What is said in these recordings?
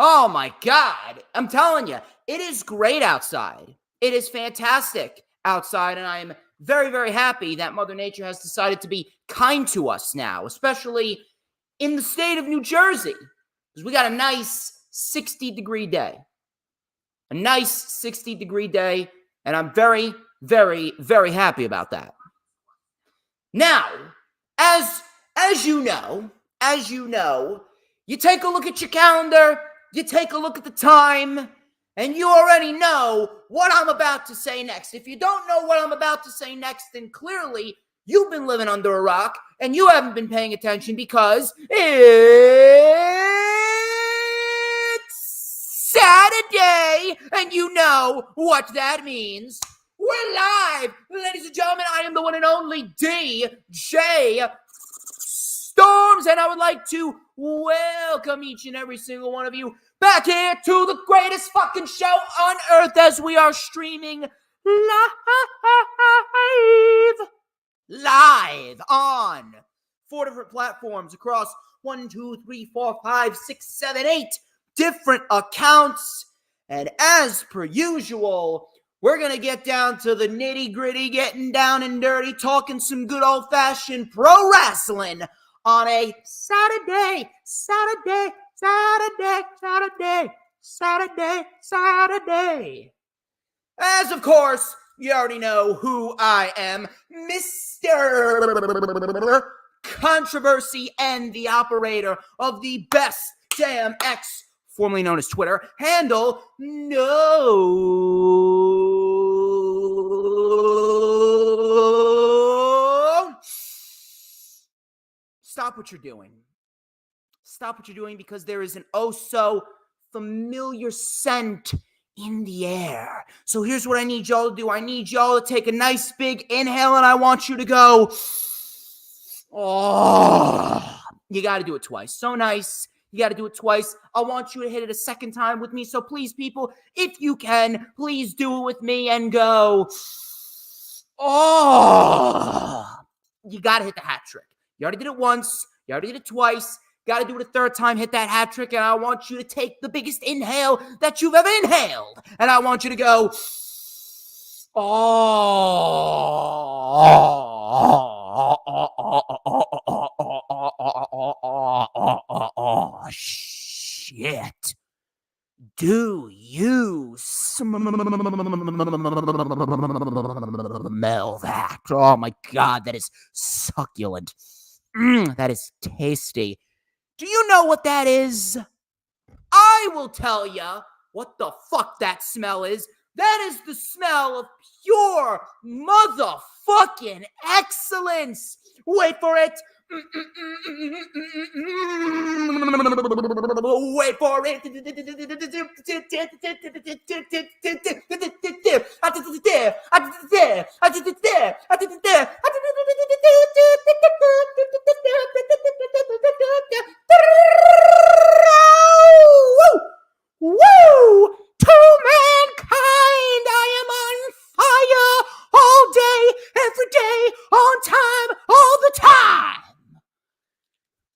Oh my God. I'm telling you, it is great outside. It is fantastic outside, and I am very, very happy that Mother Nature has decided to be kind to us now, especially in the state of New Jersey, because we got a nice 60-degree day. A nice 60-degree day, and I'm very, very, very happy about that. Now, as you know, you take a look at your calendar, you take a look at the time, and you already know what I'm about to say next. If you don't know what I'm about to say next, then clearly you've been living under a rock and you haven't been paying attention, because it's Saturday, and you know what that means. We're live, ladies and gentlemen. I am the one and only DJ Storms, and I would like to welcome each and every single one of you back here to the greatest fucking show on earth, as we are streaming live on 4 different platforms across 1, 2, 3, 4, 5, 6, 7, 8 different accounts. And as per usual, we're going to get down to the nitty-gritty, getting down and dirty, talking some good old-fashioned pro wrestling on a Saturday. As, of course, you already know who I am, Mr. Controversy and the operator of the best damn X, formerly known as Twitter, handle, no. Stop what you're doing. Stop what you're doing, because there is an oh-so-familiar scent in the air. So here's what I need y'all to do. I need y'all to take a nice big inhale, and I want you to go, oh. You got to do it twice. So nice. You got to do it twice. I want you to hit it a second time with me. So please, people, if you can, please do it with me and go, oh. You got to hit the hat trick. You already did it once. You already did it twice. Got to do it a third time. Hit that hat trick, and I want you to take the biggest inhale that you've ever inhaled, and I want you to go, oh, shit. Do you smell that? Oh my God, that is succulent. That is tasty. Do you know what that is? I will tell you what the fuck that smell is. That is the smell of pure motherfucking excellence. Wait for it. Wait for it. Woo! To mankind, I am on fire all day, every day, on time, all the time.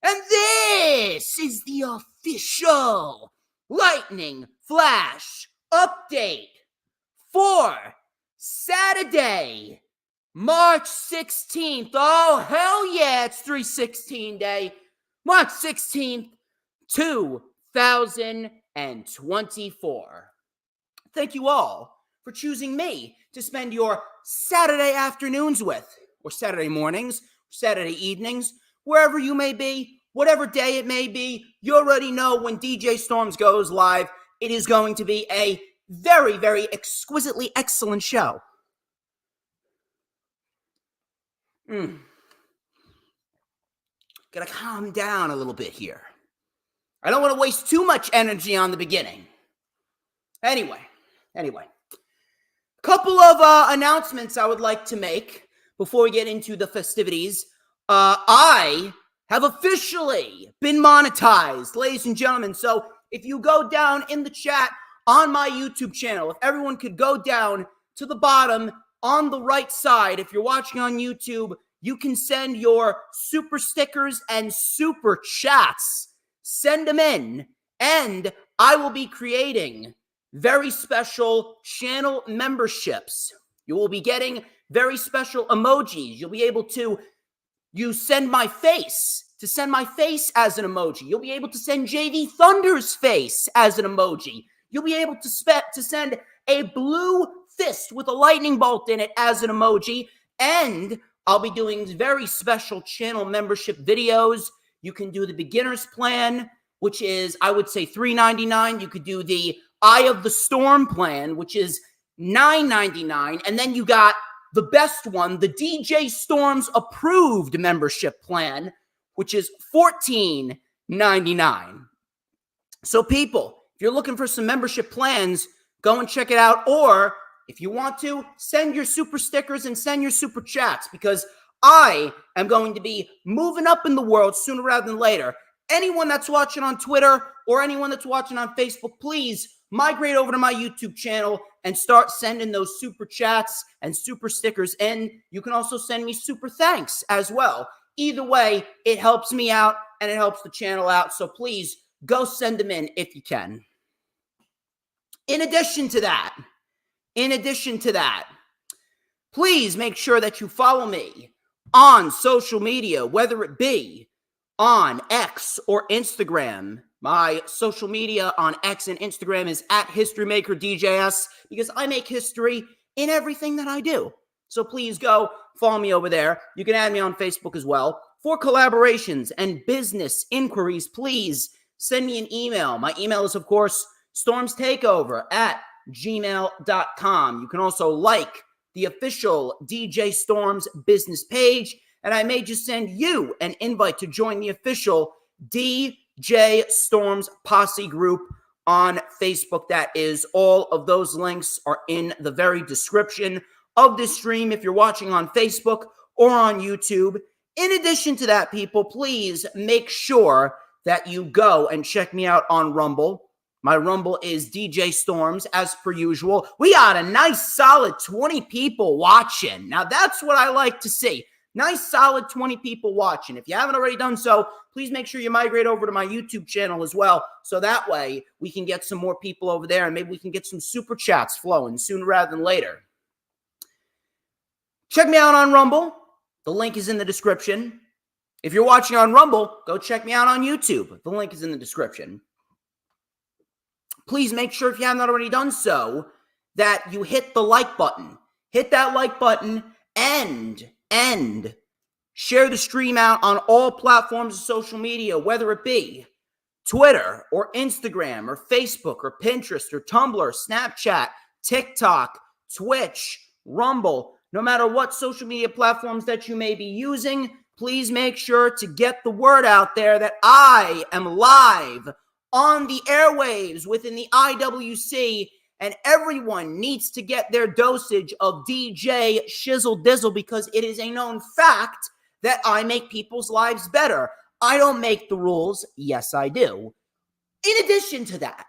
And this is the official Lightning Flash update for Saturday, March 16th. Oh, hell yeah, it's 3/16 day. March 16th, 2024. Thank you all for choosing me to spend your Saturday afternoons with, or Saturday mornings, Saturday evenings, wherever you may be, whatever day it may be. You already know when DJ Storms goes live, it is going to be a very, very exquisitely excellent show. Gotta calm down a little bit here. I don't want to waste too much energy on the beginning. Anyway. Couple of announcements I would like to make before we get into the festivities. I have officially been monetized, ladies and gentlemen. So if you go down in the chat on my YouTube channel, if everyone could go down to the bottom on the right side, if you're watching on YouTube, you can send your super stickers and super chats. Send them in, and I will be creating very special channel memberships. You will be getting very special emojis. You'll be able to send my face as an emoji. You'll be able to send JV Thunder's face as an emoji. You'll be able to send a blue fist with a lightning bolt in it as an emoji. And I'll be doing very special channel membership videos. You can do the beginner's plan, which is, I would say, $3.99. You could do the Eye of the Storm plan, which is $9.99. And then you got the best one, the DJ Storms approved membership plan, which is $14.99. So people, if you're looking for some membership plans, go and check it out. Or if you want to, send your super stickers and send your super chats, because I am going to be moving up in the world sooner rather than later. Anyone that's watching on Twitter or anyone that's watching on Facebook, please migrate over to my YouTube channel and start sending those super chats and super stickers. And you can also send me super thanks as well. Either way, it helps me out and it helps the channel out. So please go send them in if you can. In addition to that, please make sure that you follow me on social media, whether it be on X or Instagram. My social media on X and Instagram is @HistoryMakerDJS, because I make history in everything that I do. So please go follow me over there. You can add me on Facebook as well. For collaborations and business inquiries, please send me an email. My email is, of course, StormsTakeOver@gmail.com. You can also like the official DJ Storms business page, and I may just send you an invite to join the official DJ Storms Posse group on Facebook. That is, all of those links are in the very description of this stream if you're watching on Facebook or on YouTube. In addition to that, people, please make sure that you go and check me out on Rumble. My Rumble is DJ Storms, as per usual. We got a nice solid 20 people watching. Now, that's what I like to see. Nice solid 20 people watching. If you haven't already done so, please make sure you migrate over to my YouTube channel as well, so that way we can get some more people over there and maybe we can get some super chats flowing sooner rather than later. Check me out on Rumble. The link is in the description. If you're watching on Rumble, go check me out on YouTube. The link is in the description. Please make sure, if you haven't already done so, that you hit the like button. Hit that like button and share the stream out on all platforms of social media, whether it be Twitter or Instagram or Facebook or Pinterest or Tumblr, Snapchat, TikTok, Twitch, Rumble. No matter what social media platforms that you may be using, please make sure to get the word out there that I am live on the airwaves within the IWC, and everyone needs to get their dosage of DJ Shizzle Dizzle, because it is a known fact that I make people's lives better. I don't make the rules. Yes, I do. In addition to that,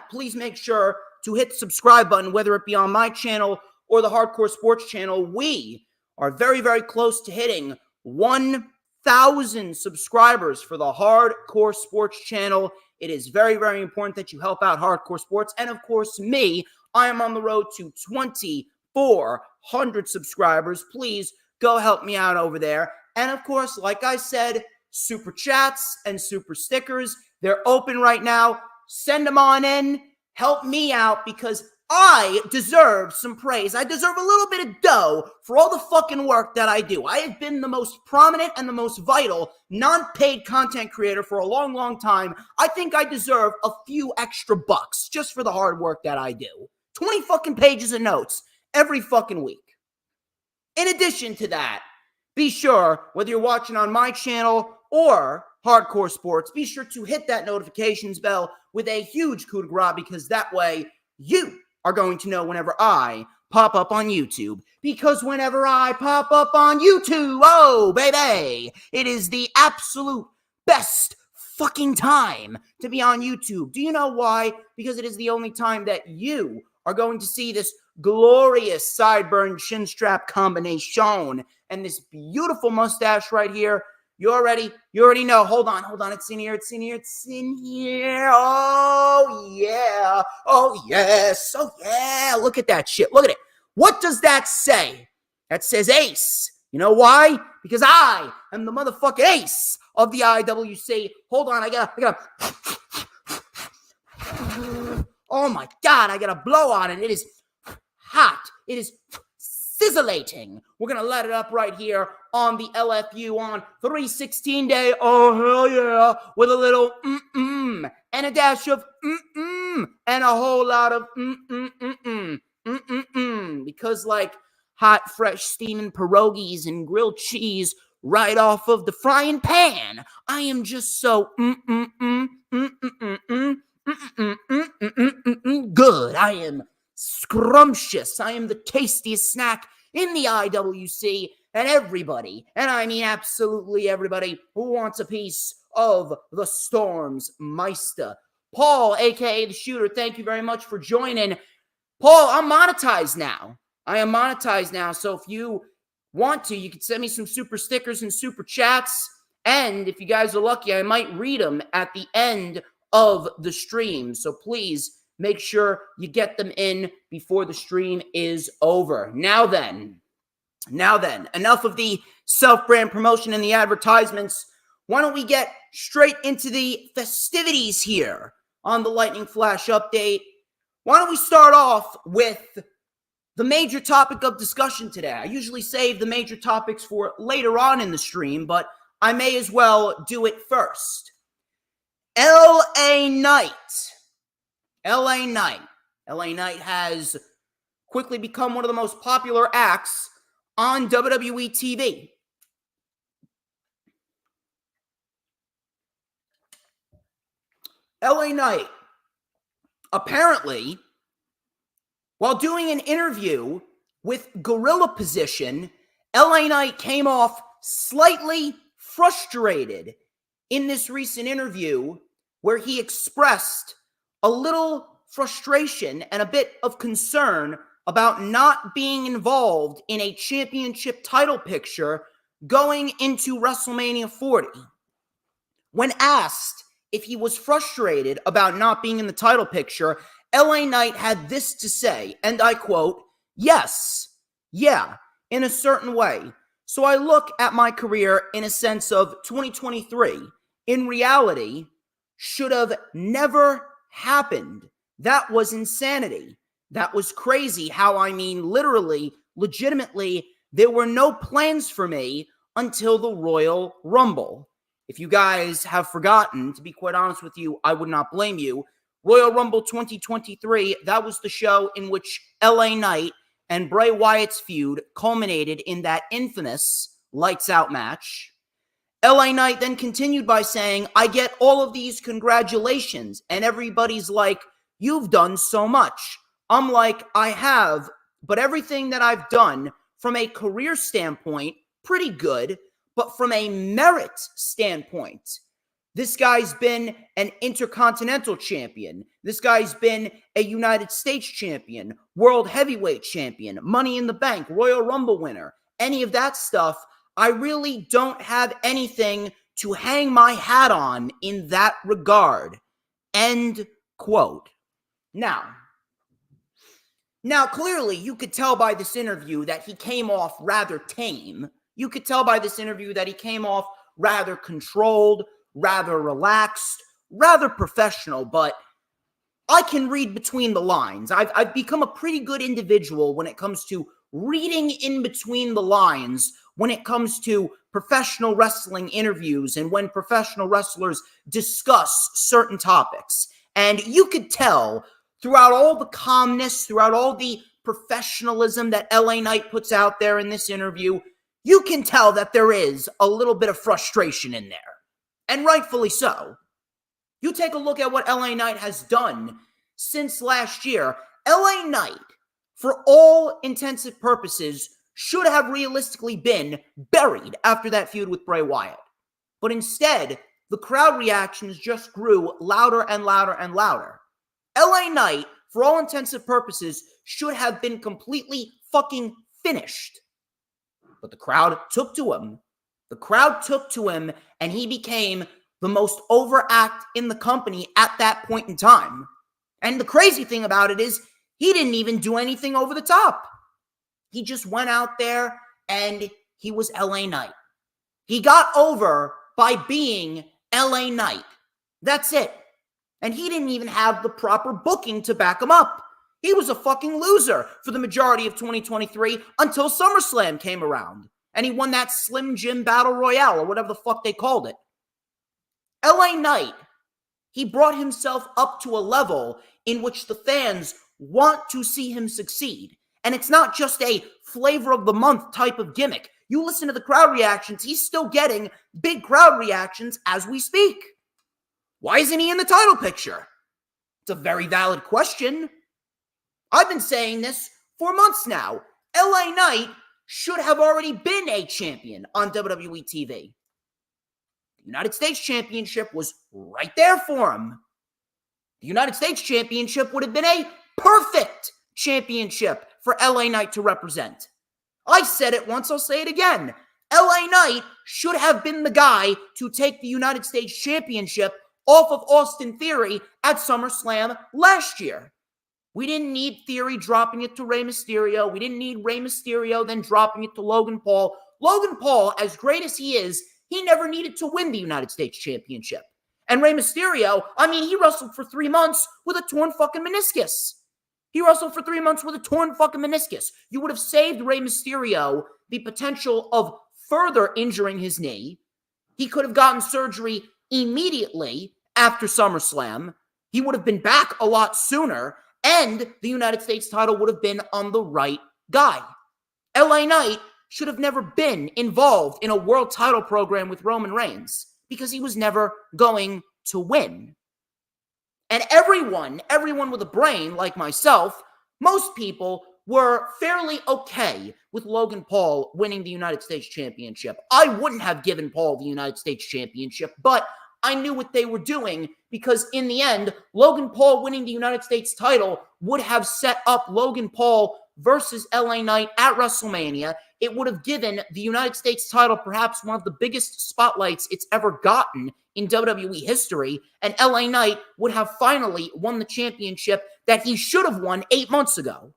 please make sure to hit the subscribe button, whether it be on my channel or the Hardcore Sports channel. We are very, very close to hitting 1,000 subscribers for the Hardcore Sports channel. It is very, very important that you help out Hardcore Sports. And of course, me, I am on the road to 2,400 subscribers. Please go help me out over there. And of course, like I said, super chats and super stickers, they're open right now. Send them on in. Help me out, because I deserve some praise. I deserve a little bit of dough for all the fucking work that I do. I have been the most prominent and the most vital non-paid content creator for a long, long time. I think I deserve a few extra bucks just for the hard work that I do. 20 fucking pages of notes every fucking week. In addition to that, be sure, whether you're watching on my channel or Hardcore Sports, be sure to hit that notifications bell with a huge coup de grace, because that way you are going to know whenever I pop up on YouTube. Because whenever I pop up on YouTube, oh, baby, it is the absolute best fucking time to be on YouTube. Do you know why? Because it is the only time that you are going to see this glorious sideburn chin strap combination and this beautiful mustache right here. You already know. Hold on. It's in here. Oh, yeah. Oh, yes. Oh, yeah. Look at that shit. Look at it. What does that say? That says ace. You know why? Because I am the motherfucking ace of the IWC. Hold on. I gotta. Oh, my God. I gotta blow on it. It is hot. It is sizzling. We're going to let it up right here on the LFU on 316 day. Oh, hell yeah. With a little and a dash of and a whole lot of because like hot, fresh, steaming pierogies and grilled cheese right off of the frying pan. I am just so good. I am scrumptious. I am the tastiest snack in the IWC, and everybody, and I mean absolutely everybody, who wants a piece of the Storms Meister. Paul, aka the Shooter, thank you very much for joining. Paul, I'm monetized now. I am monetized now, so if you want to, you can send me some super stickers and super chats, and if you guys are lucky, I might read them at the end of the stream, so please make sure you get them in before the stream is over. Now then, enough of the self-brand promotion and the advertisements. Why don't we get straight into the festivities here on the Lightning Flash update? Why don't we start off with the major topic of discussion today? I usually save the major topics for later on in the stream, but I may as well do it first. LA Knight. LA Knight has quickly become one of the most popular acts on WWE TV. LA Knight, apparently, while doing an interview with Gorilla Position, LA Knight came off slightly frustrated in this recent interview where he expressed a little frustration and a bit of concern about not being involved in a championship title picture going into WrestleMania 40. When asked if he was frustrated about not being in the title picture, LA Knight had this to say, and I quote, "Yes, yeah, in a certain way. So I look at my career in a sense of 2023. In reality, should have never happened. That was insanity. That was crazy. How, I mean, literally, legitimately, there were no plans for me until the Royal Rumble." If you guys have forgotten, to be quite honest with you, I would not blame you. Royal Rumble 2023, that was the show in which LA Knight and Bray Wyatt's feud culminated in that infamous Lights Out match. LA Knight then continued by saying, "I get all of these congratulations," and everybody's like, "You've done so much." I'm like, "I have, but everything that I've done from a career standpoint, pretty good, but from a merit standpoint, this guy's been an Intercontinental Champion. This guy's been a United States Champion, World Heavyweight Champion, Money in the Bank, Royal Rumble winner. Any of that stuff, I really don't have anything to hang my hat on in that regard." End quote. Now, clearly, you could tell by this interview that he came off rather tame. You could tell by this interview that he came off rather controlled, rather relaxed, rather professional, but I can read between the lines. I've become a pretty good individual when it comes to reading in between the lines, when it comes to professional wrestling interviews and when professional wrestlers discuss certain topics. And you could tell throughout all the calmness, throughout all the professionalism that LA Knight puts out there in this interview, you can tell that there is a little bit of frustration in there. And rightfully so. You take a look at what LA Knight has done since last year. LA Knight, for all intensive purposes, should have realistically been buried after that feud with Bray Wyatt. But instead, the crowd reactions just grew louder and louder and louder. LA Knight, for all intensive purposes, should have been completely fucking finished. But the crowd took to him. The crowd took to him, and he became the most overact in the company at that point in time. And the crazy thing about it is he didn't even do anything over the top. He just went out there and he was LA Knight. He got over by being LA Knight. That's it. And he didn't even have the proper booking to back him up. He was a fucking loser for the majority of 2023 until SummerSlam came around. And he won that Slim Jim Battle Royale or whatever the fuck they called it. LA Knight, he brought himself up to a level in which the fans want to see him succeed. And it's not just a flavor of the month type of gimmick. You listen to the crowd reactions, he's still getting big crowd reactions as we speak. Why isn't he in the title picture? It's a very valid question. I've been saying this for months now. LA Knight should have already been a champion on WWE TV. The United States Championship was right there for him. The United States Championship would have been a perfect championship for LA Knight to represent. I said it once, I'll say it again. LA Knight should have been the guy to take the United States Championship off of Austin Theory at SummerSlam last year. We didn't need Theory dropping it to Rey Mysterio. We didn't need Rey Mysterio then dropping it to Logan Paul. Logan Paul, as great as he is, he never needed to win the United States Championship. And Rey Mysterio, he wrestled for 3 months with a torn fucking meniscus. You would have saved Rey Mysterio the potential of further injuring his knee. He could have gotten surgery immediately after SummerSlam. He would have been back a lot sooner, and the United States title would have been on the right guy. LA Knight should have never been involved in a world title program with Roman Reigns because he was never going to win. And everyone with a brain like myself, most people were fairly okay with Logan Paul winning the United States Championship. I wouldn't have given Paul the United States Championship, but I knew what they were doing because in the end, Logan Paul winning the United States title would have set up Logan Paul versus LA Knight at WrestleMania. It would have given the United States title perhaps one of the biggest spotlights it's ever gotten in WWE history, and LA Knight would have finally won the championship that he should have won 8 months ago.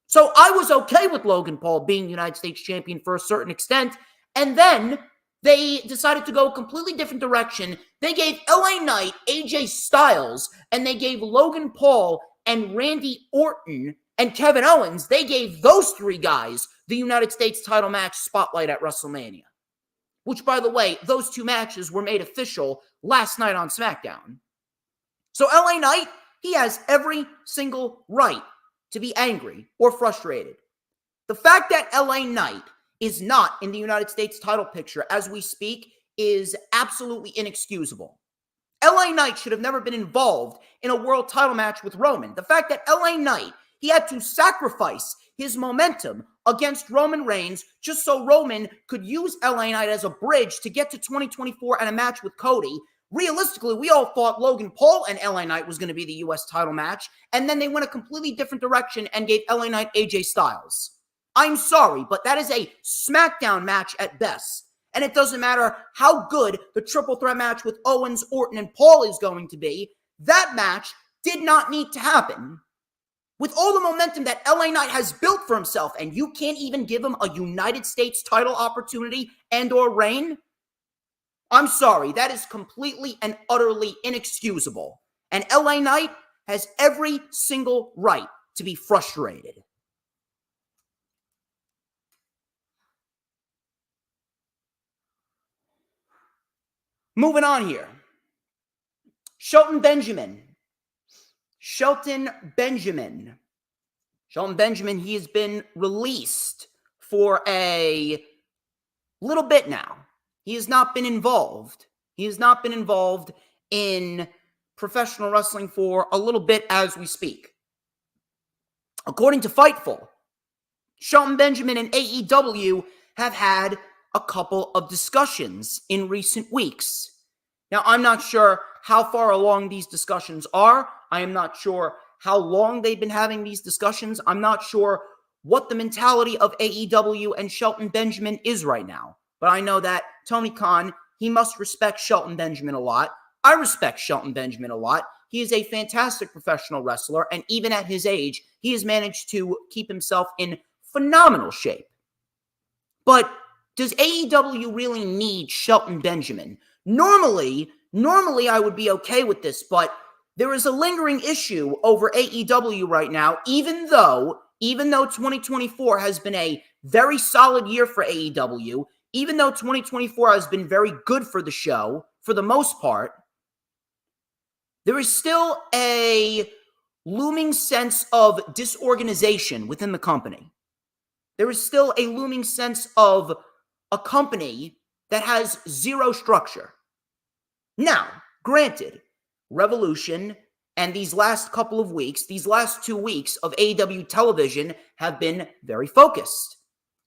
So I was okay with Logan Paul being United States champion for a certain extent, and then they decided to go a completely different direction. They gave LA Knight AJ Styles, and they gave Logan Paul and Randy Orton and Kevin Owens, they gave those 3 guys the United States title match spotlight at WrestleMania. Which, by the way, those 2 matches were made official last night on SmackDown. So LA Knight, he has every single right to be angry or frustrated. The fact that LA Knight is not in the United States title picture as we speak is absolutely inexcusable. LA Knight should have never been involved in a world title match with Roman. The fact that LA Knight, he had to sacrifice his momentum against Roman Reigns just so Roman could use LA Knight as a bridge to get to 2024 and a match with Cody. Realistically, we all thought Logan Paul and LA Knight was going to be the U.S. title match, and then they went a completely different direction and gave LA Knight AJ Styles. I'm sorry, but that is a SmackDown match at best. And it doesn't matter how good the triple threat match with Owens, Orton, and Paul is going to be. That match did not need to happen. With all the momentum that LA Knight has built for himself, and you can't even give him a United States title opportunity and or reign? I'm sorry, that is completely and utterly inexcusable. And LA Knight has every single right to be frustrated. Moving on here. Shelton Benjamin, he has been released for a little bit now. He has not been involved. In professional wrestling for a little bit as we speak. According to Fightful, Shelton Benjamin and AEW have had a couple of discussions in recent weeks. Now, I'm not sure how far along these discussions are. I am not sure how long they've been having these discussions. I'm not sure what the mentality of AEW and Shelton Benjamin is right now. but I know that Tony Khan, he must respect Shelton Benjamin a lot. I respect Shelton Benjamin a lot. He is a fantastic professional wrestler, and even at his age, he has managed to keep himself in phenomenal shape. But does AEW really need Shelton Benjamin? Normally I would be okay with this, but there is a lingering issue over AEW right now, even though 2024 has been a very solid year for AEW, even though 2024 has been very good for the show, for the most part, there is still a looming sense of disorganization within the company. There is still a looming sense of a company that has zero structure. Now, granted, Revolution and these last couple of weeks, these last 2 weeks of AEW television have been very focused.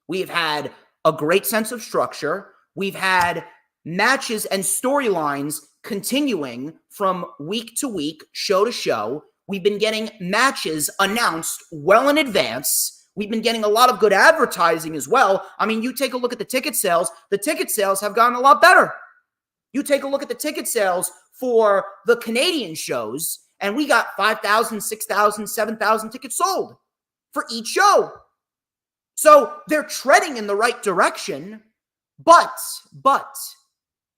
We've had a great sense of structure. We've had matches and storylines continuing from week to week, show to show. We've been getting matches announced well in advance. We've been getting a lot of good advertising as well. I mean, you take a look at the ticket sales. The ticket sales have gotten a lot better. You take a look at the ticket sales for the Canadian shows, and we got 5,000, 6,000, 7,000 tickets sold for each show. So they're treading in the right direction, but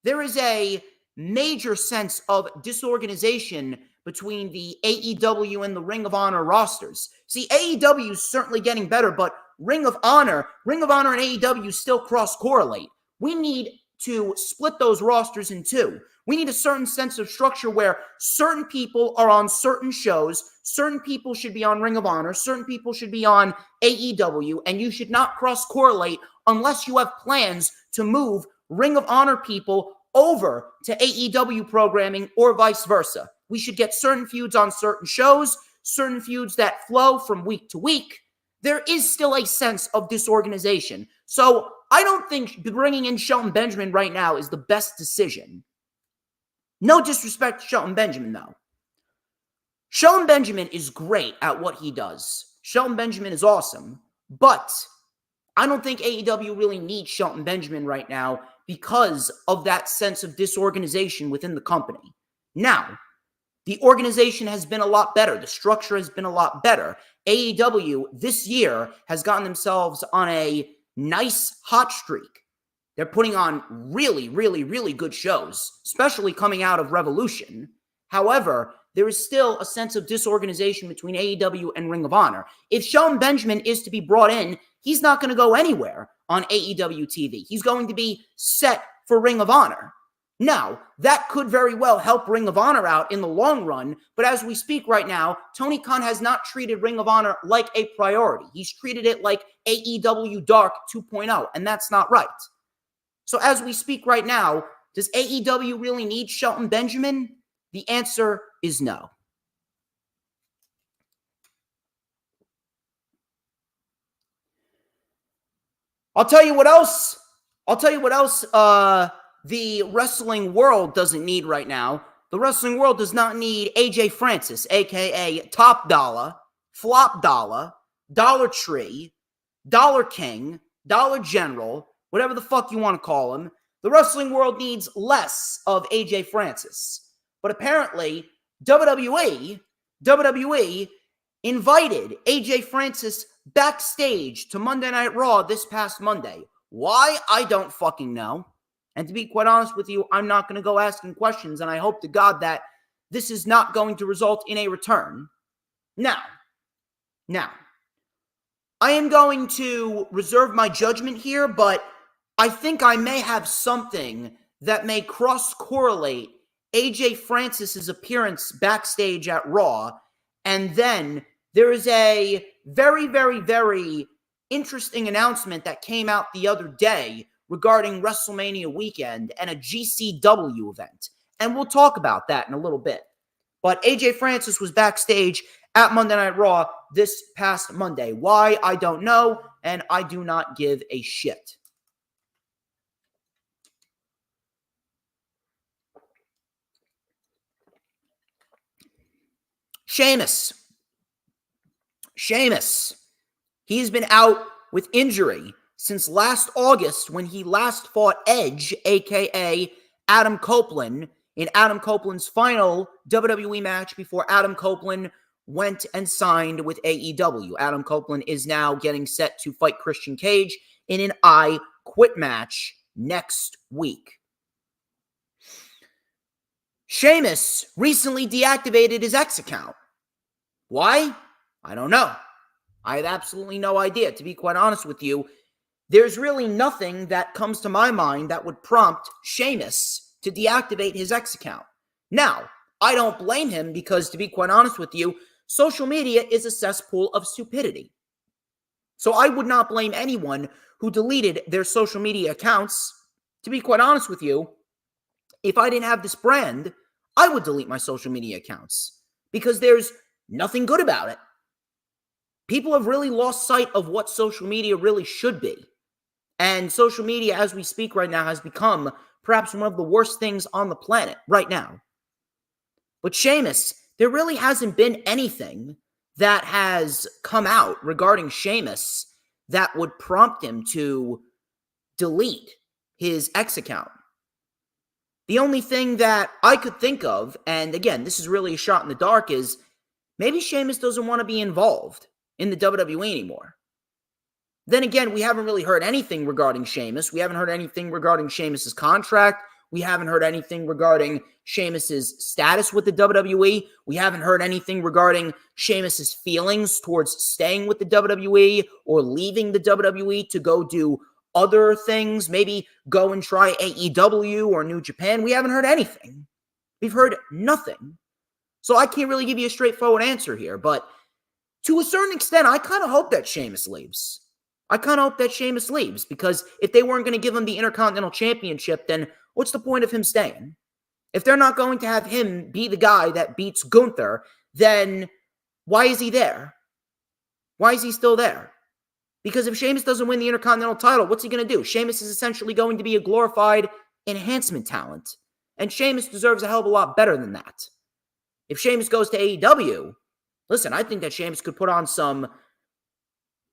there is a major sense of disorganization between the AEW and the Ring of Honor rosters. See, AEW is certainly getting better, but Ring of Honor and AEW still cross-correlate. We need to split those rosters in two. We need a certain sense of structure where certain people are on certain shows, certain people should be on Ring of Honor, certain people should be on AEW, and you should not cross-correlate unless you have plans to move Ring of Honor people over to AEW programming or vice versa. We should get certain feuds on certain shows, certain feuds that flow from week to week. There is still a sense of disorganization. So I don't think bringing in Shelton Benjamin right now is the best decision. No disrespect to Shelton Benjamin, though. Shelton Benjamin is great at what he does. Shelton Benjamin is awesome. But I don't think AEW really needs Shelton Benjamin right now because of that sense of disorganization within the company. Now, the organization has been a lot better. The structure has been a lot better. AEW this year has gotten themselves on a nice hot streak. They're putting on really, really, really good shows, especially coming out of Revolution. However, there is still a sense of disorganization between AEW and Ring of Honor. If Shelton Benjamin is to be brought in, he's not going to go anywhere on AEW TV. He's going to be set for Ring of Honor. Now, that could very well help Ring of Honor out in the long run, but as we speak right now, Tony Khan has not treated Ring of Honor like a priority. He's treated it like AEW Dark 2.0, and that's not right. So as we speak right now, does AEW really need Shelton Benjamin? The answer is no. I'll tell you what else the wrestling world doesn't need right now. The wrestling world does not need AJ Francis, a.k.a. Top Dollar, Flop Dollar, Dollar Tree, Dollar King, Dollar General, whatever the fuck you want to call him. The wrestling world needs less of AJ Francis. But apparently, WWE invited AJ Francis backstage to Monday Night Raw this past Monday. Why? I don't fucking know. And to be quite honest with you, I'm not going to go asking questions, and I hope to God that this is not going to result in a return. Now, I am going to reserve my judgment here, but I think I may have something that may cross-correlate AJ Francis's appearance backstage at Raw, and then there is a very, very, very interesting announcement that came out the other day regarding WrestleMania weekend and a GCW event. And we'll talk about that in a little bit. But AJ Francis was backstage at Monday Night Raw this past Monday. Why? I don't know, and I do not give a shit. Sheamus. He's been out with injury since last August when he last fought Edge, aka Adam Copeland, in Adam Copeland's final WWE match before Adam Copeland went and signed with AEW. Adam Copeland is now getting set to fight Christian Cage in an I Quit match next week. Sheamus recently deactivated his X account. Why? I don't know. I have absolutely no idea. To be quite honest with you, there's really nothing that comes to my mind that would prompt Sheamus to deactivate his X account. Now, I don't blame him because, to be quite honest with you, social media is a cesspool of stupidity. So I would not blame anyone who deleted their social media accounts. To be quite honest with you, if I didn't have this brand, I would delete my social media accounts because there's nothing good about it. People have really lost sight of what social media really should be. And social media, as we speak right now, has become perhaps one of the worst things on the planet right now. But Sheamus, there really hasn't been anything that has come out regarding Sheamus that would prompt him to delete his X account. The only thing that I could think of, and again, this is really a shot in the dark, is maybe Sheamus doesn't want to be involved in the WWE anymore. Then again, we haven't really heard anything regarding Sheamus. We haven't heard anything regarding Sheamus's contract. We haven't heard anything regarding Sheamus's status with the WWE. We haven't heard anything regarding Sheamus's feelings towards staying with the WWE or leaving the WWE to go do other things, maybe go and try AEW or New Japan. We haven't heard anything. We've heard nothing. So I can't really give you a straightforward answer here, but to a certain extent, I kind of hope that Sheamus leaves. Because if they weren't going to give him the Intercontinental Championship, then what's the point of him staying? If they're not going to have him be the guy that beats Gunther, then why is he there? Why is he still there? Because if Sheamus doesn't win the Intercontinental title, what's he going to do? Sheamus is essentially going to be a glorified enhancement talent. And Sheamus deserves a hell of a lot better than that. If Sheamus goes to AEW, listen, I think that Sheamus could put on some,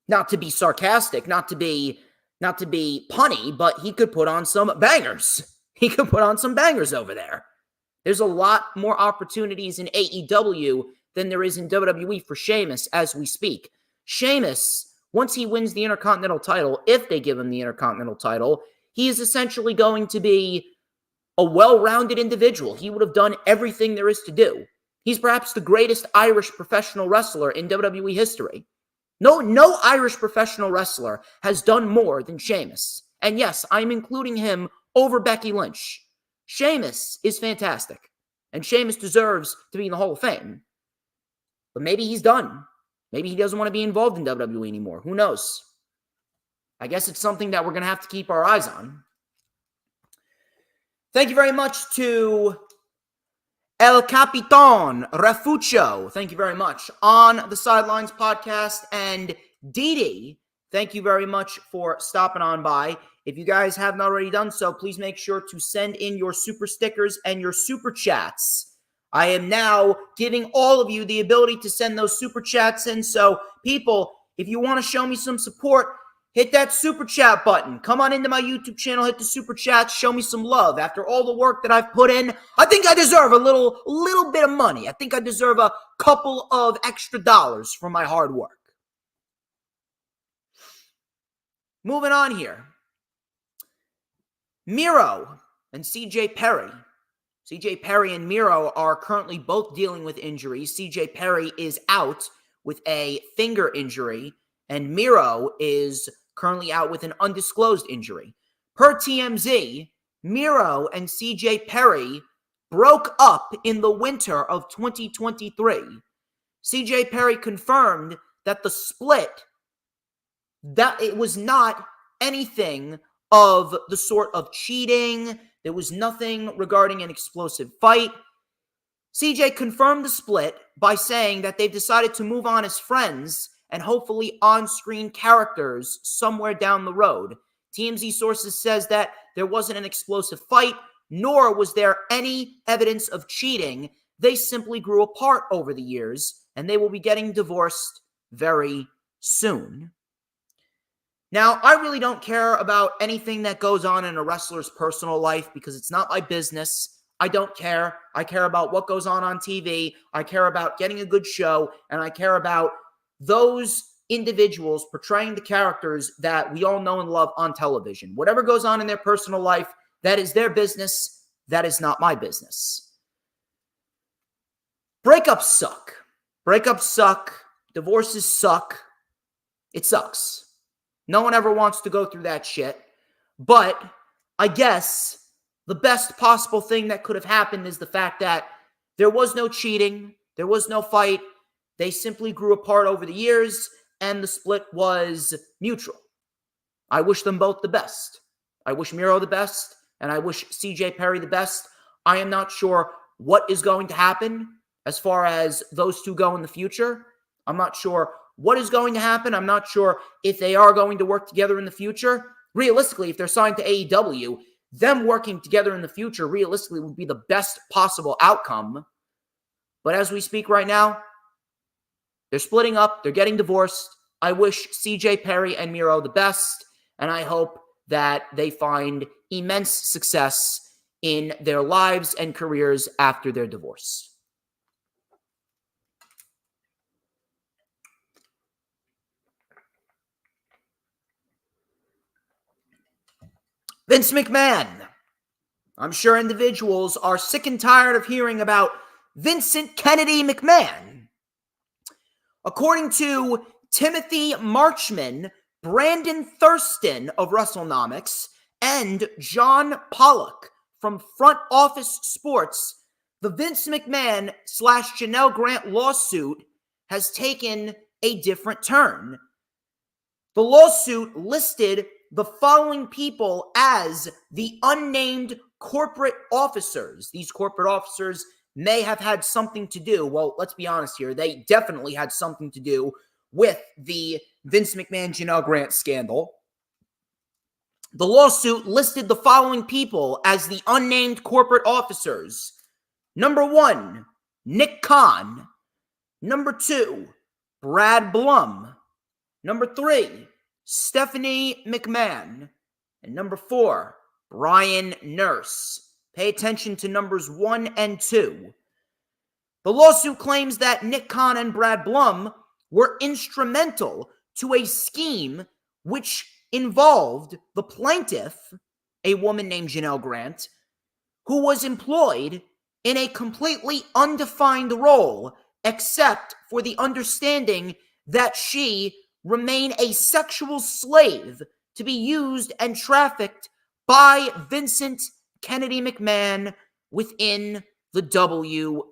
not to be sarcastic, not to be punny, but he could put on some bangers. He could put on some bangers over there. There's a lot more opportunities in AEW than there is in WWE for Sheamus as we speak. Sheamus, once he wins the Intercontinental title, if they give him the Intercontinental title, he is essentially going to be a well-rounded individual. He would have done everything there is to do. He's perhaps the greatest Irish professional wrestler in WWE history. No Irish professional wrestler has done more than Sheamus. And yes, I'm including him over Becky Lynch. Sheamus is fantastic. And Sheamus deserves to be in the Hall of Fame. But maybe he's done. Maybe he doesn't want to be involved in WWE anymore. Who knows? I guess it's something that we're going to have to keep our eyes on. Thank you very much to El Capitan Refucho. Thank you very much. On the Sidelines podcast. And Didi, thank you very much for stopping on by. If you guys haven't already done so, please make sure to send in your super stickers and your super chats. I am now giving all of you the ability to send those super chats in. So, people, if you want to show me some support, hit that super chat button. Come on into my YouTube channel, hit the super chats, show me some love. After all the work that I've put in, I think I deserve a little bit of money. I think I deserve a couple of extra dollars for my hard work. Moving on here. Miro and CJ Perry. CJ Perry and Miro are currently both dealing with injuries. CJ Perry is out with a finger injury, and Miro is currently out with an undisclosed injury. Per TMZ, Miro and CJ Perry broke up in the winter of 2023. CJ Perry confirmed that the split, that it was not anything of the sort of cheating. There was nothing regarding an explosive fight. CJ confirmed the split by saying that they've decided to move on as friends and hopefully on-screen characters somewhere down the road. TMZ sources says that there wasn't an explosive fight, nor was there any evidence of cheating. They simply grew apart over the years, and they will be getting divorced very soon. Now, I really don't care about anything that goes on in a wrestler's personal life because it's not my business. I don't care. I care about what goes on TV. I care about getting a good show, and I care about those individuals portraying the characters that we all know and love on television. Whatever goes on in their personal life, that is their business. That is not my business. Breakups suck. Breakups suck. Divorces suck. It sucks. No one ever wants to go through that shit. But I guess the best possible thing that could have happened is the fact that there was no cheating. There was no fight. They simply grew apart over the years, and the split was mutual. I wish them both the best. I wish Miro the best, and I wish CJ Perry the best. I am not sure what is going to happen as far as those two go in the future. I'm not sure what is going to happen. I'm not sure if they are going to work together in the future. Realistically, if they're signed to AEW, them working together in the future realistically would be the best possible outcome. But as we speak right now, they're splitting up. They're getting divorced. I wish CJ Perry and Miro the best, and I hope that they find immense success in their lives and careers after their divorce. Vince McMahon. I'm sure individuals are sick and tired of hearing about Vincent Kennedy McMahon. According to Timothy Marchman, Brandon Thurston of WrestleNomics, and John Pollock from Front Office Sports, the Vince McMahon / Janelle Grant lawsuit has taken a different turn. The lawsuit listed the following people as the unnamed corporate officers. These corporate officers may have had something to do, well, let's be honest here, they definitely had something to do with the Vince McMahon Janelle Grant scandal. The lawsuit listed the following people as the unnamed corporate officers. Number 1, Nick Khan. Number 2, Brad Blum. Number 3, Stephanie McMahon. And number 4, Brian Nurse. Pay attention to numbers 1 and 2. The lawsuit claims that Nick Khan and Brad Blum were instrumental to a scheme which involved the plaintiff, a woman named Janelle Grant, who was employed in a completely undefined role, except for the understanding that she remained a sexual slave to be used and trafficked by Vincent Kennedy McMahon within the WWE.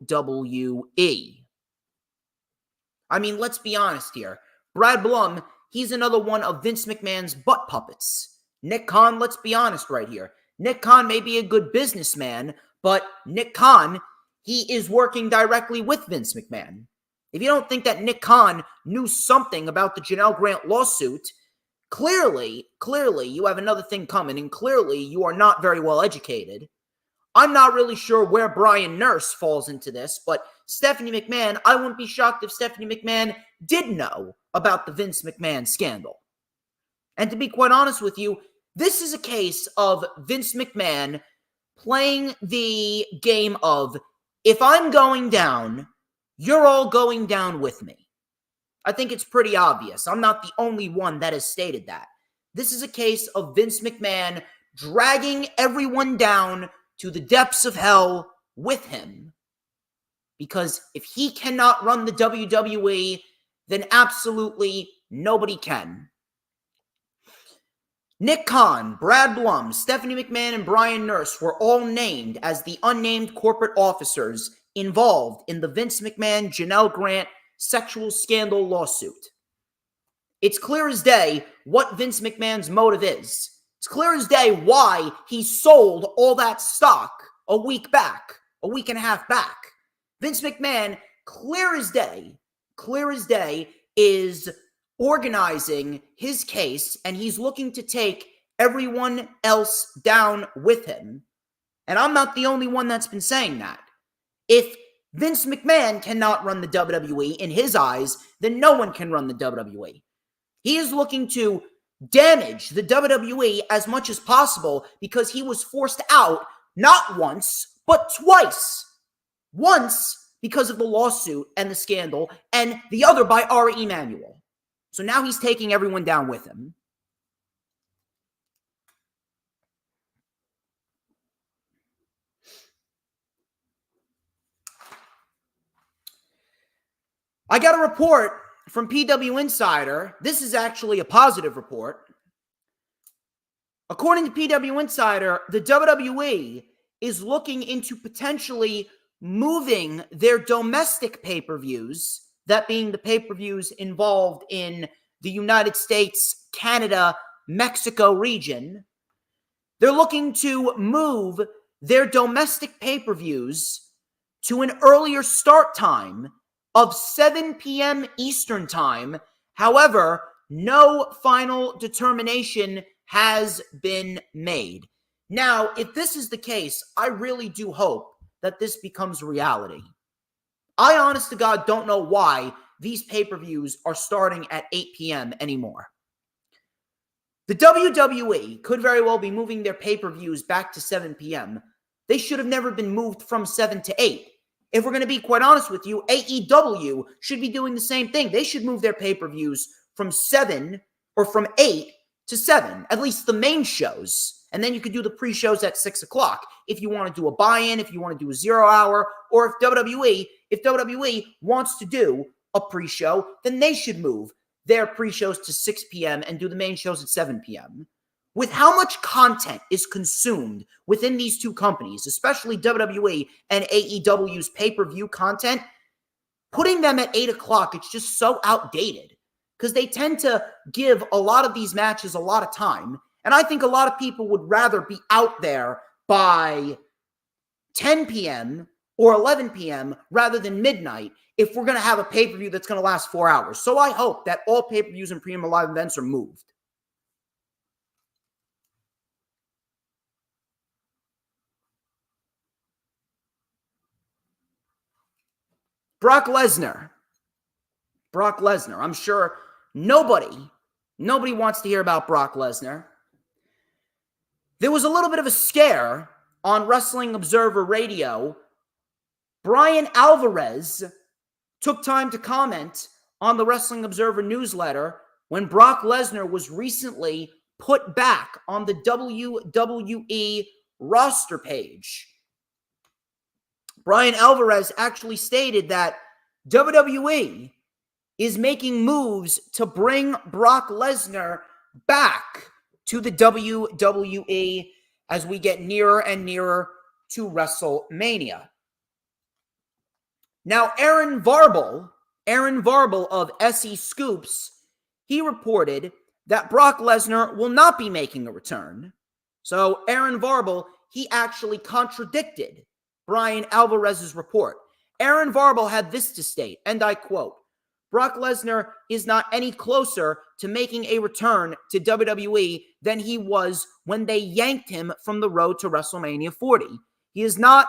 I mean, let's be honest here. Brad Blum, he's another one of Vince McMahon's butt puppets. Nick Khan, let's be honest right here. Nick Khan may be a good businessman, but Nick Khan, he is working directly with Vince McMahon. If you don't think that Nick Khan knew something about the Janelle Grant lawsuit, clearly, you have another thing coming, and clearly you are not very well educated. I'm not really sure where Brian Nurse falls into this, but Stephanie McMahon, I wouldn't be shocked if Stephanie McMahon did know about the Vince McMahon scandal. And to be quite honest with you, this is a case of Vince McMahon playing the game of, if I'm going down, you're all going down with me. I think it's pretty obvious. I'm not the only one that has stated that. This is a case of Vince McMahon dragging everyone down to the depths of hell with him. Because if he cannot run the WWE, then absolutely nobody can. Nick Khan, Brad Blum, Stephanie McMahon, and Brian Nurse were all named as the unnamed corporate officers involved in the Vince McMahon Janelle Grant sexual scandal lawsuit. It's clear as day what Vince McMahon's motive is. It's clear as day why he sold all that stock a week and a half back. Vince McMahon, clear as day, is organizing his case, and he's looking to take everyone else down with him. And I'm not the only one that's been saying that. If Vince McMahon cannot run the WWE in his eyes, then no one can run the WWE. He is looking to damage the WWE as much as possible because he was forced out not once, but twice. Once because of the lawsuit and the scandal, and the other by Ari Emanuel. So now he's taking everyone down with him. I got a report from PW Insider. This is actually a positive report. According to PW Insider, the WWE is looking into potentially moving their domestic pay-per-views, that being the pay-per-views involved in the United States, Canada, Mexico region. They're looking to move their domestic pay-per-views to an earlier start time of 7 p.m. Eastern Time. However, no final determination has been made. Now, if this is the case, I really do hope that this becomes reality. I, honest to God, don't know why these pay-per-views are starting at 8 p.m. anymore. The WWE could very well be moving their pay-per-views back to 7 p.m. They should have never been moved from 7 to 8. If we're going to be quite honest with you, AEW should be doing the same thing. They should move their pay-per-views from 7 or from 8 to 7, at least the main shows. And then you could do the pre-shows at 6 o'clock if you want to do a buy-in, if you want to do a 0 hour, or if WWE wants to do a pre-show, then they should move their pre-shows to 6 p.m. and do the main shows at 7 p.m. With how much content is consumed within these two companies, especially WWE and AEW's pay-per-view content, putting them at 8 o'clock, it's just so outdated because they tend to give a lot of these matches a lot of time. And I think a lot of people would rather be out there by 10 p.m. or 11 p.m. rather than midnight if we're going to have a pay-per-view that's going to last 4 hours. So I hope that all pay-per-views and premium live events are moved. Brock Lesnar. I'm sure nobody wants to hear about Brock Lesnar. There was a little bit of a scare on Wrestling Observer Radio. Brian Alvarez took time to comment on the Wrestling Observer newsletter when Brock Lesnar was recently put back on the WWE roster page. Brian Alvarez actually stated that WWE is making moves to bring Brock Lesnar back to the WWE as we get nearer and nearer to WrestleMania. Now, Aaron Varble of SE Scoops, he reported that Brock Lesnar will not be making a return. So Aaron Varble, he actually contradicted Brian Alvarez's report. Aaron Varble had this to state, and I quote, Brock Lesnar is not any closer to making a return to WWE than he was when they yanked him from the road to WrestleMania 40. He is not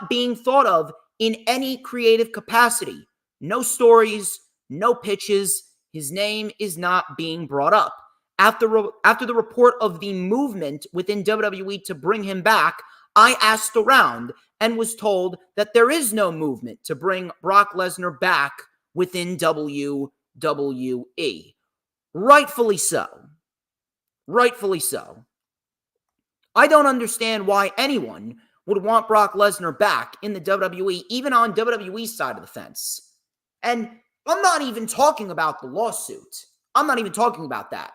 being thought of in any creative capacity. No stories, no pitches. His name is not being brought up. After the report of the movement within WWE to bring him back, I asked around and was told that there is no movement to bring Brock Lesnar back within WWE. Rightfully so. I don't understand why anyone would want Brock Lesnar back in the WWE, even on WWE's side of the fence. And I'm not even talking about the lawsuit. I'm not even talking about that.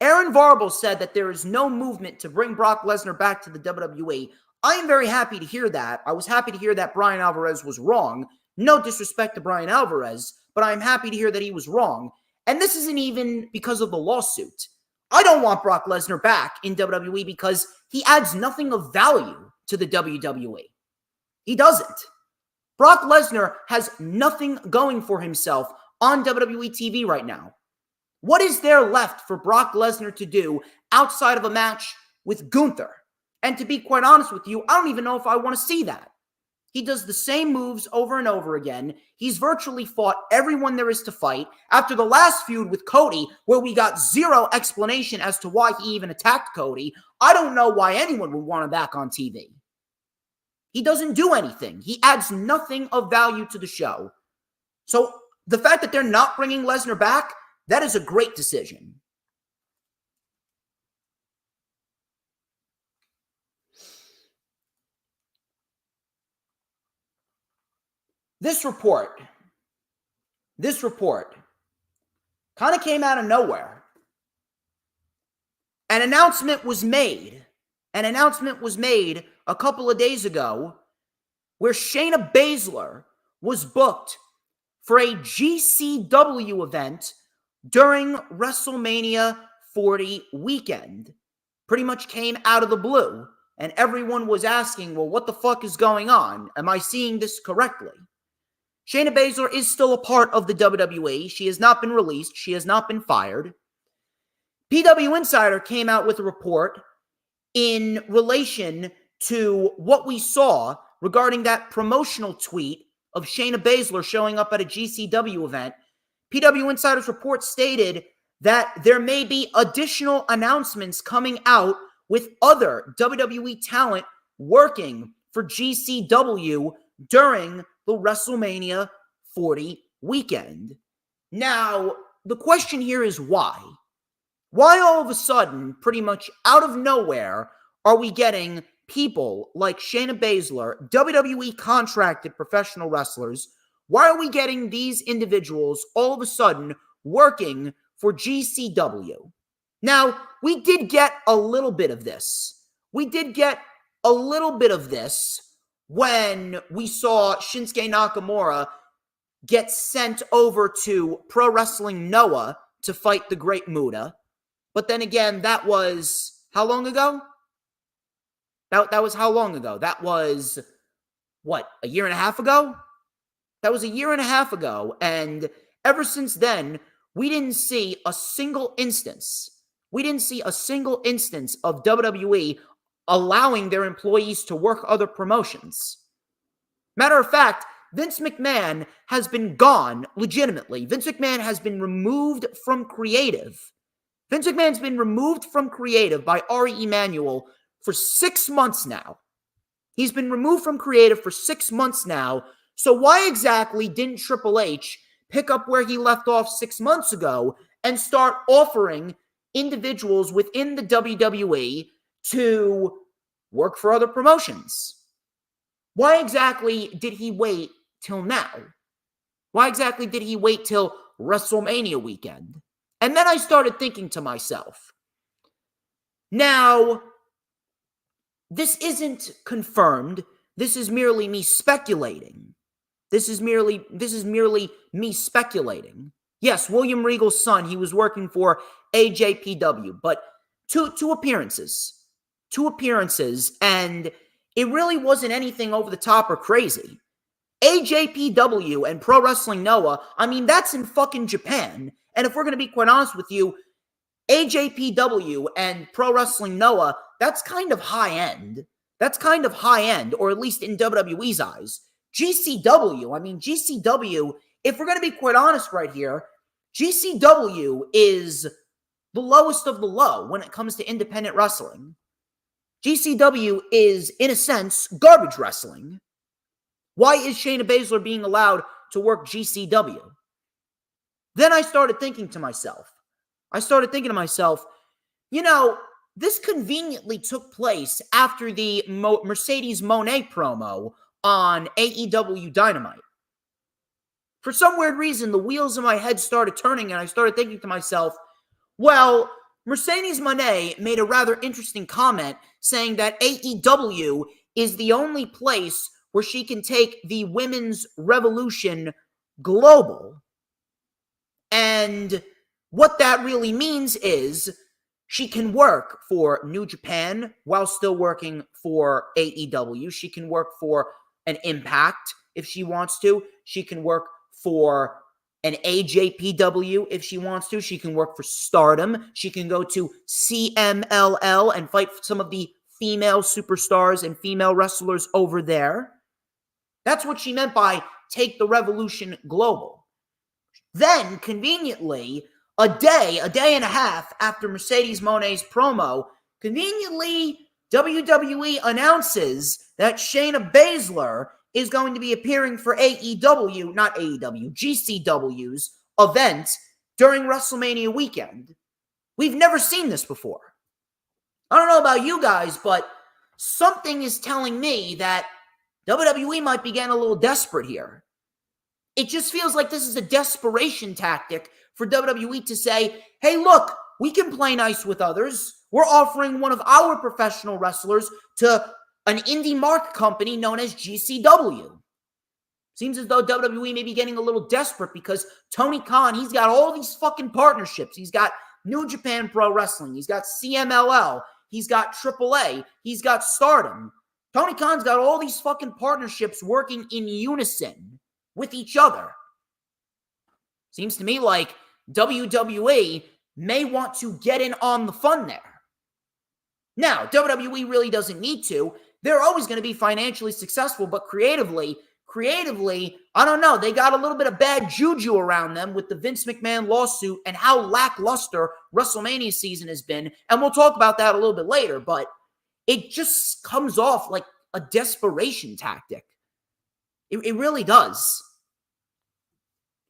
Aaron Varble said that there is no movement to bring Brock Lesnar back to the WWE. I am very happy to hear that. I was happy to hear that Brian Alvarez was wrong. No disrespect to Brian Alvarez, but I'm happy to hear that he was wrong. And this isn't even because of the lawsuit. I don't want Brock Lesnar back in WWE because he adds nothing of value to the WWE. He doesn't. Brock Lesnar has nothing going for himself on WWE TV right now. What is there left for Brock Lesnar to do outside of a match with Gunther? And to be quite honest with you, I don't even know if I want to see that. He does the same moves over and over again. He's virtually fought everyone there is to fight. After the last feud with Cody, where we got zero explanation as to why he even attacked Cody, I don't know why anyone would want him back on TV. He doesn't do anything. He adds nothing of value to the show. So the fact that they're not bringing Lesnar back, that is a great decision. This report kind of came out of nowhere. An announcement was made a couple of days ago where Shayna Baszler was booked for a GCW event during WrestleMania 40 weekend. Pretty much came out of the blue, and everyone was asking, well, what the fuck is going on? Am I seeing this correctly? Shayna Baszler is still a part of the WWE. She has not been released. She has not been fired. PW Insider came out with a report in relation to what we saw regarding that promotional tweet of Shayna Baszler showing up at a GCW event. PW Insider's report stated that there may be additional announcements coming out with other WWE talent working for GCW during the WrestleMania 40 weekend. Now, the question here is why? Why all of a sudden, pretty much out of nowhere, are we getting people like Shayna Baszler, WWE contracted professional wrestlers? Why are we getting these individuals all of a sudden working for GCW? Now, we did get a little bit of this. When we saw Shinsuke Nakamura get sent over to Pro Wrestling Noah to fight the Great Muta. But then again, that was how long ago? That was how long ago? That was, what, a year and a half ago? That was a year and a half ago, and ever since then, we didn't see a single instance of WWE allowing their employees to work other promotions. Matter of fact, Vince McMahon has been gone legitimately. Vince McMahon has been removed from creative. Vince McMahon's been removed from creative by Ari Emanuel for 6 months now. He's been removed from creative for 6 months now. So why exactly didn't Triple H pick up where he left off 6 months ago and start offering individuals within the WWE to work for other promotions? Why exactly did he wait till now? Why exactly did he wait till WrestleMania weekend? And then I started thinking to myself, now, this isn't confirmed. This is merely me speculating. This is merely me speculating. Yes, William Regal's son, he was working for AJPW, but two appearances, and it really wasn't anything over the top or crazy. AJPW and Pro Wrestling Noah, I mean, that's in fucking Japan. And if we're going to be quite honest with you, AJPW and Pro Wrestling Noah, that's kind of high end. Or at least in WWE's eyes. GCW, if we're going to be quite honest right here, GCW is the lowest of the low when it comes to independent wrestling. GCW is, in a sense, garbage wrestling. Why is Shayna Baszler being allowed to work GCW? Then I started thinking to myself, you know, this conveniently took place after the Mercedes Moné promo on AEW Dynamite. For some weird reason, the wheels in my head started turning, and I started thinking to myself, well, Mercedes Moné made a rather interesting comment saying that AEW is the only place where she can take the women's revolution global. And what that really means is she can work for New Japan while still working for AEW. She can work for an Impact if she wants to. She can work for an AJPW if she wants to. She can work for Stardom. She can go to CMLL and fight for some of the female superstars and female wrestlers over there. That's what she meant by take the revolution global. Then, conveniently, a day and a half after Mercedes Moné's promo, conveniently, WWE announces that Shayna Baszler is going to be appearing for GCW's event during WrestleMania weekend. We've never seen this before. I don't know about you guys, but something is telling me that WWE might be getting a little desperate here. It just feels like this is a desperation tactic for WWE to say, hey, look, we can play nice with others. We're offering one of our professional wrestlers to an indie mark company known as GCW. Seems as though WWE may be getting a little desperate because Tony Khan, he's got all these fucking partnerships. He's got New Japan Pro Wrestling. He's got CMLL. He's got AAA. He's got Stardom. Tony Khan's got all these fucking partnerships working in unison with each other. Seems to me like WWE may want to get in on the fun there. Now, WWE really doesn't need to. They're always going to be financially successful, but creatively, I don't know. They got a little bit of bad juju around them with the Vince McMahon lawsuit and how lackluster WrestleMania season has been. And we'll talk about that a little bit later, but it just comes off like a desperation tactic. It really does.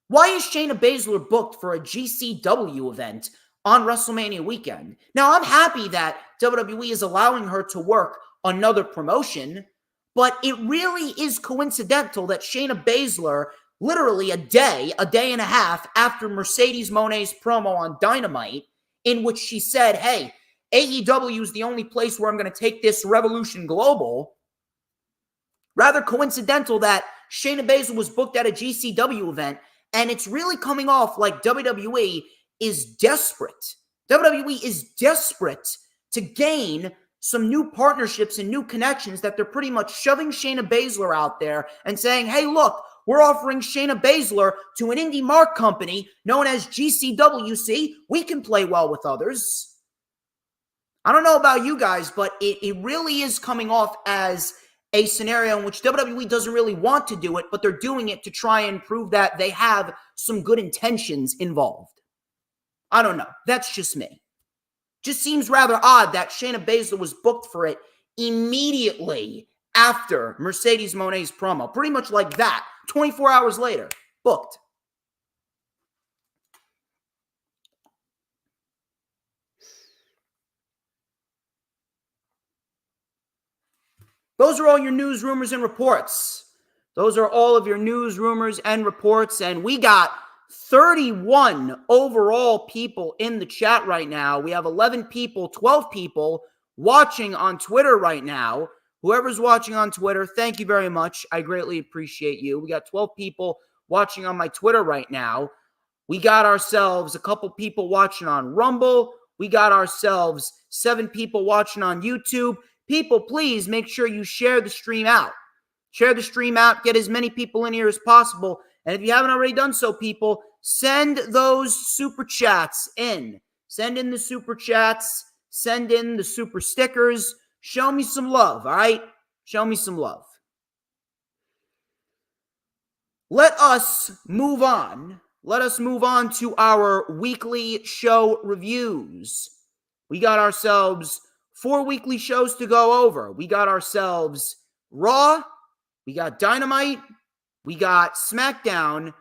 Why is Shayna Baszler booked for a GCW event on WrestleMania weekend? Now, I'm happy that WWE is allowing her to work another promotion, but it really is coincidental that Shayna Baszler, literally a day and a half after Mercedes Moné's promo on Dynamite, in which she said, hey, AEW is the only place where I'm going to take this revolution global, rather coincidental that Shayna Baszler was booked at a GCW event, and it's really coming off like WWE is desperate. WWE is desperate to gain some new partnerships and new connections that they're pretty much shoving Shayna Baszler out there and saying, hey, look, we're offering Shayna Baszler to an indie mark company known as GCWC. We can play well with others. I don't know about you guys, but it really is coming off as a scenario in which WWE doesn't really want to do it, but they're doing it to try and prove that they have some good intentions involved. I don't know. That's just me. Just seems rather odd that Shayna Baszler was booked for it immediately after Mercedes Moné's promo. Pretty much like that. 24 hours later. Booked. Those are all your news, rumors, and reports. Those are all of your news, rumors, and reports. And we got 31 overall people in the chat right now. We have 12 people watching on Twitter right now. Whoever's watching on Twitter, thank you very much. I greatly appreciate you. We got 12 people watching on my Twitter right now. We got ourselves a couple people watching on Rumble. We got ourselves 7 people watching on YouTube. People, please make sure you share the stream out. Share the stream out. Get as many people in here as possible. And if you haven't already done so, people, send those super chats in. Send in the super chats. Send in the super stickers. Show me some love, all right? Show me some love. Let us move on. Let us move on to our weekly show reviews. We got ourselves 4 weekly shows to go over. We got ourselves Raw, we got Dynamite, we got SmackDown,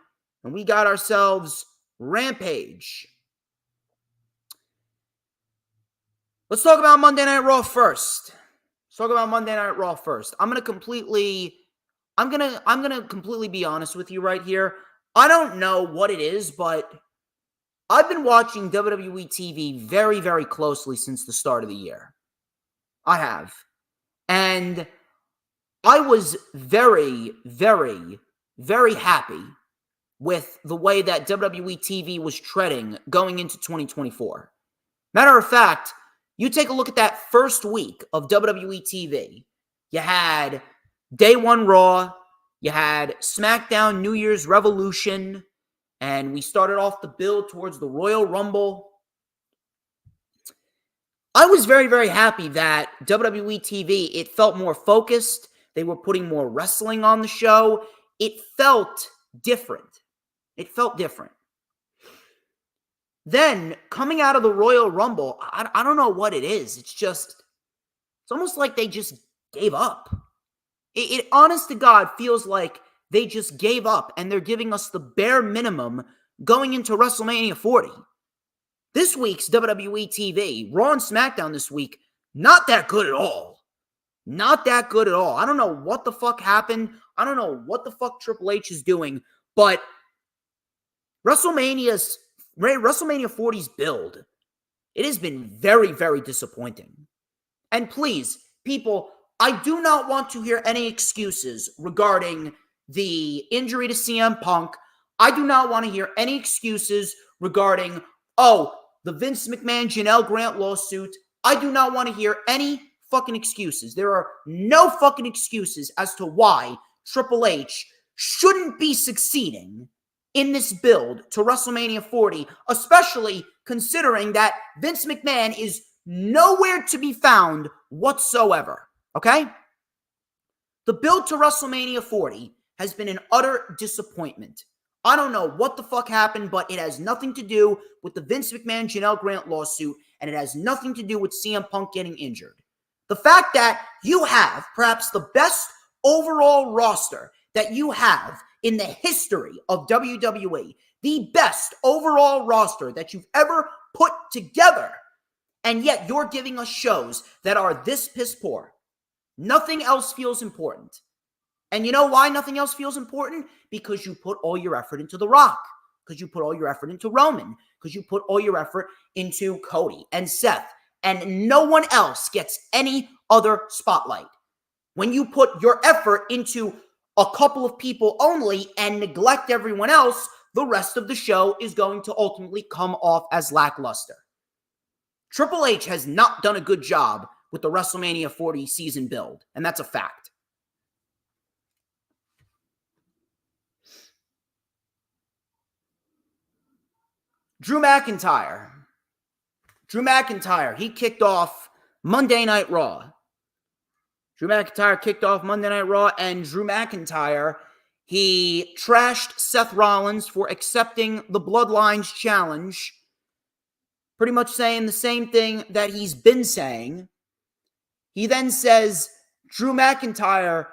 and we got ourselves Rampage. Let's talk about Monday Night Raw first. I'm gonna completely be honest with you right here. I don't know what it is, but I've been watching WWE TV very, very closely since the start of the year. I have. And I was very, very, very happy with the way that WWE TV was treading going into 2024. Matter of fact, you take a look at that first week of WWE TV. You had Day 1 Raw, you had SmackDown New Year's Revolution, and we started off the build towards the Royal Rumble. I was very, very happy that WWE TV, it felt more focused, They were putting more wrestling on the show. It felt different. It felt different. Then, coming out of the Royal Rumble, I don't know what it is. It's almost like they just gave up. It honest to God feels like they just gave up and they're giving us the bare minimum going into WrestleMania 40. This week's WWE TV, Raw and SmackDown this week, not that good at all. Not that good at all. I don't know what the fuck happened. I don't know what the fuck Triple H is doing, but WrestleMania 40's build, it has been very, very disappointing. And please, people, I do not want to hear any excuses regarding the injury to CM Punk. I do not want to hear any excuses regarding, the Vince McMahon Janelle Grant lawsuit. I do not want to hear any fucking excuses. There are no fucking excuses as to why Triple H shouldn't be succeeding in this build to WrestleMania 40, especially considering that Vince McMahon is nowhere to be found whatsoever, okay? The build to WrestleMania 40 has been an utter disappointment. I don't know what the fuck happened, but it has nothing to do with the Vince McMahon Janelle Grant lawsuit, and it has nothing to do with CM Punk getting injured. The fact that you have perhaps the best overall roster that you have in the history of WWE, the best overall roster that you've ever put together, and yet you're giving us shows that are this piss poor. Nothing else feels important. And you know why nothing else feels important? Because you put all your effort into The Rock, because you put all your effort into Roman, because you put all your effort into Cody and Seth, and no one else gets any other spotlight. When you put your effort into a couple of people only and neglect everyone else, the rest of the show is going to ultimately come off as lackluster. Triple H has not done a good job with the WrestleMania 40 season build, and that's a fact. Drew McIntyre, he kicked off Monday Night Raw. Drew McIntyre kicked off Monday Night Raw, and Drew McIntyre, he trashed Seth Rollins for accepting the Bloodlines challenge, pretty much saying the same thing that he's been saying. He then says, Drew McIntyre,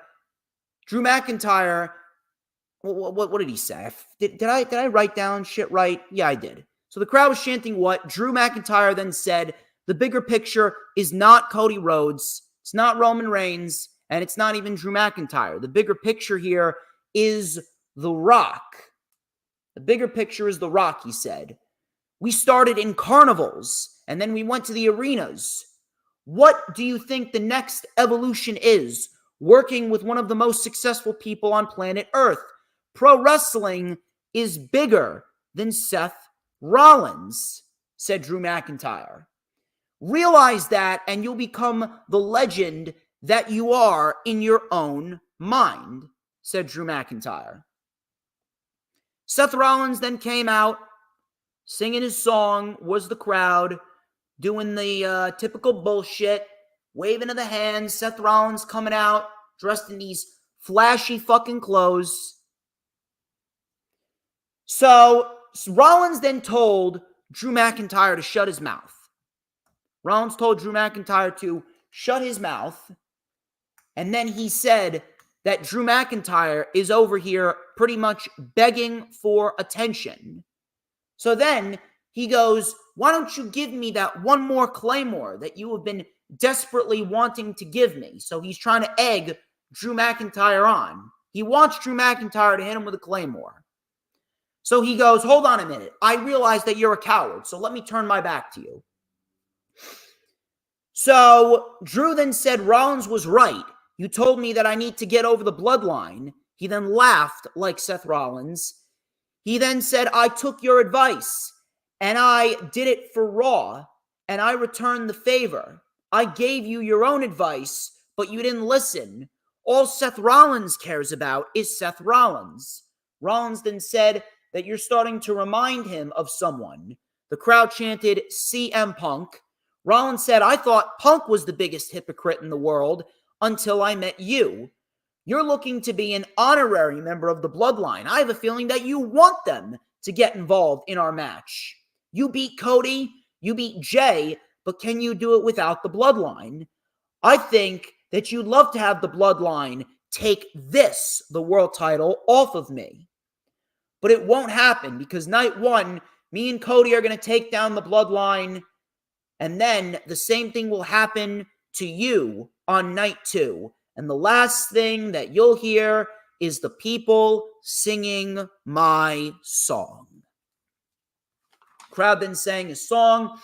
what did he say? Did I write down shit right? Yeah, I did. So the crowd was chanting what? Drew McIntyre then said, the bigger picture is not Cody Rhodes, it's not Roman Reigns, and it's not even Drew McIntyre. The bigger picture here is The Rock. The bigger picture is The Rock, he said. We started in carnivals, and then we went to the arenas. What do you think the next evolution is? Working with one of the most successful people on planet Earth. Pro wrestling is bigger than Seth Rollins, said Drew McIntyre. Realize that, and you'll become the legend that you are in your own mind, said Drew McIntyre. Seth Rollins then came out, singing his song, was the crowd, doing the typical bullshit, waving of the hands. Seth Rollins coming out, dressed in these flashy fucking clothes. So Rollins then told Drew McIntyre to shut his mouth. Rollins told Drew McIntyre to shut his mouth. And then he said that Drew McIntyre is over here pretty much begging for attention. So then he goes, why don't you give me that one more Claymore that you have been desperately wanting to give me? So he's trying to egg Drew McIntyre on. He wants Drew McIntyre to hit him with a Claymore. So he goes, hold on a minute. I realize that you're a coward, so let me turn my back to you. So Drew then said Rollins was right. You told me that I need to get over the bloodline. He then laughed like Seth Rollins. He then said, I took your advice, and I did it for Raw, and I returned the favor. I gave you your own advice, but you didn't listen. All Seth Rollins cares about is Seth Rollins. Rollins then said that you're starting to remind him of someone. The crowd chanted CM Punk. Rollins said, I thought Punk was the biggest hypocrite in the world until I met you. You're looking to be an honorary member of the bloodline. I have a feeling that you want them to get involved in our match. You beat Cody, you beat Jay, but can you do it without the bloodline? I think that you'd love to have the bloodline take the world title, off of me. But it won't happen because night one, me and Cody are going to take down the bloodline, and then the same thing will happen to you on night two. And the last thing that you'll hear is the people singing my song. Crowd then sang his song.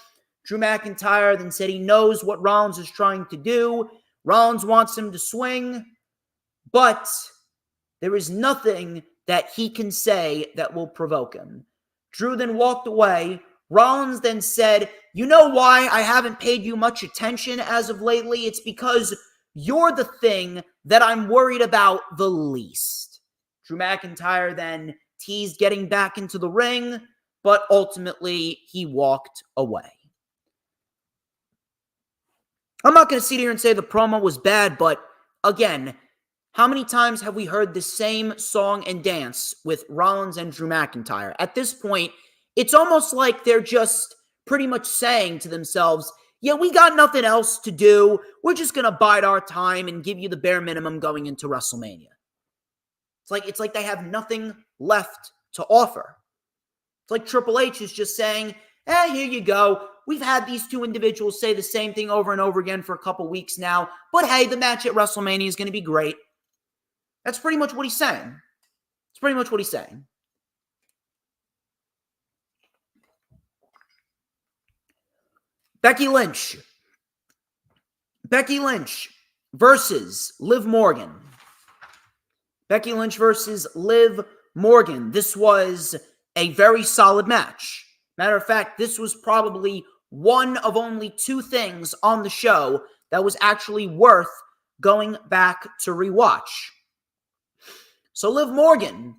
Drew McIntyre then said he knows what Rollins is trying to do. Rollins wants him to swing, but there is nothing that he can say that will provoke him. Drew then walked away. Rollins then said, you know why I haven't paid you much attention as of lately? It's because you're the thing that I'm worried about the least. Drew McIntyre then teased getting back into the ring, but ultimately he walked away. I'm not going to sit here and say the promo was bad, but again, how many times have we heard the same song and dance with Rollins and Drew McIntyre? At this point, it's almost like they're just pretty much saying to themselves, yeah, we got nothing else to do. We're just going to bide our time and give you the bare minimum going into WrestleMania. It's like they have nothing left to offer. It's like Triple H is just saying, here you go. We've had these two individuals say the same thing over and over again for a couple weeks now. But hey, the match at WrestleMania is going to be great. That's pretty much what he's saying. It's pretty much what he's saying. Becky Lynch. Becky Lynch versus Liv Morgan. Becky Lynch versus Liv Morgan. This was a very solid match. Matter of fact, this was probably one of only two things on the show that was actually worth going back to rewatch. So Liv Morgan,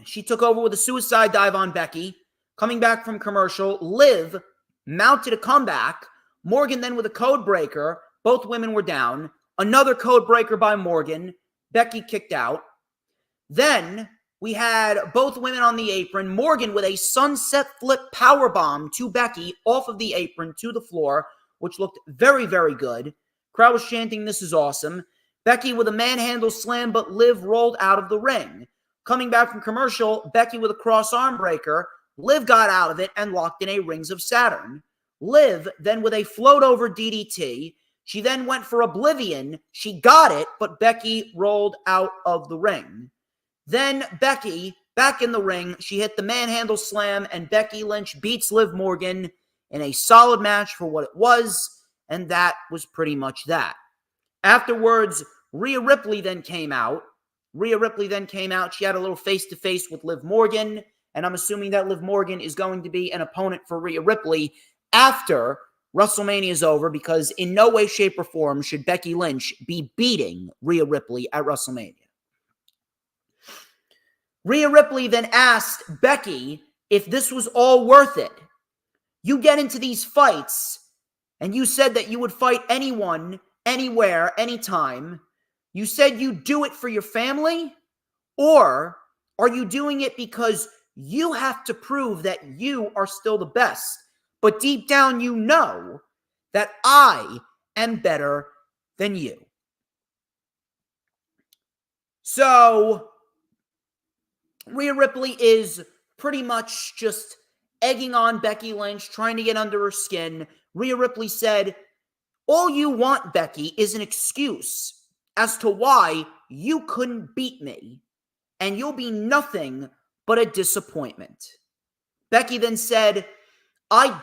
she took over with a suicide dive on Becky. Coming back from commercial, Liv mounted a comeback. Morgan then with a code breaker. Both women were down. Another code breaker by Morgan. Becky kicked out. Then we had both women on the apron. Morgan with a sunset flip powerbomb to Becky off of the apron to the floor, which looked very, very good. Crowd was chanting, this is awesome. Becky with a manhandle slam, but Liv rolled out of the ring. Coming back from commercial, Becky with a cross arm breaker. Liv got out of it and locked in a Rings of Saturn. Liv then with a float over DDT. She then went for Oblivion. She got it, but Becky rolled out of the ring. Then Becky, back in the ring, she hit the manhandle slam, and Becky Lynch beats Liv Morgan in a solid match for what it was, and that was pretty much that. Afterwards, Rhea Ripley then came out. She had a little face-to-face with Liv Morgan, and I'm assuming that Liv Morgan is going to be an opponent for Rhea Ripley after WrestleMania is over, because in no way, shape, or form should Becky Lynch be beating Rhea Ripley at WrestleMania. Rhea Ripley then asked Becky if this was all worth it. You get into these fights, and you said that you would fight anyone, anywhere, anytime. You said you'd do it for your family? Or are you doing it because you have to prove that you are still the best, but deep down you know that I am better than you? So Rhea Ripley is pretty much just egging on Becky Lynch, trying to get under her skin. Rhea Ripley said, all you want, Becky, is an excuse as to why you couldn't beat me, and you'll be nothing but a disappointment. Becky then said, I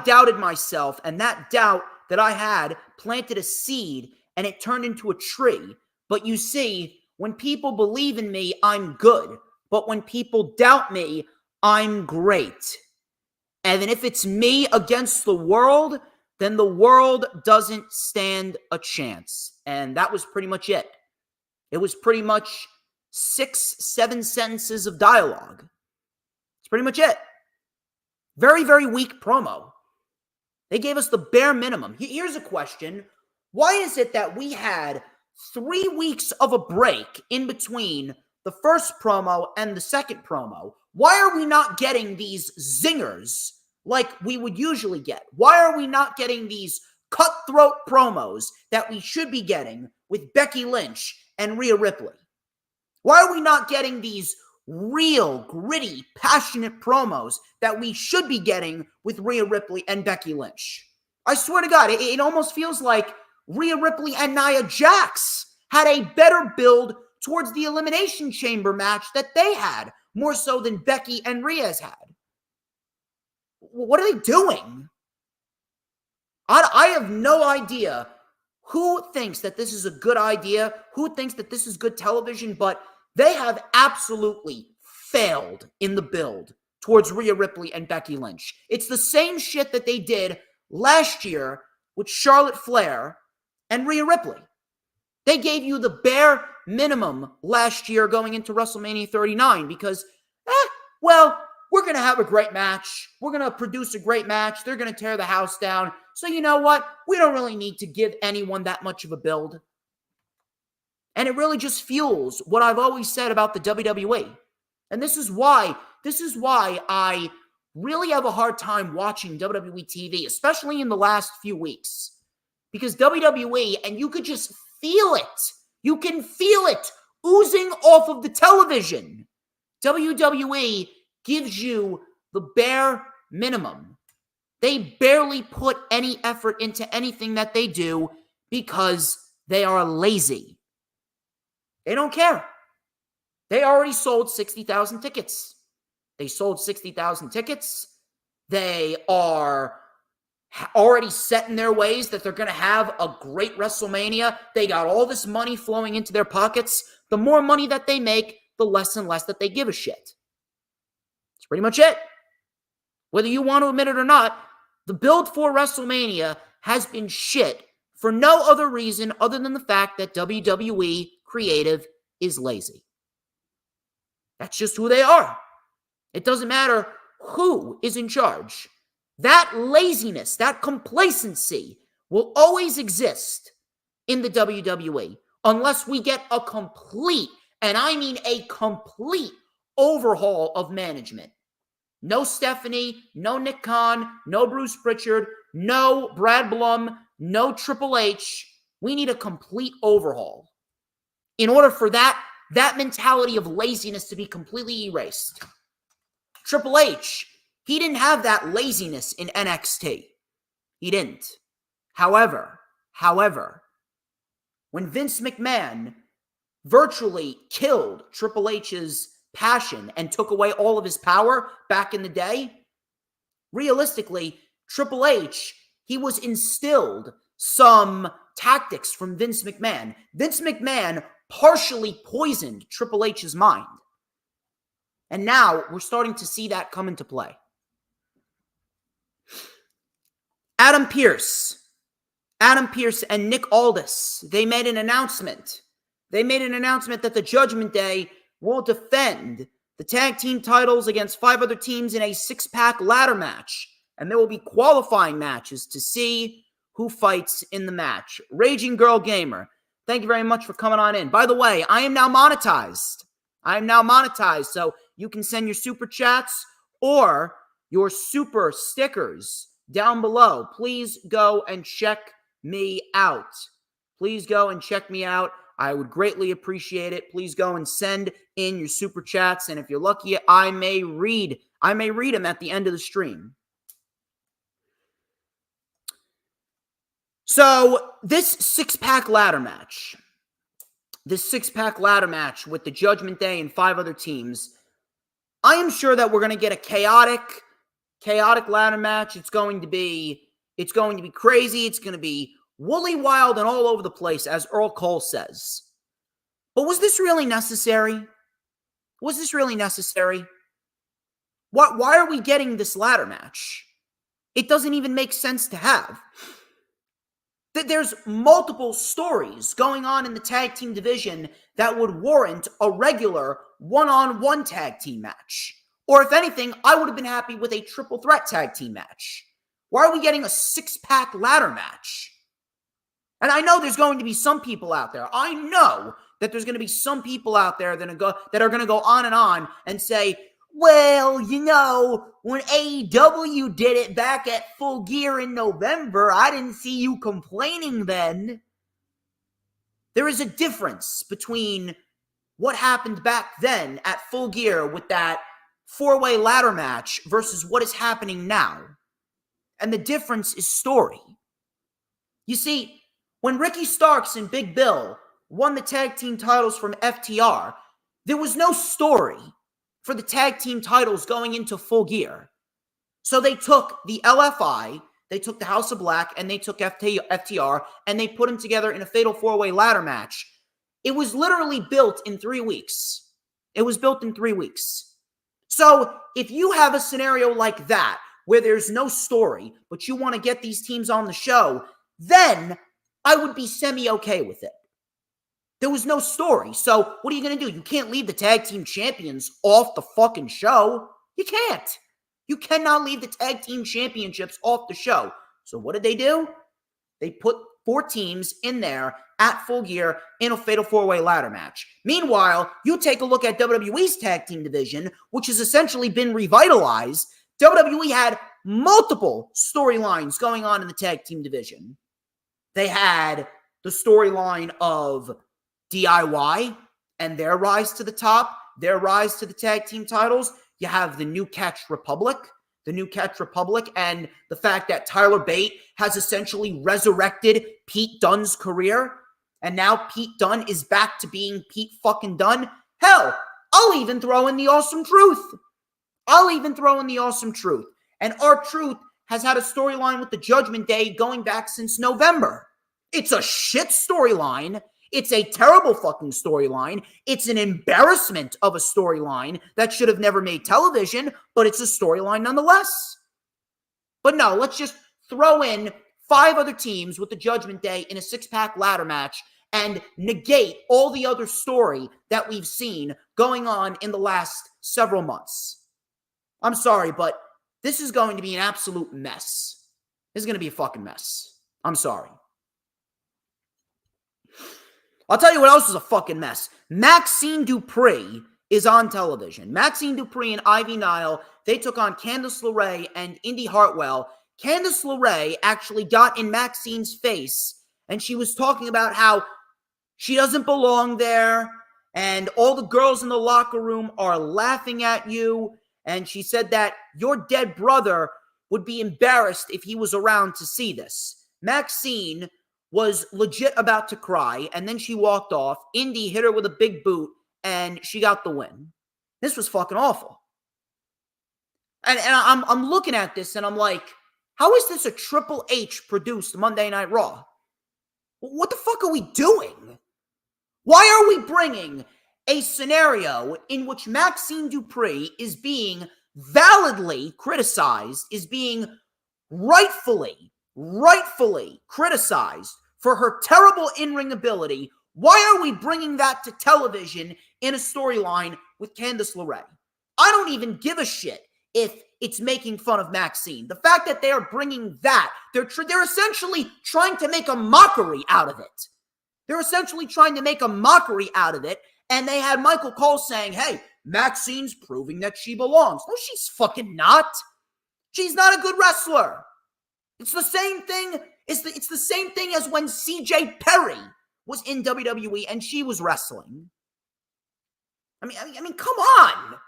doubted myself, and that doubt that I had planted a seed, and it turned into a tree. But you see, when people believe in me, I'm good. But when people doubt me, I'm great. And then if it's me against the world, then the world doesn't stand a chance. And that was pretty much it. It was pretty much 6-7 sentences of dialogue. It's pretty much it. Very, very weak promo. They gave us the bare minimum. Here's a question. Why is it that we had 3 weeks of a break in between the first promo and the second promo? Why are we not getting these zingers like we would usually get? Why are we not getting these cutthroat promos that we should be getting with Becky Lynch and Rhea Ripley? Why are we not getting these real, gritty, passionate promos that we should be getting with Rhea Ripley and Becky Lynch? I swear to God, it almost feels like Rhea Ripley and Nia Jax had a better build towards the Elimination Chamber match that they had, more so than Becky and Rhea's had. What are they doing? I have no idea who thinks that this is a good idea, who thinks that this is good television, but they have absolutely failed in the build towards Rhea Ripley and Becky Lynch. It's the same shit that they did last year with Charlotte Flair and Rhea Ripley. They gave you the bare minimum last year going into WrestleMania 39 because, we're going to have a great match. We're going to produce a great match. They're going to tear the house down. So you know what? We don't really need to give anyone that much of a build. And it really just fuels what I've always said about the WWE. And this is why I really have a hard time watching WWE TV, especially in the last few weeks. Because WWE, and you could just feel it. You can feel it oozing off of the television. WWE gives you the bare minimum. They barely put any effort into anything that they do because they are lazy. They don't care. They already sold 60,000 tickets. They sold 60,000 tickets. They are already set in their ways that they're going to have a great WrestleMania. They got all this money flowing into their pockets. The more money that they make, the less and less that they give a shit. That's pretty much it. Whether you want to admit it or not, the build for WrestleMania has been shit for no other reason other than the fact that WWE creative is lazy. That's just who they are. It doesn't matter who is in charge. That laziness, that complacency will always exist in the WWE unless we get a complete, and I mean a complete, overhaul of management. No Stephanie, no Nick Khan, no Bruce Pritchard, no Brad Blum, no Triple H. We need a complete overhaul in order for that mentality of laziness to be completely erased. Triple H, he didn't have that laziness in NXT. He didn't. However, when Vince McMahon virtually killed Triple H's passion and took away all of his power back in the day, realistically, Triple H, he was instilled some tactics from Vince McMahon. Vince McMahon partially poisoned Triple H's mind. And now we're starting to see that come into play. Adam Pearce and Nick Aldis, they made an announcement. They made an announcement that the Judgment Day will defend the tag team titles against 5 other teams in a 6-pack ladder match. And there will be qualifying matches to see who fights in the match. Raging Girl Gamer, thank you very much for coming on in. By the way, I am now monetized. So you can send your super chats or your super stickers down below. Please go and check me out. I would greatly appreciate it. Please go and send in your super chats. And if you're lucky, I may read them at the end of the stream. So this 6-pack ladder match with the Judgment Day and 5 other teams, I am sure that we're going to get a chaotic ladder match. It's going to be crazy. It's going to be woolly, wild, and all over the place, as Earl Cole says. But was this really necessary? Why are we getting this ladder match? It doesn't even make sense to have. There's multiple stories going on in the tag team division that would warrant a regular one-on-one tag team match. Or if anything, I would have been happy with a triple threat tag team match. Why are we getting a 6-pack ladder match? And I know there's going to be some people out there. I know that there's going to be some people out there that are going to go on and say, well, you know, when AEW did it back at Full Gear in November, I didn't see you complaining then. There is a difference between what happened back then at Full Gear with that four-way ladder match versus what is happening now. And the difference is story. You see, when Ricky Starks and Big Bill won the tag team titles from FTR, there was no story for the tag team titles going into Full Gear. So they took the LFI, they took the House of Black, and they took FTR, and they put them together in a fatal four-way ladder match. It was literally built in 3 weeks. It was built in 3 weeks. So if you have a scenario like that, where there's no story, but you want to get these teams on the show, then I would be semi-okay with it. There was no story. So what are you going to do? You can't leave the tag team champions off the fucking show. You can't. You cannot leave the tag team championships off the show. So what did they do? They put 4 teams in there at Full Gear in a fatal four-way ladder match. Meanwhile, you take a look at WWE's tag team division, which has essentially been revitalized. WWE had multiple storylines going on in the tag team division. They had the storyline of DIY and their rise to the top, their rise to the tag team titles. You have the New Catch Republic, and the fact that Tyler Bate has essentially resurrected Pete Dunne's career, and now Pete Dunne is back to being Pete fucking Dunne. Hell, I'll even throw in the Awesome Truth. And R-Truth has had a storyline with the Judgment Day going back since November. It's a shit storyline. It's a terrible fucking storyline. It's an embarrassment of a storyline that should have never made television, but it's a storyline nonetheless. But no, let's just throw in 5 other teams with the Judgment Day in a 6-pack ladder match and negate all the other story that we've seen going on in the last several months. I'm sorry, but this is going to be an absolute mess. This is going to be a fucking mess. I'm sorry. I'll tell you what else is a fucking mess. Maxine Dupree is on television. Maxine Dupree and Ivy Nile, they took on Candice LeRae and Indy Hartwell. Candice LeRae actually got in Maxine's face, and she was talking about how she doesn't belong there, and all the girls in the locker room are laughing at you. And she said that your dead brother would be embarrassed if he was around to see this. Maxine was legit about to cry, and then she walked off. Indy hit her with a big boot, and she got the win. This was fucking awful. And I'm looking at this, and I'm like, how is this a Triple H produced Monday Night Raw? What the fuck are we doing? Why are we bringing a scenario in which Maxine Dupree is being validly criticized, is being rightfully criticized for her terrible in-ring ability? Why are we bringing that to television in a storyline with Candice LeRae? I don't even give a shit if it's making fun of Maxine. The fact that they are bringing that, they're essentially trying to make a mockery out of it. And they had Michael Cole saying, hey, Maxine's proving that she belongs. No, she's fucking not. She's not a good wrestler. It's the same thing. It's the same thing as when CJ Perry was in WWE and she was wrestling. I mean, come on.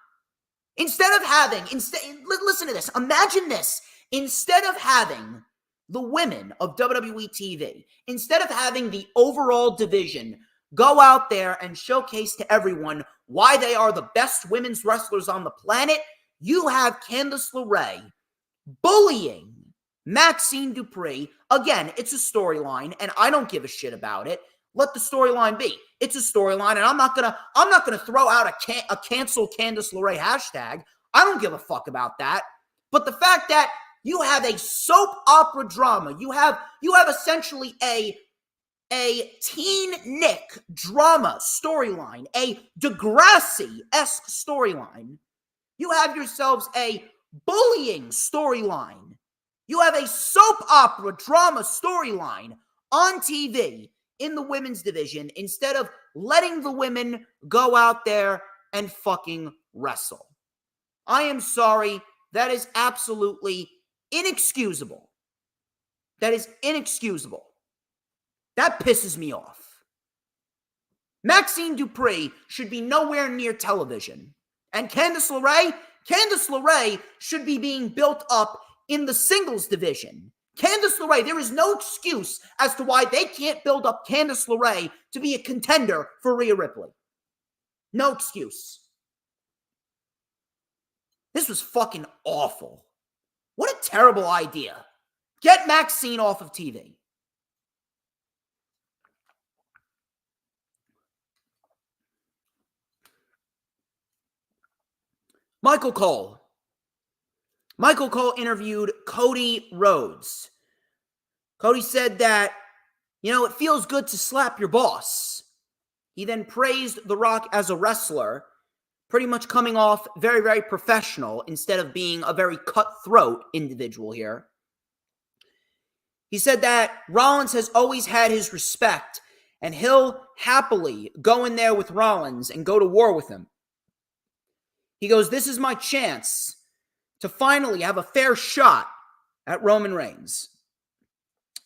Listen to this. Imagine this. Instead of having the women of WWE TV, instead of having the overall division go out there and showcase to everyone why they are the best women's wrestlers on the planet, you have Candice LeRae bullying Maxine Dupree. Again, it's a storyline, and I don't give a shit about it. Let the storyline be. It's a storyline, and I'm not gonna throw out a cancel Candice LeRae hashtag. I don't give a fuck about that. But the fact that you have a soap opera drama, you have essentially a teen Nick drama storyline, a Degrassi-esque storyline. You have yourselves a bullying storyline. You have a soap opera drama storyline. on TV in the women's division instead of letting the women go out there and fucking wrestle. I am sorry. That is absolutely inexcusable. That is inexcusable. That pisses me off. Maxine Dupree should be nowhere near television. And Candice LeRae should be being built up in the singles division. Candice LeRae, there is no excuse as to why they can't build up Candice LeRae to be a contender for Rhea Ripley. No excuse. This was fucking awful. What a terrible idea. Get Maxine off of TV. Michael Cole. Michael Cole interviewed Cody Rhodes. Cody said that, it feels good to slap your boss. He then praised The Rock as a wrestler, pretty much coming off very, very professional instead of being a very cutthroat individual here. He said that Rollins has always had his respect, and he'll happily go in there with Rollins and go to war with him. He goes, this is my chance to finally have a fair shot at Roman Reigns.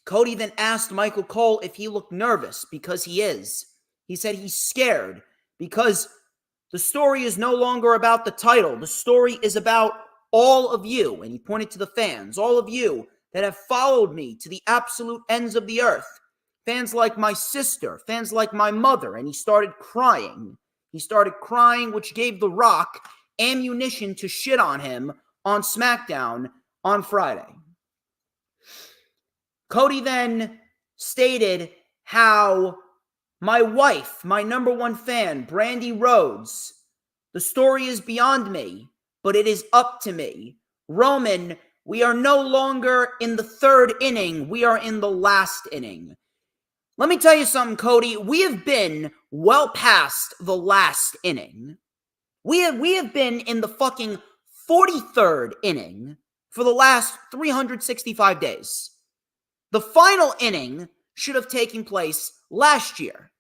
Cody then asked Michael Cole if he looked nervous, because he is. He said he's scared because the story is no longer about the title. The story is about all of you. And he pointed to the fans, all of you that have followed me to the absolute ends of the earth. Fans like my sister, fans like my mother. And he started crying. He started crying, which gave The Rock ammunition to shit on him on SmackDown on Friday. Cody then stated how my wife, my number one fan, Brandy Rhodes, the story is beyond me, but it is up to me. Roman, we are no longer in the third inning. We are in the last inning. Let me tell you something, Cody. We have been well past the last inning. We have been in the fucking 43rd inning for the last 365 days. The final inning should have taken place last year.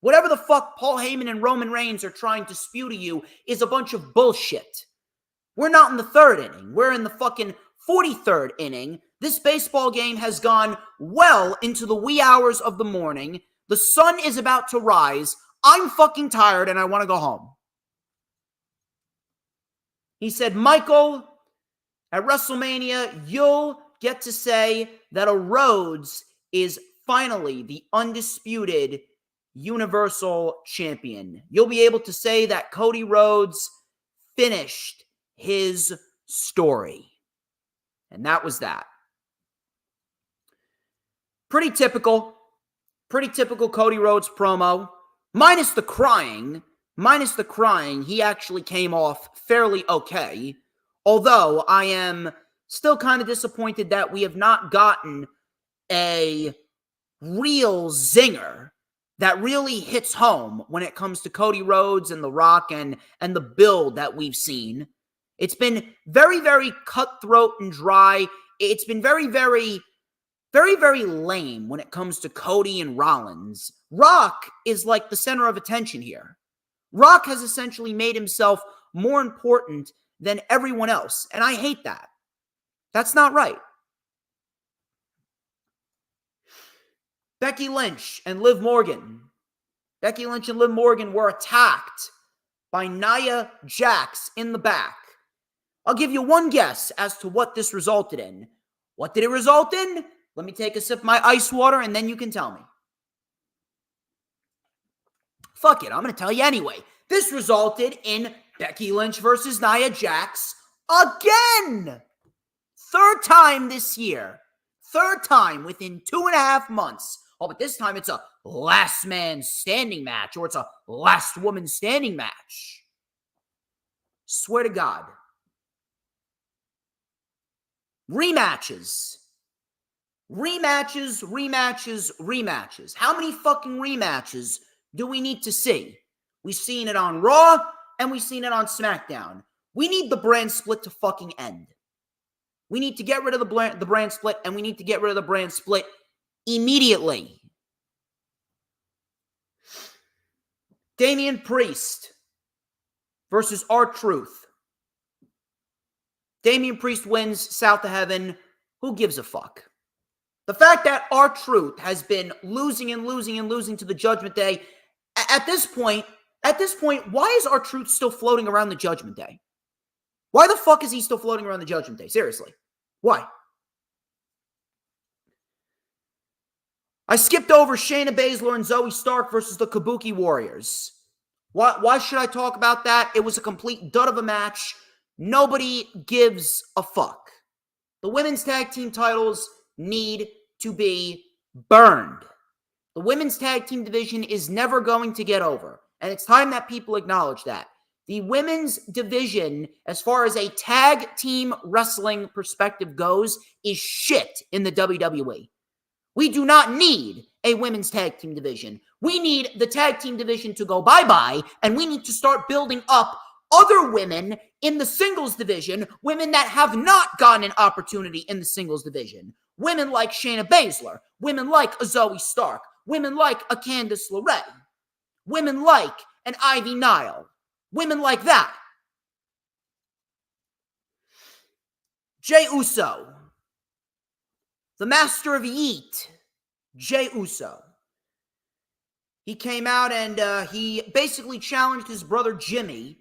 Whatever the fuck Paul Heyman and Roman Reigns are trying to spew to you is a bunch of bullshit. We're not in the third inning. We're in the fucking 43rd inning. This baseball game has gone well into the wee hours of the morning. The sun is about to rise. I'm fucking tired and I want to go home. He said, Michael, at WrestleMania, you'll get to say that a Rhodes is finally the undisputed Universal Champion. You'll be able to say that Cody Rhodes finished his story. And that was that. Pretty typical Cody Rhodes promo. Minus the crying, he actually came off fairly okay. Although I am still kind of disappointed that we have not gotten a real zinger that really hits home when it comes to Cody Rhodes and The Rock and the build that we've seen. It's been very, very cutthroat and dry. It's been very, very, very, very lame when it comes to Cody and Rollins. Rock is like the center of attention here. Rock has essentially made himself more important than everyone else, and I hate that. That's not right. Becky Lynch and Liv Morgan were attacked by Nia Jax in the back. I'll give you one guess as to what this resulted in. What did it result in? Let me take a sip of my ice water and then you can tell me. Fuck it, I'm going to tell you anyway. This resulted in Becky Lynch versus Nia Jax again. Third time this year. Third time within 2.5 months. Oh, but this time it's a last man standing match, or it's a last woman standing match. Swear to God. Rematches. How many fucking rematches do we need to see? We've seen it on Raw, and we've seen it on SmackDown. We need the brand split to fucking end. We need to get rid of the brand split, and we need to get rid of the brand split immediately. Damian Priest versus R-Truth. Damian Priest wins South of Heaven. Who gives a fuck? The fact that R-Truth has been losing and losing and losing to the Judgment Day, at this point, why is R-Truth still floating around the Judgment Day? Why the fuck is he still floating around the Judgment Day? Seriously. Why? I skipped over Shayna Baszler and Zoe Stark versus the Kabuki Warriors. Why should I talk about that? It was a complete dud of a match. Nobody gives a fuck. The women's tag team titles need to be burned. The women's tag team division is never going to get over. And it's time that people acknowledge that. The women's division, as far as a tag team wrestling perspective goes, is shit in the WWE. We do not need a women's tag team division. We need the tag team division to go bye-bye, and we need to start building up other women in the singles division, women that have not gotten an opportunity in the singles division. Women like Shayna Baszler, women like a Zoe Stark, women like a Candice LeRae, women like an Ivy Nile, women like that. Jey Uso, the master of Yeet, Jey Uso. He came out and he basically challenged his brother Jimmy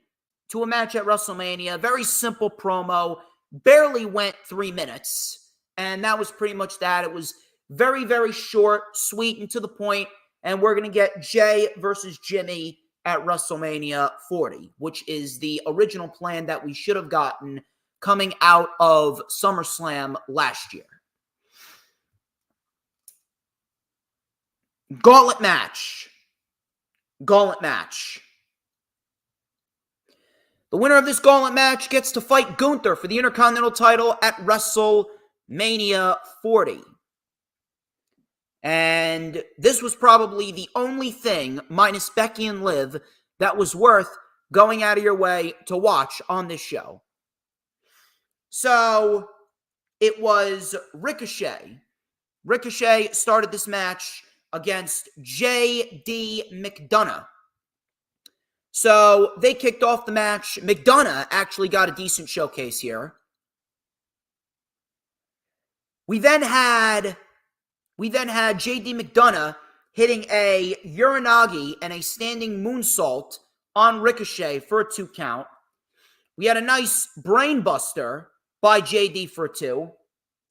to a match at WrestleMania. Very simple promo, barely went 3 minutes. And that was pretty much that. It was very, very short, sweet, and to the point. And we're going to get Jay versus Jimmy at WrestleMania 40, which is the original plan that we should have gotten coming out of SummerSlam last year. Gauntlet match. Gauntlet match. The winner of this gauntlet match gets to fight Gunther for the Intercontinental title at WrestleMania 40. And this was probably the only thing, minus Becky and Liv, that was worth going out of your way to watch on this show. So, it was Ricochet. Ricochet started this match against J.D. McDonough. So, they kicked off the match. McDonough actually got a decent showcase here. We then had J.D. McDonough hitting a Uranagi and a standing moonsault on Ricochet for a 2 count. We had a nice brainbuster by J.D. for a 2,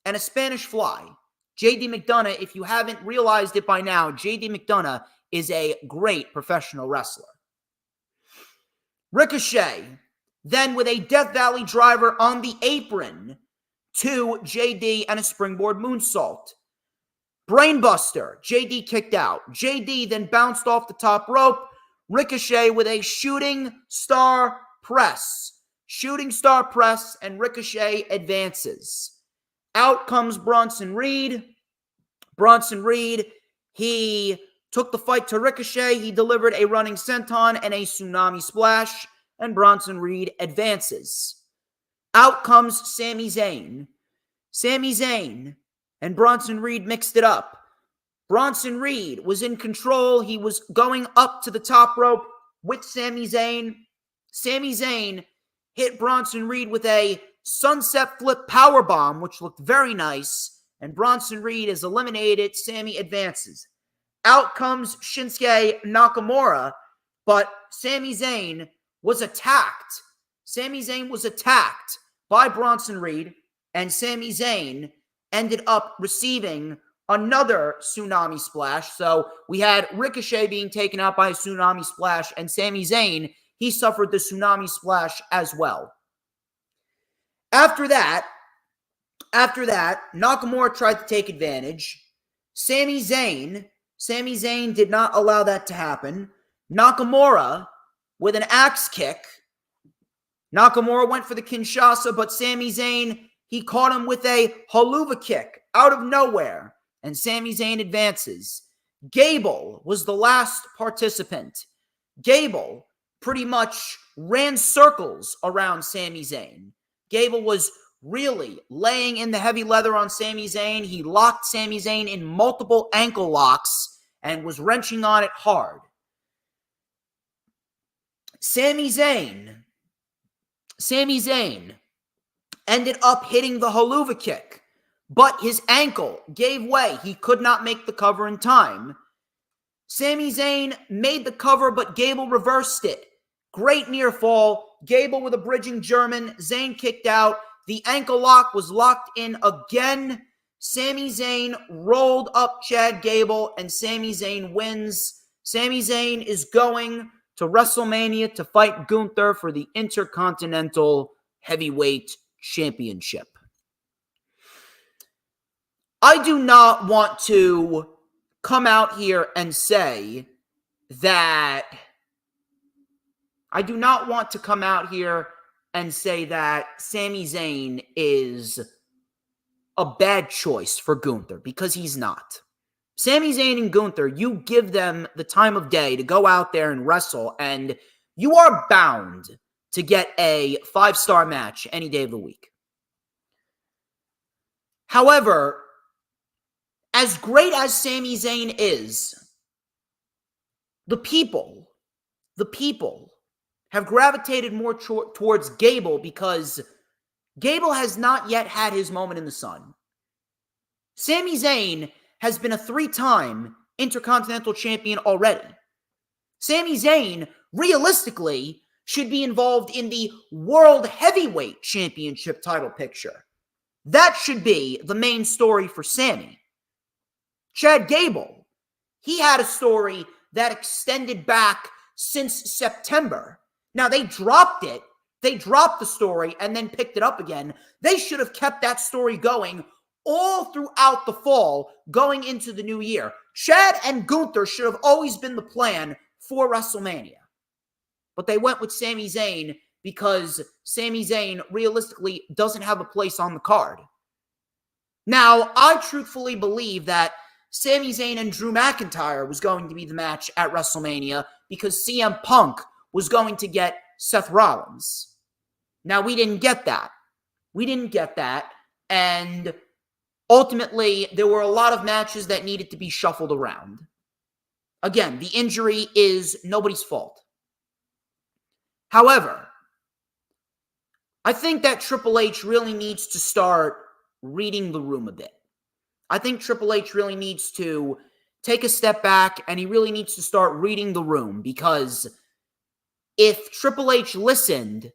and a Spanish fly. J.D. McDonough, if you haven't realized it by now, J.D. McDonough is a great professional wrestler. Ricochet, then with a Death Valley driver on the apron to J.D. and a springboard moonsault. Brainbuster, J.D. kicked out. J.D. then bounced off the top rope. Ricochet with a shooting star press. Shooting star press, and Ricochet advances. Out comes Bronson Reed. Bronson Reed, he took the fight to Ricochet. He delivered a running senton and a tsunami splash, and Bronson Reed advances. Out comes Sami Zayn. Sami Zayn and Bronson Reed mixed it up. Bronson Reed was in control. He was going up to the top rope with Sami Zayn. Sami Zayn hit Bronson Reed with a sunset flip powerbomb, which looked very nice. And Bronson Reed is eliminated. Sami advances. Out comes Shinsuke Nakamura, but Sami Zayn was attacked. Sami Zayn was attacked by Bronson Reed, and Sami Zayn ended up receiving another tsunami splash. So we had Ricochet being taken out by a tsunami splash, and Sami Zayn, he suffered the tsunami splash as well. After that, Nakamura tried to take advantage. Sami Zayn did not allow that to happen. Nakamura with an axe kick. Nakamura went for the Kinshasa, but Sami Zayn, he caught him with a haluva kick out of nowhere, and Sami Zayn advances. Gable was the last participant. Gable pretty much ran circles around Sami Zayn. Gable was really laying in the heavy leather on Sami Zayn. He locked Sami Zayn in multiple ankle locks and was wrenching on it hard. Sami Zayn ended up hitting the haluva kick, but his ankle gave way. He could not make the cover in time. Sami Zayn made the cover, but Gable reversed it. Great near fall. Gable with a bridging German. Zayn kicked out. The ankle lock was locked in again. Sami Zayn rolled up Chad Gable, and Sami Zayn wins. Sami Zayn is going to WrestleMania to fight Gunther for the Intercontinental Heavyweight Championship. I do not want to come out here and say that Sami Zayn is a bad choice for Gunther, because he's not. Sami Zayn and Gunther, you give them the time of day to go out there and wrestle, and you are bound to get a 5-star match any day of the week. However, as great as Sami Zayn is, the people have gravitated more towards Gable, because Gable has not yet had his moment in the sun. Sami Zayn has been a 3-time Intercontinental Champion already. Sami Zayn, realistically, should be involved in the World Heavyweight Championship title picture. That should be the main story for Sami. Chad Gable, he had a story that extended back since September. Now, they dropped it. They dropped the story and then picked it up again. They should have kept that story going all throughout the fall, going into the new year. Chad and Gunther should have always been the plan for WrestleMania. But they went with Sami Zayn because Sami Zayn realistically doesn't have a place on the card. Now, I truthfully believe that Sami Zayn and Drew McIntyre was going to be the match at WrestleMania because CM Punk was going to get Seth Rollins. Now, we didn't get that. And ultimately, there were a lot of matches that needed to be shuffled around. Again, the injury is nobody's fault. However, I think that Triple H really needs to start reading the room a bit. I think Triple H really needs to take a step back, and he really needs to start reading the room, because if Triple H listened,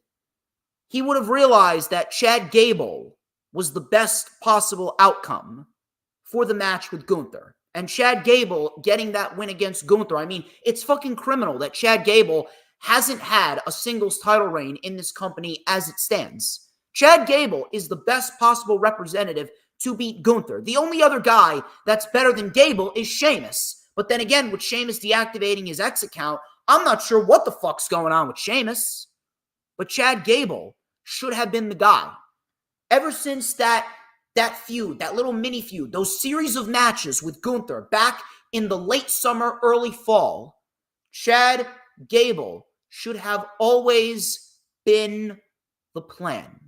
he would have realized that Chad Gable was the best possible outcome for the match with Gunther. And Chad Gable getting that win against Gunther, I mean, it's fucking criminal that Chad Gable hasn't had a singles title reign in this company as it stands. Chad Gable is the best possible representative to beat Gunther. The only other guy that's better than Gable is Sheamus. But then again, with Sheamus deactivating his X account, I'm not sure what the fuck's going on with Sheamus. But Chad Gable should have been the guy. Ever since that feud, that little mini feud, those series of matches with Gunther back in the late summer, early fall, Chad Gable should have always been the plan.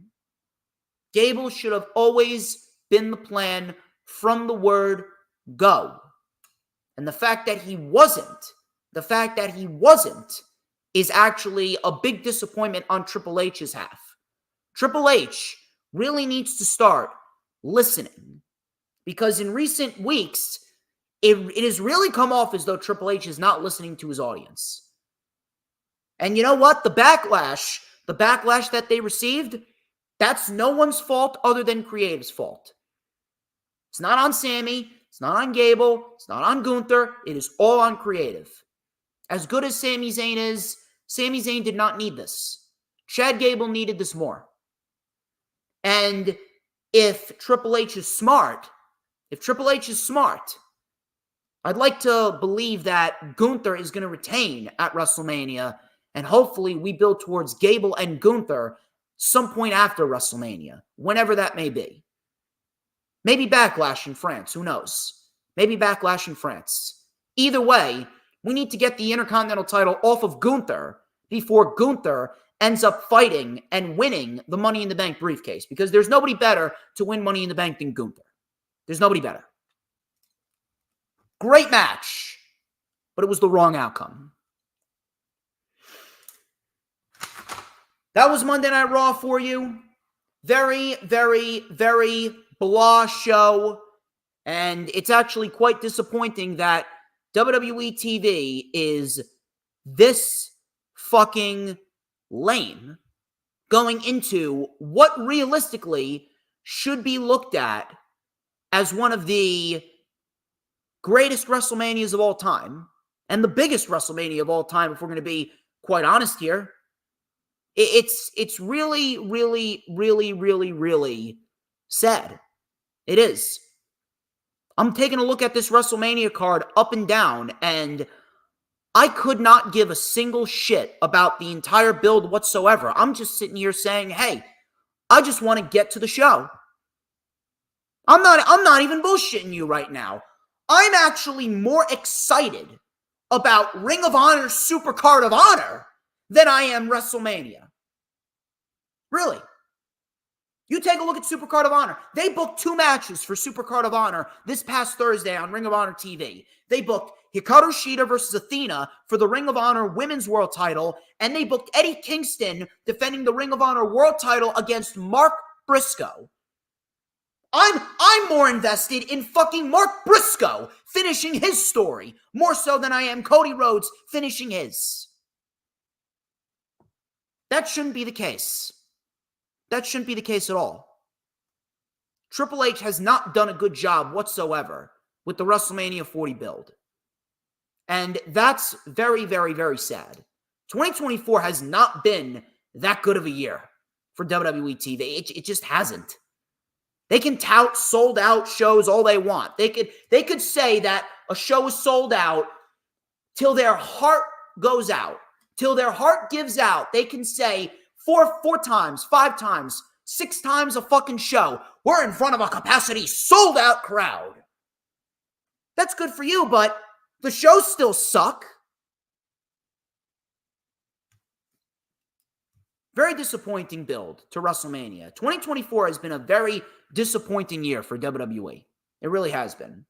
Gable should have always been the plan from the word go. And the fact that he wasn't is actually a big disappointment on Triple H's half. Triple H really needs to start listening, because in recent weeks, it has really come off as though Triple H is not listening to his audience. And you know what? The backlash that they received, that's no one's fault other than Creative's fault. It's not on Sami. It's not on Gable. It's not on Gunther. It is all on Creative. As good as Sami Zayn is, Sami Zayn did not need this. Chad Gable needed this more. And if Triple H is smart, I'd like to believe that Gunther is going to retain at WrestleMania, and hopefully we build towards Gable and Gunther some point after WrestleMania, whenever that may be. Maybe Backlash in France, who knows? Maybe Backlash in France. Either way, we need to get the Intercontinental title off of Gunther before Gunther ends up fighting and winning the Money in the Bank briefcase, because there's nobody better to win Money in the Bank than Gunther. There's nobody better. Great match, but it was the wrong outcome. That was Monday Night Raw for you. Very, very, very blah show. And it's actually quite disappointing that WWE TV is this fucking lame going into what realistically should be looked at as one of the greatest WrestleManias of all time, and the biggest WrestleMania of all time, if we're going to be quite honest here. It's really, really, really, really, really sad. It is. I'm taking a look at this WrestleMania card up and down, and I could not give a single shit about the entire build whatsoever. I'm just sitting here saying, hey, I just want to get to the show. I'm not even bullshitting you right now. I'm actually more excited about Ring of Honor's Super Card of Honor than I am WrestleMania. Really. You take a look at Super Card of Honor. They booked 2 matches for Super Card of Honor this past Thursday on Ring of Honor TV. They booked Hikaru Shida versus Athena for the Ring of Honor Women's World title, and they booked Eddie Kingston defending the Ring of Honor World title against Mark Briscoe. I'm more invested in fucking Mark Briscoe finishing his story, more so than I am Cody Rhodes finishing his. That shouldn't be the case. That shouldn't be the case at all. Triple H has not done a good job whatsoever with the WrestleMania 40 build. And that's very, very, very sad. 2024 has not been that good of a year for WWE TV. It just hasn't. They can tout sold out shows all they want. They could say that a show is sold out till their heart goes out, till their heart gives out. They can say four times, 5 times, 6 times a fucking show, we're in front of a capacity sold out crowd. That's good for you, but the shows still suck. Very disappointing build to WrestleMania. 2024 has been a very disappointing year for WWE. It really has been.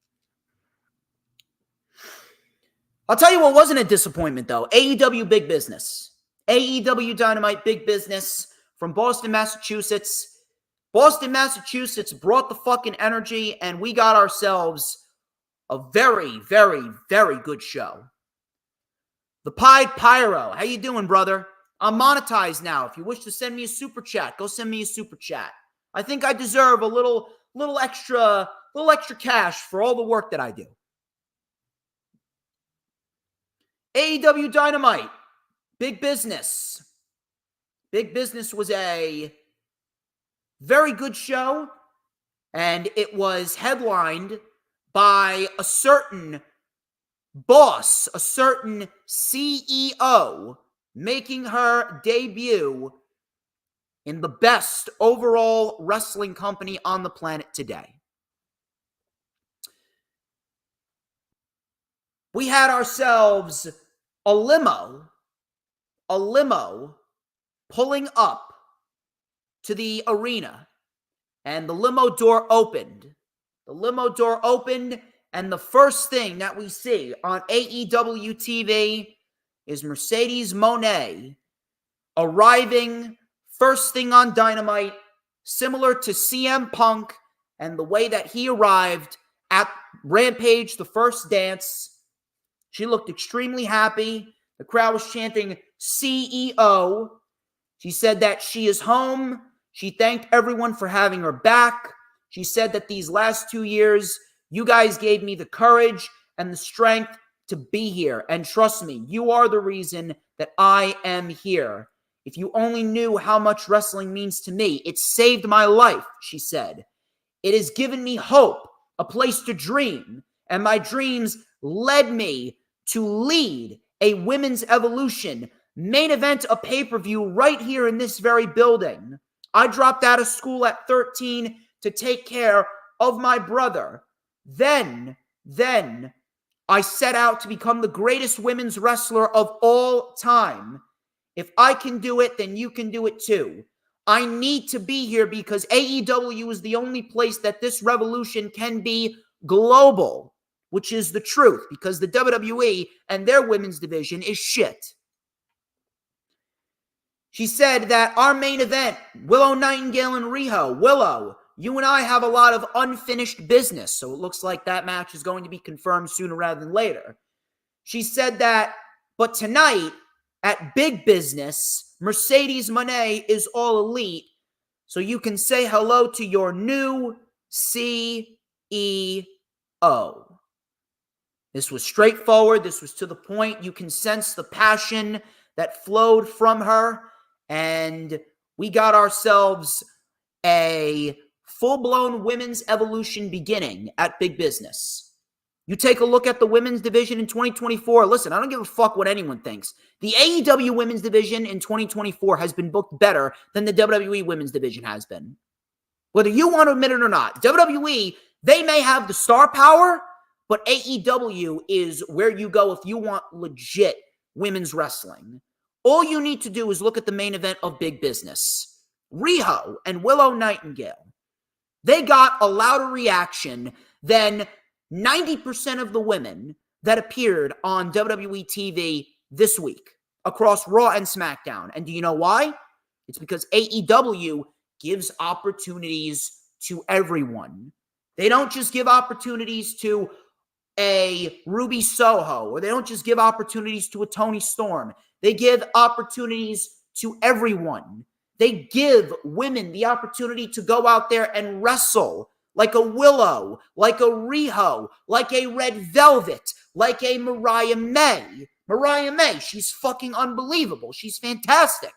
I'll tell you what wasn't a disappointment, though. AEW Big Business. AEW Dynamite Big Business from Boston, Massachusetts. Boston, Massachusetts brought the fucking energy, and we got ourselves a very, very, very good show. The Pied Pyro. How you doing, brother? I'm monetized now. If you wish to send me a super chat, go send me a super chat. I think I deserve a little extra cash for all the work that I do. AEW Dynamite, Big Business. Big Business was a very good show, and it was headlined by a certain boss, a certain CEO, making her debut in the best overall wrestling company on the planet today. We had ourselves a limo pulling up to the arena, and the limo door opened. The limo door opened, and the first thing that we see on AEW TV is Mercedes Moné arriving first thing on Dynamite, similar to CM Punk and the way that he arrived at Rampage, the first dance. She looked extremely happy. The crowd was chanting CEO. She said that she is home. She thanked everyone for having her back. She said that these last 2 years, you guys gave me the courage and the strength to be here. And trust me, you are the reason that I am here. If you only knew how much wrestling means to me, it saved my life, she said. It has given me hope, a place to dream, and my dreams led me to lead a women's evolution, main event a pay-per-view right here in this very building. I dropped out of school at 13 to take care of my brother. Then I set out to become the greatest women's wrestler of all time. If I can do it, then you can do it too. I need to be here because AEW is the only place that this revolution can be global, which is the truth, because the WWE and their women's division is shit. She said that our main event, Willow Nightingale and Riho. Willow, you and I have a lot of unfinished business, so it looks like that match is going to be confirmed sooner rather than later. She said that, but tonight, at Big Business, Mercedes Moné is all elite, so you can say hello to your new CEO. This was straightforward. This was to the point. You can sense the passion that flowed from her, and we got ourselves a full-blown women's evolution beginning at Big Business. You take a look at the women's division in 2024. Listen, I don't give a fuck what anyone thinks. The AEW women's division in 2024 has been booked better than the WWE women's division has been. Whether you want to admit it or not, WWE, they may have the star power, but AEW is where you go if you want legit women's wrestling. All you need to do is look at the main event of Big Business. Riho and Willow Nightingale. They got a louder reaction than 90% of the women that appeared on WWE TV this week across Raw and SmackDown. And do you know why? It's because AEW gives opportunities to everyone. They don't just give opportunities to a Ruby Soho, or they don't just give opportunities to a Toni Storm. They give opportunities to everyone. They give women the opportunity to go out there and wrestle like a Willow, like a Riho, like a Red Velvet, like a Mariah May. Mariah May, she's fucking unbelievable. She's fantastic.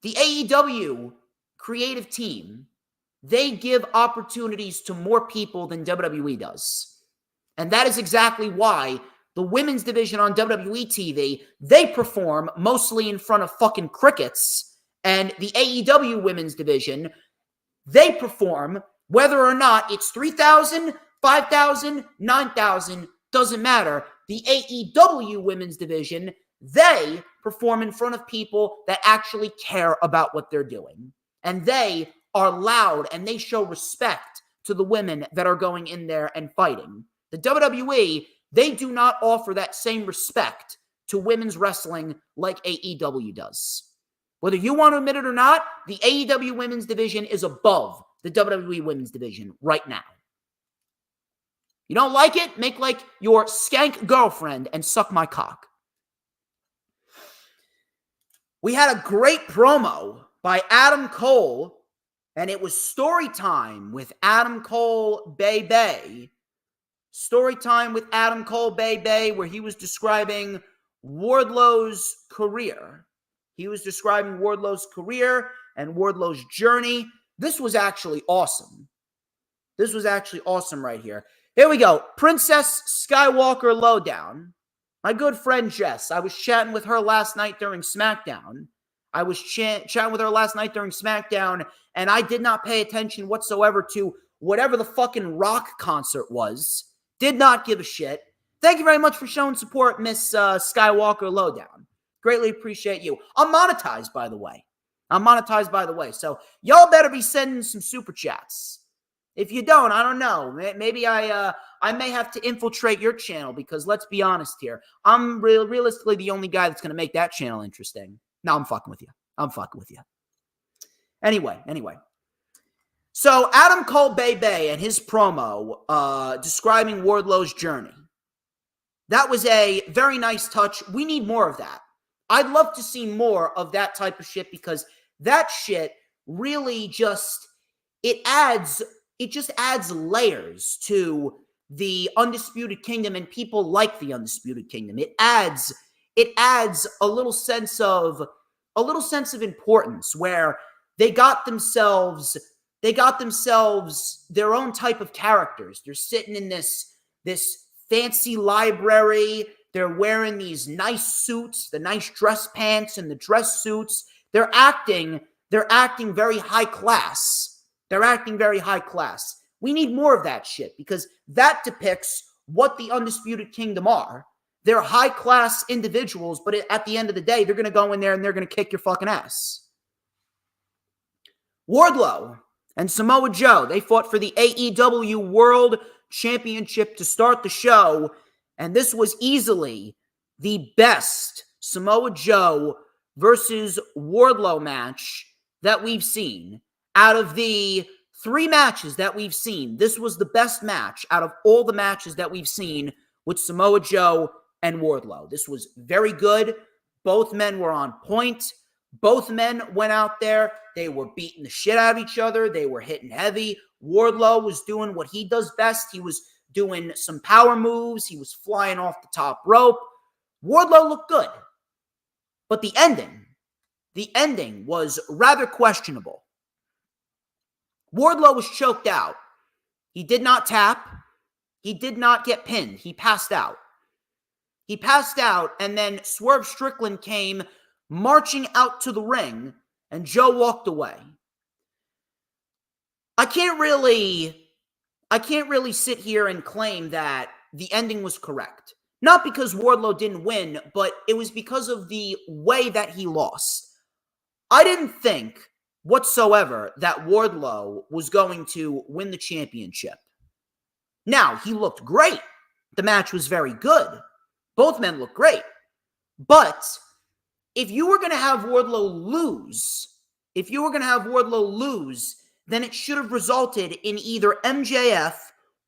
The AEW creative team, they give opportunities to more people than WWE does. And that is exactly why the women's division on WWE TV, they perform mostly in front of fucking crickets. And the AEW women's division, they perform whether or not it's 3,000, 5,000, 9,000, doesn't matter. The AEW women's division, they perform in front of people that actually care about what they're doing. And they are loud and they show respect to the women that are going in there and fighting. The WWE, they do not offer that same respect to women's wrestling like AEW does. Whether you want to admit it or not, the AEW women's division is above the WWE women's division right now. You don't like it? Make like your skank girlfriend and suck my cock. We had a great promo by Adam Cole, and it was story time with Adam Cole Bay. Story time with Adam Cole Bay, where he was describing Wardlow's career. He was describing Wardlow's career and Wardlow's journey. This was actually awesome. This was actually awesome right here. Here we go. Princess Skywalker Lowdown. My good friend Jess. I was chatting with her last night during SmackDown. And I did not pay attention whatsoever to whatever the fucking Rock concert was. Did not give a shit. Thank you very much for showing support, Miss Skywalker Lowdown. Greatly appreciate you. I'm monetized, by the way. So y'all better be sending some super chats. If you don't, I don't know. Maybe I may have to infiltrate your channel, because let's be honest here. I'm realistically the only guy that's going to make that channel interesting. No, I'm fucking with you. Anyway. So Adam Cole Bay and his promo describing Wardlow's journey. That was a very nice touch. We need more of that. I'd love to see more of that type of shit, because that shit really just adds layers to the Undisputed Kingdom and people like the Undisputed Kingdom. It adds a little sense of importance, where they got themselves their own type of characters. They're sitting in this fancy library. They're wearing these nice suits, the nice dress pants and the dress suits. They're acting very high class. We need more of that shit, because that depicts what the Undisputed Kingdom are. They're high-class individuals, but at the end of the day, they're going to go in there and they're going to kick your fucking ass. Wardlow and Samoa Joe, they fought for the AEW World Championship to start the show, and this was easily the best Samoa Joe versus Wardlow match that we've seen. Out of the 3 matches that we've seen, this was the best match out of all the matches that we've seen with Samoa Joe and Wardlow. This was very good. Both men were on point. Both men went out there. They were beating the shit out of each other. They were hitting heavy. Wardlow was doing what he does best. He was doing some power moves. He was flying off the top rope. Wardlow looked good. But the ending was rather questionable. Wardlow was choked out. He did not tap. He did not get pinned. He passed out. He passed out, and then Swerve Strickland came marching out to the ring, and Joe walked away. I can't really sit here and claim that the ending was correct. Not because Wardlow didn't win, but it was because of the way that he lost. I didn't think whatsoever that Wardlow was going to win the championship. Now, he looked great. The match was very good. Both men looked great. But if you were going to have Wardlow lose, then it should have resulted in either MJF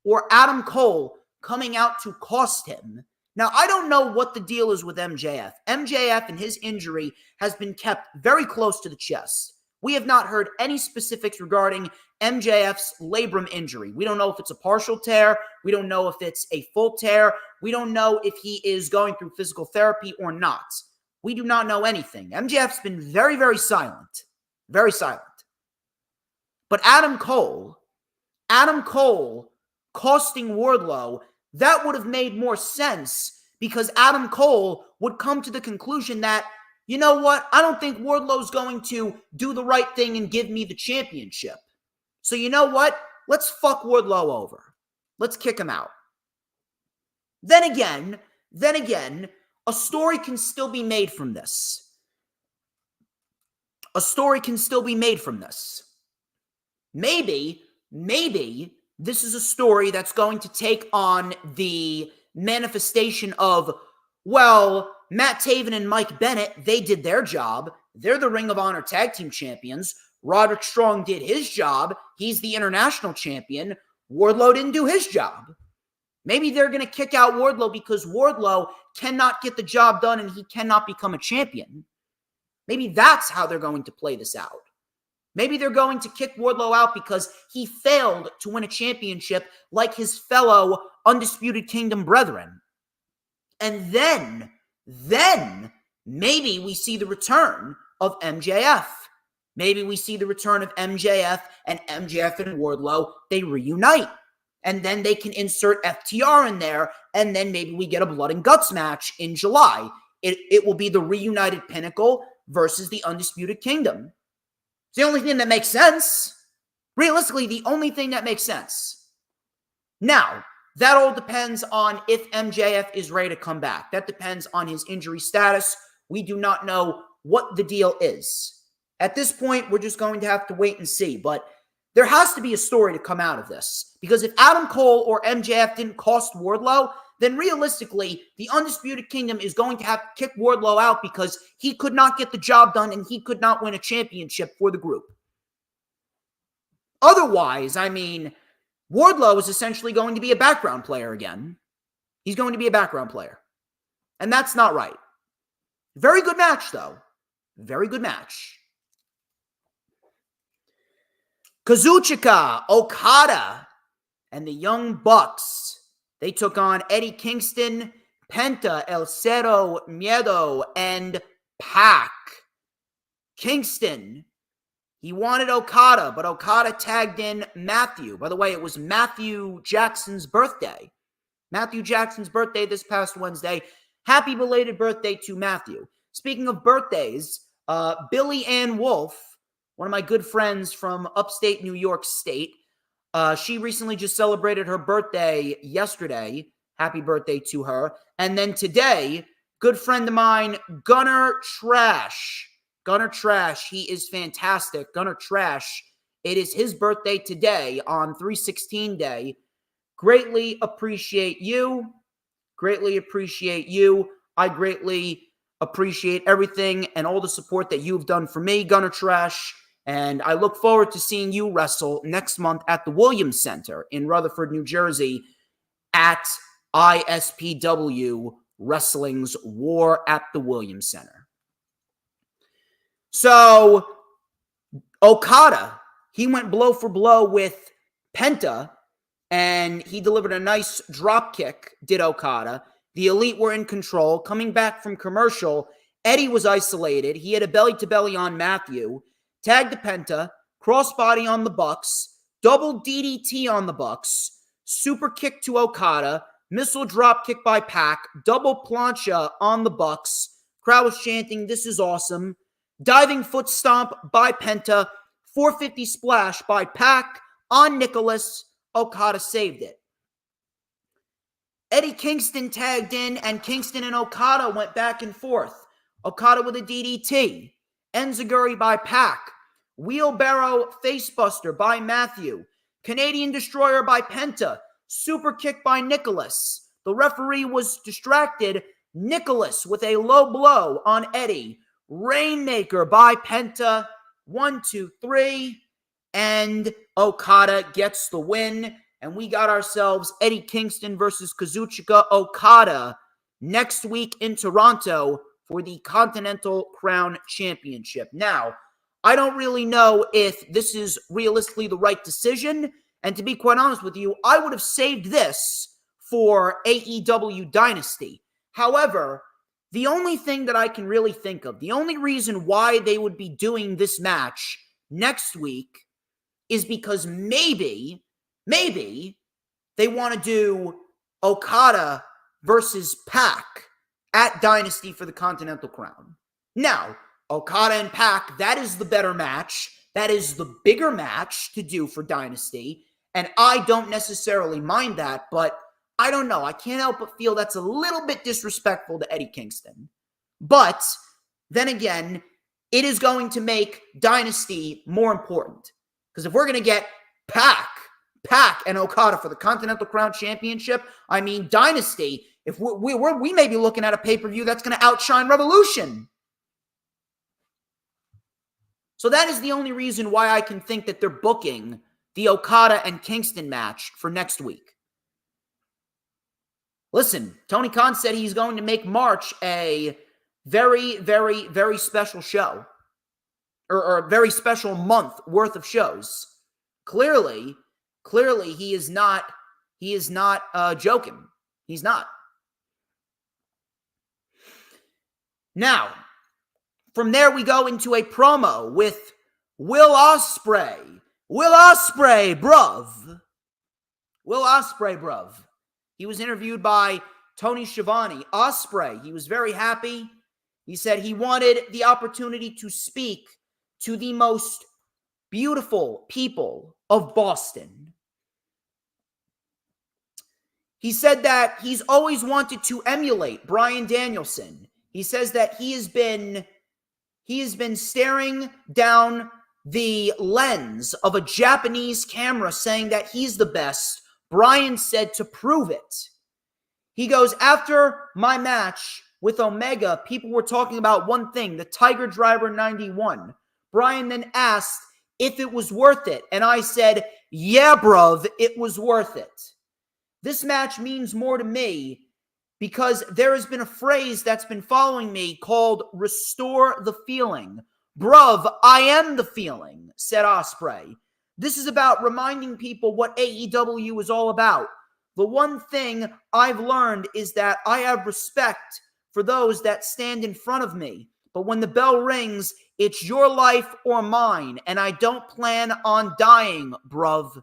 or Adam Cole coming out to cost him. Now, I don't know what the deal is with MJF. MJF and his injury has been kept very close to the chest. We have not heard any specifics regarding MJF's labrum injury. We don't know if it's a partial tear. We don't know if it's a full tear. We don't know if he is going through physical therapy or not. We do not know anything. MJF's been very, very silent. Very silent. But Adam Cole costing Wardlow, that would have made more sense because Adam Cole would come to the conclusion that, you know what, I don't think Wardlow's going to do the right thing and give me the championship. So you know what? Let's fuck Wardlow over. Let's kick him out. Then again, a story can still be made from this. Maybe this is a story that's going to take on the manifestation of, well, Matt Taven and Mike Bennett, they did their job. They're the Ring of Honor Tag Team Champions. Roderick Strong did his job. He's the international champion. Wardlow didn't do his job. Maybe they're going to kick out Wardlow because Wardlow cannot get the job done and he cannot become a champion. Maybe that's how they're going to play this out. Maybe they're going to kick Wardlow out because he failed to win a championship like his fellow Undisputed Kingdom brethren. And then maybe we see the return of MJF. Maybe we see the return of MJF and Wardlow, they reunite. And then they can insert FTR in there, and then maybe we get a blood and guts match in July. It will be the reunited Pinnacle versus the Undisputed Kingdom. It's the only thing that makes sense. Realistically, the only thing that makes sense. Now, that all depends on if MJF is ready to come back. That depends on his injury status. We do not know what the deal is. At this point, we're just going to have to wait and see. But there has to be a story to come out of this. Because if Adam Cole or MJF didn't cost Wardlow, then realistically, the Undisputed Kingdom is going to have to kick Wardlow out because he could not get the job done and he could not win a championship for the group. Otherwise, I mean, Wardlow is essentially going to be a background player again. He's going to be a background player. And that's not right. Very good match, though. Very good match. Kazuchika Okada and the Young Bucks. They took on Eddie Kingston, Penta, El Cero Miedo, and Pac. Kingston, he wanted Okada, but Okada tagged in Matthew. By the way, it was Matthew Jackson's birthday. Matthew Jackson's birthday this past Wednesday. Happy belated birthday to Matthew. Speaking of birthdays, Billy Ann Wolf, one of my good friends from upstate New York State, she recently just celebrated her birthday yesterday. Happy birthday to her. And then today, good friend of mine, Gunner Trash. Gunner Trash, he is fantastic. Gunner Trash, it is his birthday today on 3/16 day. Greatly appreciate you. Greatly appreciate you. I greatly appreciate everything and all the support that you've done for me, Gunner Trash. And I look forward to seeing you wrestle next month at the Williams Center in Rutherford, New Jersey at ISPW Wrestling's War at the Williams Center. So, Okada, he went blow for blow with Penta, and he delivered a nice drop kick, did Okada. The Elite were in control. Coming back from commercial, Eddie was isolated. He had a belly-to-belly on Matthew, tagged to Penta, crossbody on the Bucks, double DDT on the Bucks, super kick to Okada, missile drop kick by Pac, double plancha on the Bucks. Crowd was chanting, "This is awesome." Diving foot stomp by Penta, 450 splash by Pac on Nicholas. Okada saved it. Eddie Kingston tagged in, and Kingston and Okada went back and forth. Okada with a DDT. Enziguri by Pac. Wheelbarrow facebuster by Matthew. Canadian Destroyer by Penta. Super kick by Nicholas. The referee was distracted. Nicholas with a low blow on Eddie. Rainmaker by Penta. 1, 2, 3. And Okada gets the win. And we got ourselves Eddie Kingston versus Kazuchika Okada next week in Toronto for the Continental Crown Championship. Now, I don't really know if this is realistically the right decision. And to be quite honest with you, I would have saved this for AEW Dynasty. However, the only thing that I can really think of, the only reason why they would be doing this match next week is because maybe they want to do Okada versus Pac at Dynasty for the Continental Crown. Now, Okada and Pac, that is the better match. That is the bigger match to do for Dynasty. And I don't necessarily mind that, but I don't know. I can't help but feel that's a little bit disrespectful to Eddie Kingston. But then again, it is going to make Dynasty more important. Because if we're going to get Pac and Okada for the Continental Crown Championship, I mean, Dynasty, if we may be looking at a pay-per-view that's going to outshine Revolution. So that is the only reason why I can think that they're booking the Okada and Kingston match for next week. Listen, Tony Khan said he's going to make March a very, very, very special show. Or a very special month worth of shows. Clearly he is not joking. He's not. Now, from there we go into a promo with Will Ospreay. Will Ospreay, bruv. Will Ospreay, bruv. He was interviewed by Tony Schiavone. Ospreay, he was very happy. He said he wanted the opportunity to speak to the most beautiful people of Boston. He said that he's always wanted to emulate Bryan Danielson. He says that he has been staring down the lens of a Japanese camera saying that he's the best. Bryan said to prove it. He goes, after my match with Omega, people were talking about one thing, the Tiger Driver 91. Bryan then asked if it was worth it. And I said, yeah, bruv, it was worth it. This match means more to me because there has been a phrase that's been following me called restore the feeling. Bruv, I am the feeling, said Ospreay. This is about reminding people what AEW is all about. The one thing I've learned is that I have respect for those that stand in front of me. But when the bell rings, it's your life or mine, and I don't plan on dying, bruv.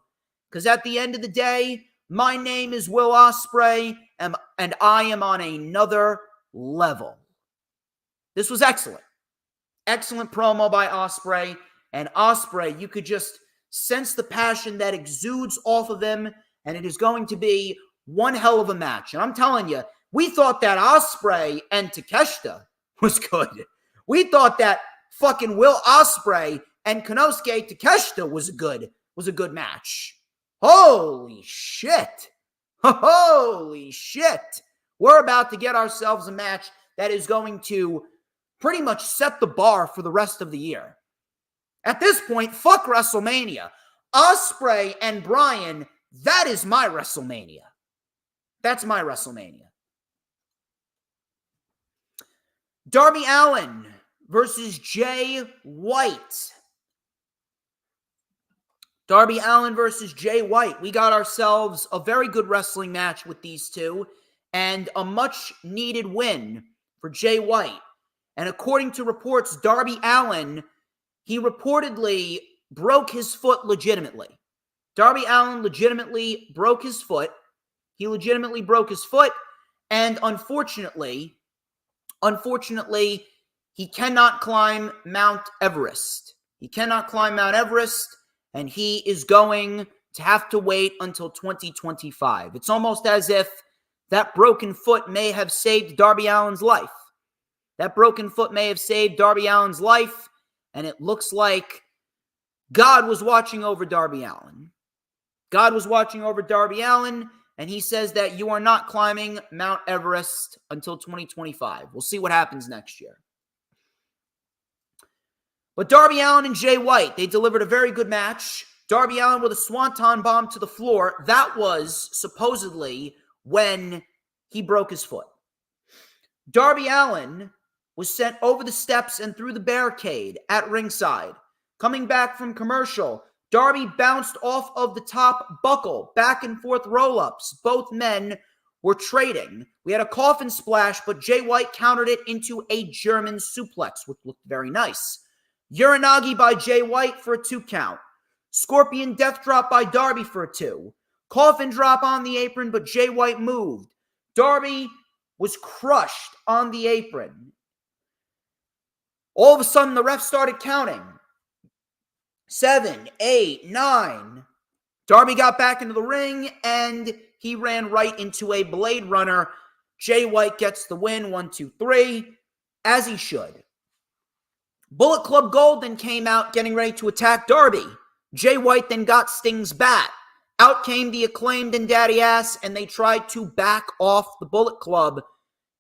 Because at the end of the day, my name is Will Ospreay, and I am on another level. This was excellent. Excellent promo by Ospreay. And Ospreay, you could just sense the passion that exudes off of him, and it is going to be one hell of a match. And I'm telling you, we thought that Ospreay and Takeshita was good. We thought that fucking Will Ospreay and Konosuke Takeshita was a good match. Holy shit. Holy shit. We're about to get ourselves a match that is going to pretty much set the bar for the rest of the year. At this point, fuck WrestleMania. Ospreay and Bryan, that is my WrestleMania. That's my WrestleMania. Darby Allin versus Jay White. Darby Allin versus Jay White. We got ourselves a very good wrestling match with these two and a much-needed win for Jay White. And according to reports, Darby Allin, he reportedly broke his foot legitimately. Darby Allin legitimately broke his foot. He legitimately broke his foot, and unfortunately, he cannot climb Mount Everest. He cannot climb Mount Everest, and he is going to have to wait until 2025. It's almost as if that broken foot may have saved Darby Allin's life. That broken foot may have saved Darby Allin's life, and it looks like God was watching over Darby Allin. God was watching over Darby Allin, and he says that you are not climbing Mount Everest until 2025. We'll see what happens next year. But Darby Allin and Jay White, they delivered a very good match. Darby Allin with a swanton bomb to the floor. That was supposedly when he broke his foot. Darby Allin was sent over the steps and through the barricade at ringside. Coming back from commercial, Darby bounced off of the top buckle, back and forth roll-ups. Both men were trading. We had a coffin splash, but Jay White countered it into a German suplex, which looked very nice. Uranagi by Jay White for a 2 count. Scorpion death drop by Darby for a 2. Coffin drop on the apron, but Jay White moved. Darby was crushed on the apron. All of a sudden, the ref started counting. 7, 8, 9. Darby got back into the ring, and he ran right into a Blade Runner. Jay White gets the win, 1, 2, 3, as he should. Bullet Club Gold then came out, getting ready to attack Darby. Jay White then got Sting's bat. Out came the Acclaimed and Daddy Ass, and they tried to back off the Bullet Club.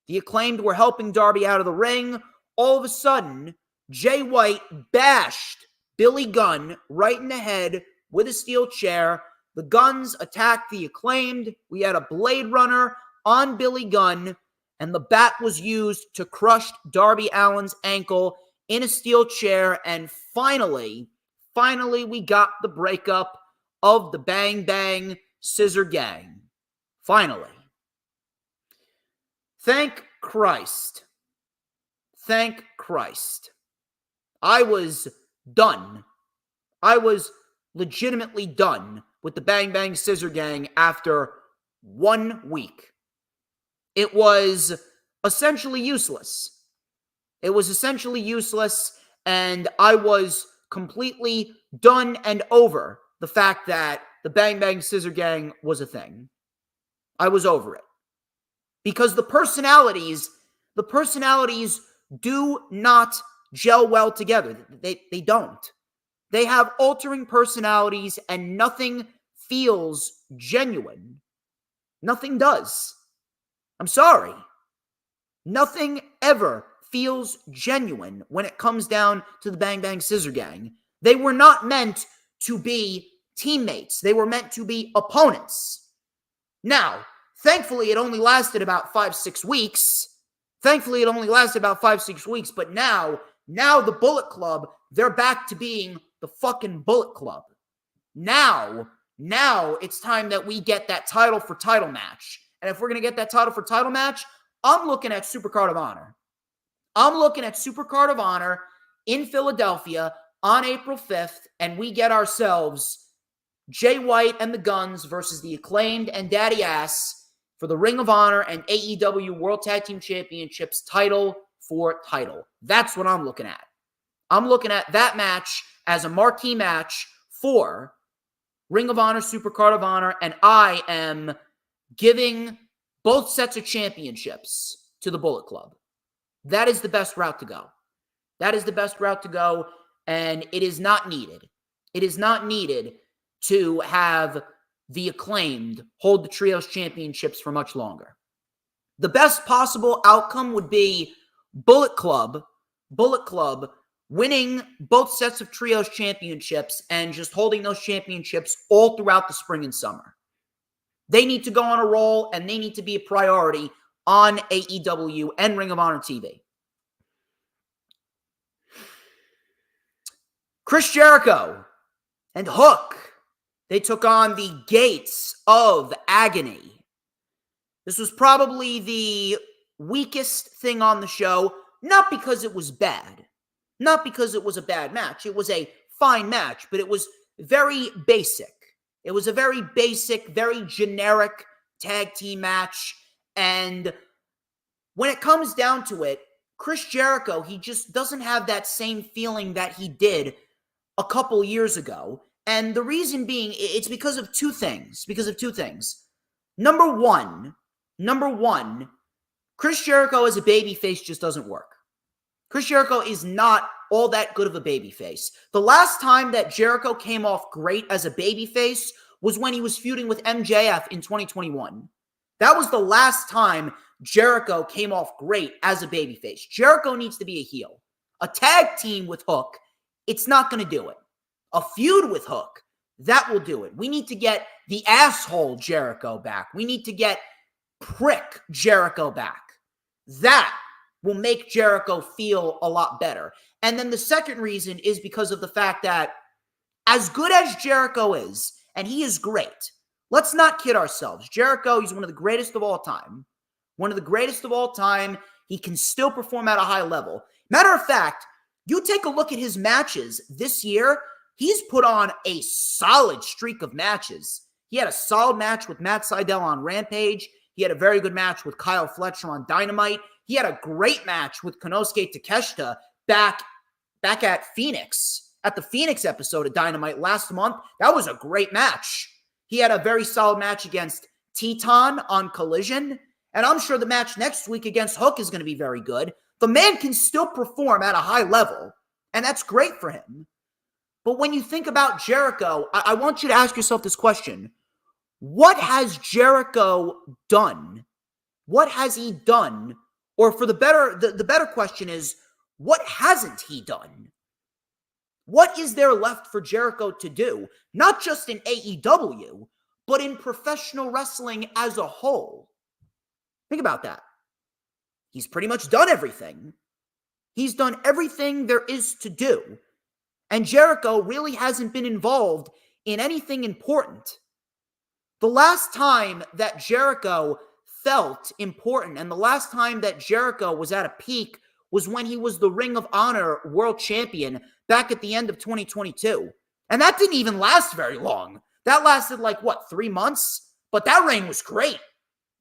The Acclaimed were helping Darby out of the ring. All of a sudden, Jay White bashed Billy Gunn right in the head with a steel chair. The Guns attacked the Acclaimed. We had a Blade Runner on Billy Gunn, and the bat was used to crush Darby Allin's ankle in a steel chair. And finally, we got the breakup of the Bang Bang Scissor Gang. Finally. Thank Christ. Thank Christ. I was done. I was legitimately done with the Bang Bang Scissor Gang after 1 week. It was essentially useless. It was essentially useless, and I was completely done and over the fact that the Bang Bang Scissor Gang was a thing. I was over it. Because the personalities do not gel well together. They don't. They have altering personalities, and nothing feels genuine. Nothing does. I'm sorry. Nothing ever feels genuine when it comes down to the Bang Bang Scissor Gang. They were not meant to be teammates. They were meant to be opponents. Now, thankfully, it only lasted about 5-6 weeks. But now the Bullet Club, they're back to being the fucking Bullet Club. Now it's time that we get that title for title match. And if we're going to get that title for title match, I'm looking at Supercard of Honor. I'm looking at Supercard of Honor in Philadelphia on April 5th, and we get ourselves Jay White and the Guns versus the Acclaimed and Daddy Ass for the Ring of Honor and AEW World Tag Team Championships title for title. That's what I'm looking at. I'm looking at that match as a marquee match for Ring of Honor, Supercard of Honor, and I am giving both sets of championships to the Bullet Club. That is the best route to go. That is the best route to go, and it is not needed. It is not needed to have the Acclaimed hold the Trios championships for much longer. The best possible outcome would be Bullet Club winning both sets of Trios championships and just holding those championships all throughout the spring and summer. They need to go on a roll, and they need to be a priority on AEW and Ring of Honor TV. Chris Jericho and Hook, they took on the Gates of Agony. This was probably the weakest thing on the show, not because it was bad, not because it was a bad match. It was a fine match, but it was very basic. It was a very basic, very generic tag team match. And when it comes down to it, Chris Jericho, he just doesn't have that same feeling that he did a couple years ago. And the reason being, it's because of two things. Number one, Chris Jericho as a babyface just doesn't work. Chris Jericho is not all that good of a babyface. The last time that Jericho came off great as a babyface was when he was feuding with MJF in 2021. That was the last time Jericho came off great as a babyface. Jericho needs to be a heel. A tag team with Hook, it's not going to do it. A feud with Hook, that will do it. We need to get the asshole Jericho back. We need to get prick Jericho back. That will make Jericho feel a lot better. And then the second reason is because of the fact that as good as Jericho is, and he is great, let's not kid ourselves. Jericho, he's one of the greatest of all time. One of the greatest of all time. He can still perform at a high level. Matter of fact, you take a look at his matches this year, he's put on a solid streak of matches. He had a solid match with Matt Sydal on Rampage. He had a very good match with Kyle Fletcher on Dynamite. He had a great match with Konosuke Takeshita back at Phoenix, at the Phoenix episode of Dynamite last month. That was a great match. He had a very solid match against Teton on Collision, and I'm sure the match next week against Hook is going to be very good. The man can still perform at a high level, and that's great for him. But when you think about Jericho, I want you to ask yourself this question. What has Jericho done? What has he done? Or for the better question is, what hasn't he done? What is there left for Jericho to do? Not just in AEW, but in professional wrestling as a whole. Think about that. He's pretty much done everything. He's done everything there is to do. And Jericho really hasn't been involved in anything important. The last time that Jericho felt important and the last time that Jericho was at a peak was when he was the Ring of Honor World Champion back at the end of 2022. And that didn't even last very long. That lasted 3 months? But that reign was great.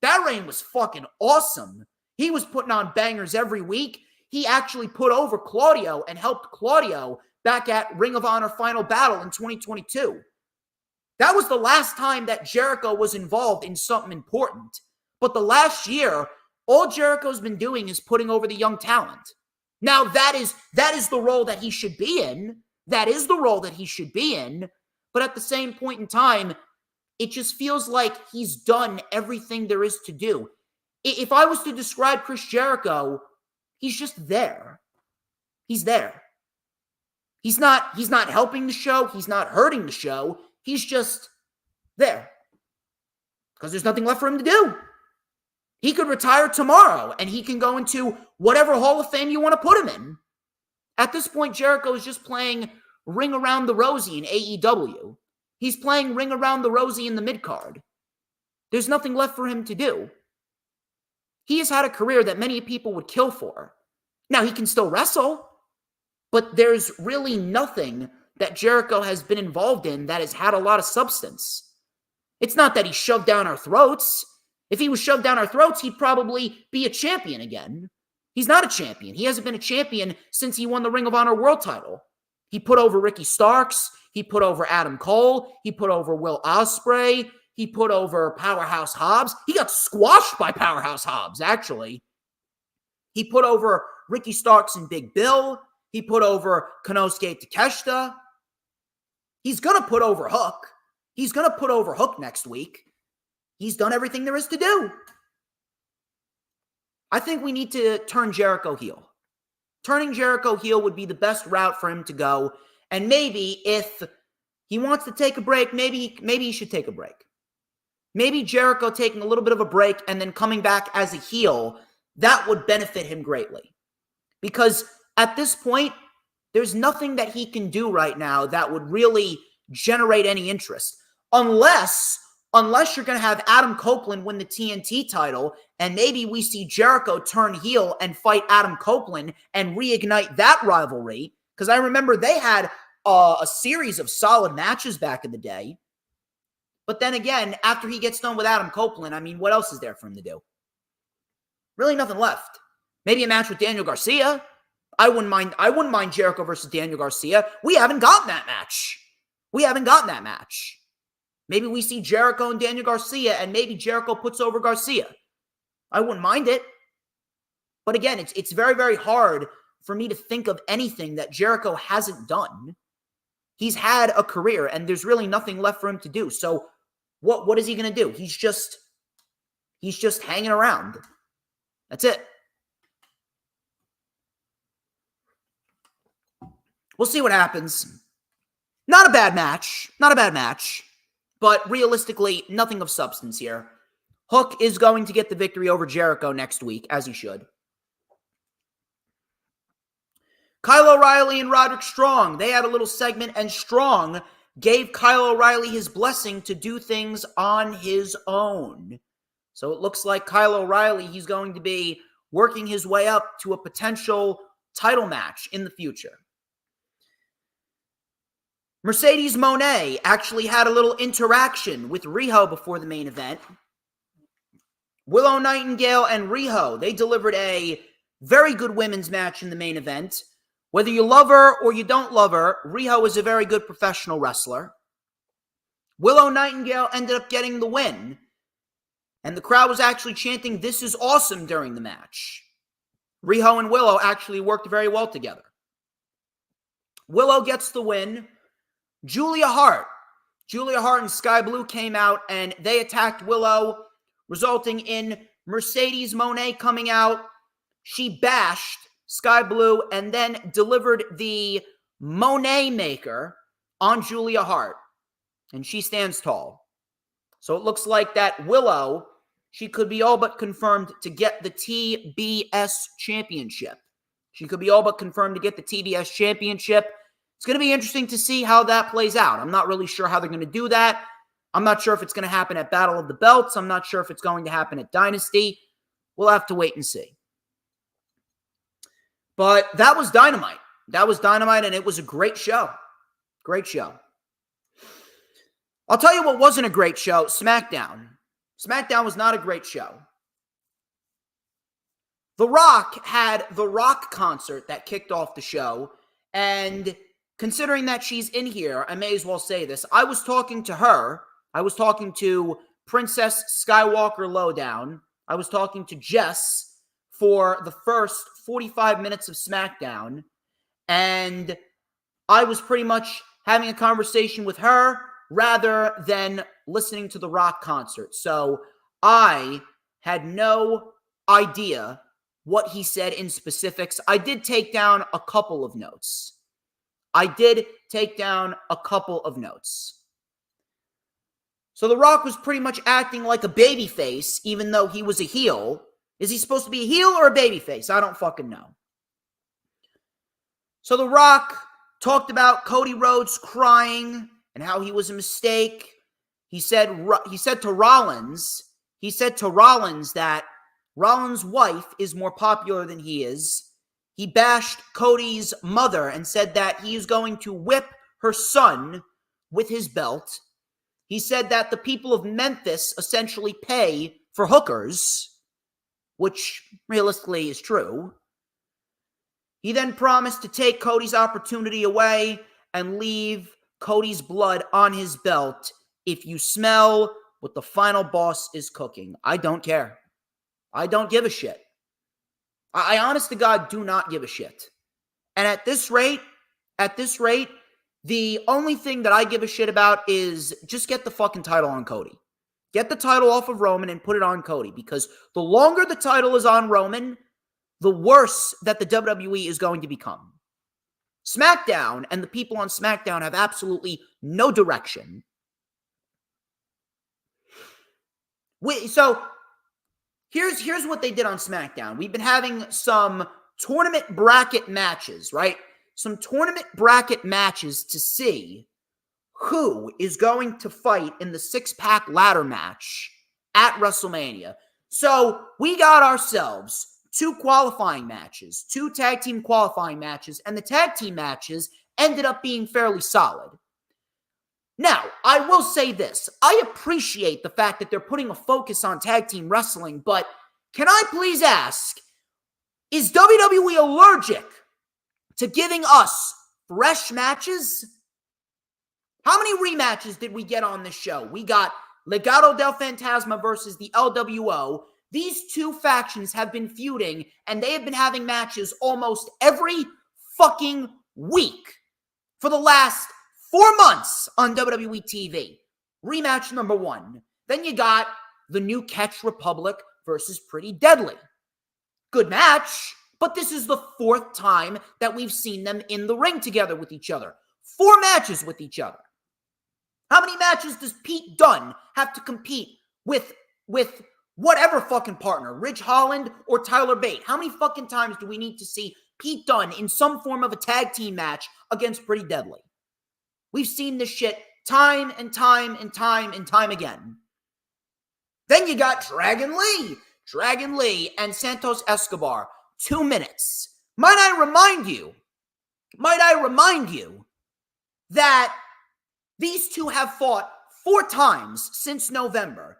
That reign was fucking awesome. He was putting on bangers every week. He actually put over Claudio and helped Claudio back at Ring of Honor Final Battle in 2022. That was the last time that Jericho was involved in something important. But the last year, all Jericho's been doing is putting over the young talent. Now, that is the role that he should be in. That is the role that he should be in. But at the same point in time, it just feels like he's done everything there is to do. If I was to describe Chris Jericho, he's just there. He's there. He's not helping the show. He's not hurting the show. He's just there. Because there's nothing left for him to do. He could retire tomorrow and he can go into whatever Hall of Fame you want to put him in. At this point, Jericho is just playing Ring Around the Rosie in AEW. He's playing Ring Around the Rosie in the mid-card. There's nothing left for him to do. He has had a career that many people would kill for. Now, he can still wrestle, but there's really nothing that Jericho has been involved in that has had a lot of substance. It's not that he's shoved down our throats. If he was shoved down our throats, he'd probably be a champion again. He's not a champion. He hasn't been a champion since he won the Ring of Honor World title. He put over Ricky Starks. He put over Adam Cole. He put over Will Ospreay. He put over Powerhouse Hobbs. He got squashed by Powerhouse Hobbs, actually. He put over Ricky Starks and Big Bill. He put over Konosuke Takeshita. He's going to put over Hook. He's going to put over Hook next week. He's done everything there is to do. I think we need to turn Jericho heel. Turning Jericho heel would be the best route for him to go. And maybe if he wants to take a break, maybe he should take a break. Maybe Jericho taking a little bit of a break and then coming back as a heel, that would benefit him greatly. Because at this point, there's nothing that he can do right now that would really generate any interest. Unless you're going to have Adam Copeland win the TNT title, and maybe we see Jericho turn heel and fight Adam Copeland and reignite that rivalry. Because I remember they had a series of solid matches back in the day. But then again, after he gets done with Adam Copeland, I mean, what else is there for him to do? Really nothing left. Maybe a match with Daniel Garcia. I wouldn't mind Jericho versus Daniel Garcia. We haven't gotten that match. Maybe we see Jericho and Daniel Garcia, and maybe Jericho puts over Garcia. I wouldn't mind it. But again, it's very, very hard for me to think of anything that Jericho hasn't done. He's had a career, and there's really nothing left for him to do. So what is he going to do? He's just hanging around. That's it. We'll see what happens. Not a bad match. But realistically, nothing of substance here. Hook is going to get the victory over Jericho next week, as he should. Kyle O'Reilly and Roderick Strong, they had a little segment, and Strong gave Kyle O'Reilly his blessing to do things on his own. So it looks like Kyle O'Reilly, he's going to be working his way up to a potential title match in the future. Mercedes Moné actually had a little interaction with Riho before the main event. Willow Nightingale and Riho, they delivered a very good women's match in the main event. Whether you love her or you don't love her, Riho is a very good professional wrestler. Willow Nightingale ended up getting the win. And the crowd was actually chanting, "This is awesome," during the match. Riho and Willow actually worked very well together. Willow gets the win. Julia Hart and Sky Blue came out and they attacked Willow, resulting in Mercedes Moné coming out. She bashed Sky Blue and then delivered the Moné Maker on Julia Hart. And she stands tall. So it looks like that Willow, she could be all but confirmed to get the TBS Championship. It's going to be interesting to see how that plays out. I'm not really sure how they're going to do that. I'm not sure if it's going to happen at Battle of the Belts. I'm not sure if it's going to happen at Dynasty. We'll have to wait and see. But that was Dynamite. And it was a great show. I'll tell you what wasn't a great show, SmackDown. SmackDown was not a great show. The Rock had the Rock concert that kicked off the show, and considering that she's in here, I may as well say this. I was talking to her. I was talking to Princess Skywalker Lowdown. I was talking to Jess for the first 45 minutes of SmackDown, and I was pretty much having a conversation with her rather than listening to the Rock concert. So I had no idea what he said in specifics. I did take down a couple of notes. So The Rock was pretty much acting like a babyface, even though he was a heel. Is he supposed to be a heel or a babyface? I don't fucking know. So The Rock talked about Cody Rhodes crying and how he was a mistake. He said to Rollins that Rollins' wife is more popular than he is. He bashed Cody's mother and said that he is going to whip her son with his belt. He said that the people of Memphis essentially pay for hookers, which realistically is true. He then promised to take Cody's opportunity away and leave Cody's blood on his belt. If you smell what the final boss is cooking. I don't care. I don't give a shit. I honest to God do not give a shit. And at this rate, the only thing that I give a shit about is just get the fucking title on Cody. Get the title off of Roman and put it on Cody, because the longer the title is on Roman, the worse that the WWE is going to become. SmackDown and the people on SmackDown have absolutely no direction. So here's what they did on SmackDown. We've been having some tournament bracket matches, right? Some tournament bracket matches to see who is going to fight in the six-pack ladder match at WrestleMania. So we got ourselves two qualifying matches, two tag team qualifying matches, and the tag team matches ended up being fairly solid. Now, I will say this. I appreciate the fact that they're putting a focus on tag team wrestling, but can I please ask, is WWE allergic to giving us fresh matches? How many rematches did we get on this show? We got Legado del Fantasma versus the LWO. These two factions have been feuding, and they have been having matches almost every fucking week for the last 4 months on WWE TV. Rematch number 1. Then you got the New Catch Republic versus Pretty Deadly. Good match, but this is the 4th time that we've seen them in the ring together with each other. 4 matches with each other. How many matches does Pete Dunne have to compete with whatever fucking partner, Ridge Holland or Tyler Bate? How many fucking times do we need to see Pete Dunne in some form of a tag team match against Pretty Deadly? We've seen this shit time and time and time and time again. Then you got Dragon Lee and Santos Escobar. 2 minutes. Might I remind you that these two have fought 4 times since November.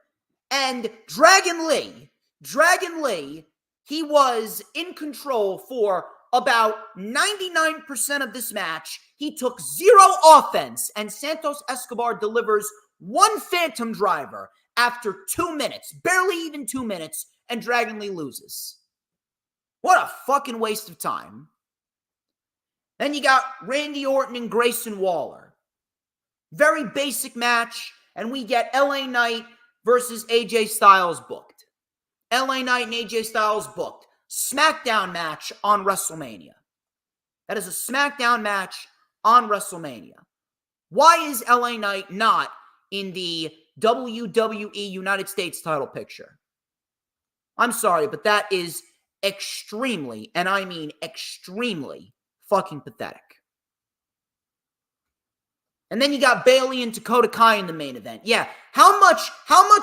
And Dragon Lee, he was in control for about 99% of this match. He took 0 offense, and Santos Escobar delivers 1 Phantom Driver after 2 minutes, barely even 2 minutes, and Dragon Lee loses. What a fucking waste of time. Then you got Randy Orton and Grayson Waller. Very basic match, and we get LA Knight versus AJ Styles booked. LA Knight and AJ Styles booked. SmackDown match on WrestleMania. That is a SmackDown match on WrestleMania. Why is LA Knight not in the WWE United States title picture? I'm sorry, but that is extremely, and I mean extremely, fucking pathetic. And then you got Bayley and Dakota Kai in the main event. Yeah, how much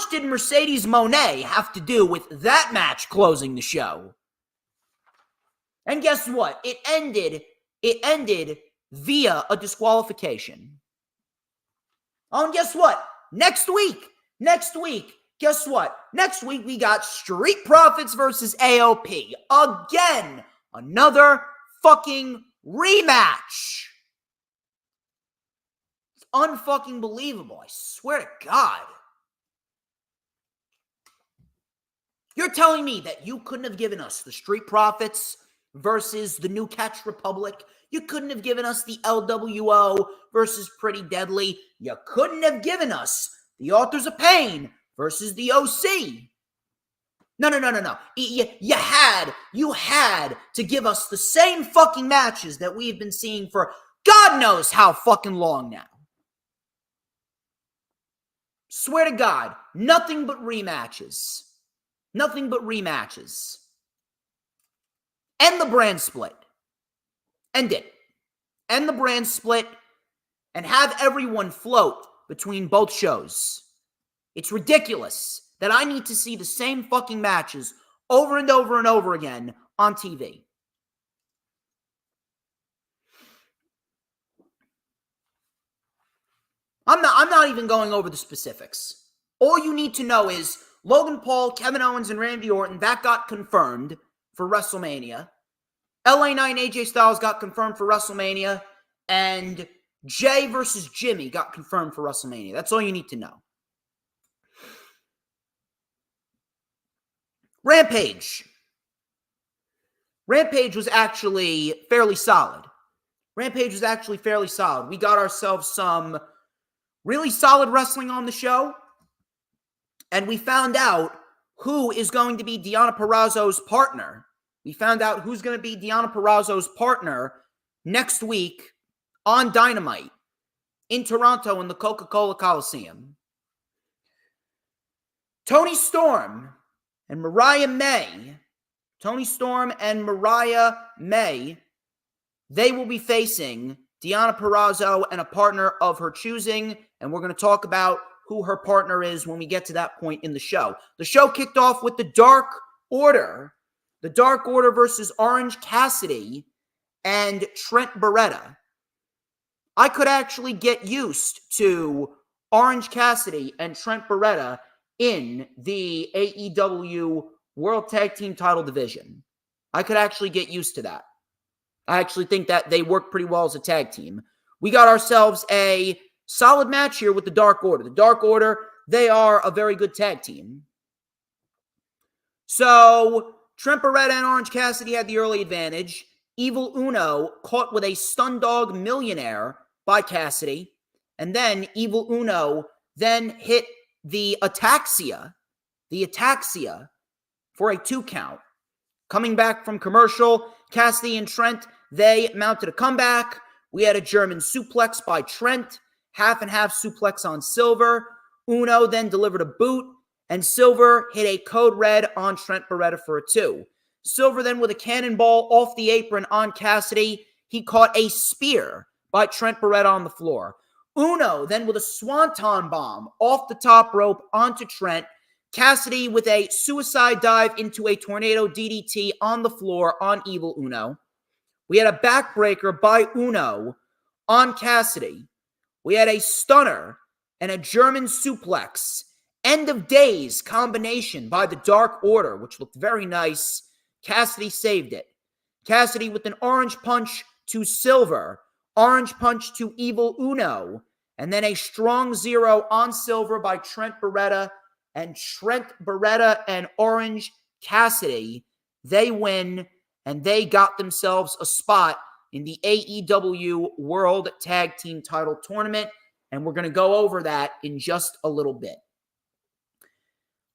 did Mercedes Moné have to do with that match closing the show? And guess what? It ended via a disqualification. Oh, and guess what? Next week, guess what? Next week we got Street Profits versus AOP. Again, another fucking rematch. It's unfucking believable. I swear to God. You're telling me that you couldn't have given us the Street Profits versus the New Catch Republic? You couldn't have given us the LWO versus Pretty Deadly? You couldn't have given us the Authors of Pain versus the OC? No. You had to give us the same fucking matches that we've been seeing for God knows how fucking long now. Swear to God, nothing but rematches. Nothing but rematches. End the brand split. End it. End the brand split and have everyone float between both shows. It's ridiculous that I need to see the same fucking matches over and over and over again on TV. I'm not even going over the specifics. All you need to know is Logan Paul, Kevin Owens, and Randy Orton, that got confirmed for WrestleMania. LA Knight and AJ Styles got confirmed for WrestleMania. And Jay versus Jimmy got confirmed for WrestleMania. That's all you need to know. Rampage. Rampage was actually fairly solid. We got ourselves some really solid wrestling on the show. And we found out who is going to be Deonna Purrazzo's partner. Next week on Dynamite in Toronto in the Coca-Cola Coliseum. Toni Storm and Mariah May, they will be facing Deonna Purrazzo and a partner of her choosing, and we're going to talk about who her partner is when we get to that point in the show. The show kicked off with the Dark Order. The Dark Order versus Orange Cassidy and Trent Beretta. I could actually get used to Orange Cassidy and Trent Beretta in the AEW World Tag Team title division. I could actually get used to that. I actually think that they work pretty well as a tag team. We got ourselves a solid match here with the Dark Order. The Dark Order, they are a very good tag team. So, Trent Beretta and Orange Cassidy had the early advantage. Evil Uno caught with a Stun Dog Millionaire by Cassidy. And then Evil Uno then hit the Ataxia for a 2 count. Coming back from commercial, Cassidy and Trent, they mounted a comeback. We had a German suplex by Trent, half and half suplex on Silver. Uno then delivered a boot, and Silver hit a code red on Trent Beretta for a 2. Silver then with a cannonball off the apron on Cassidy. He caught a spear by Trent Beretta on the floor. Uno then with a swanton bomb off the top rope onto Trent. Cassidy with a suicide dive into a tornado DDT on the floor on Evil Uno. We had a backbreaker by Uno on Cassidy. We had a stunner and a German suplex. End of days combination by the Dark Order, which looked very nice. Cassidy saved it. Cassidy with an orange punch to Silver. Orange punch to Evil Uno. And then a strong 0 on Silver by Trent Beretta. And Trent Beretta and Orange Cassidy, they win, and they got themselves a spot in the AEW World Tag Team Title Tournament, and we're going to go over that in just a little bit.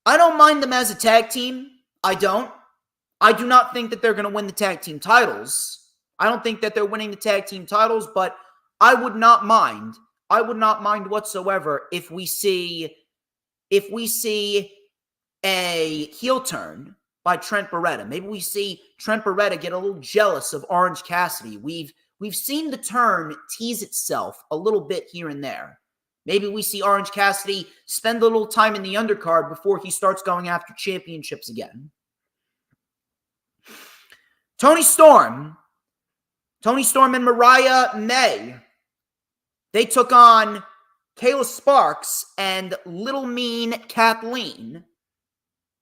I don't mind them as a tag team. I don't. I do not think that they're going to win the tag team titles. I don't think that they're winning the tag team titles, but I would not mind. I would not mind whatsoever if we see a heel turn by Trent Beretta. Maybe we see Trent Beretta get a little jealous of Orange Cassidy. We've seen the turn tease itself a little bit here and there. Maybe we see Orange Cassidy spend a little time in the undercard before he starts going after championships again. Toni Storm and Mariah May, they took on Kayla Sparks and Little Mean Kathleen.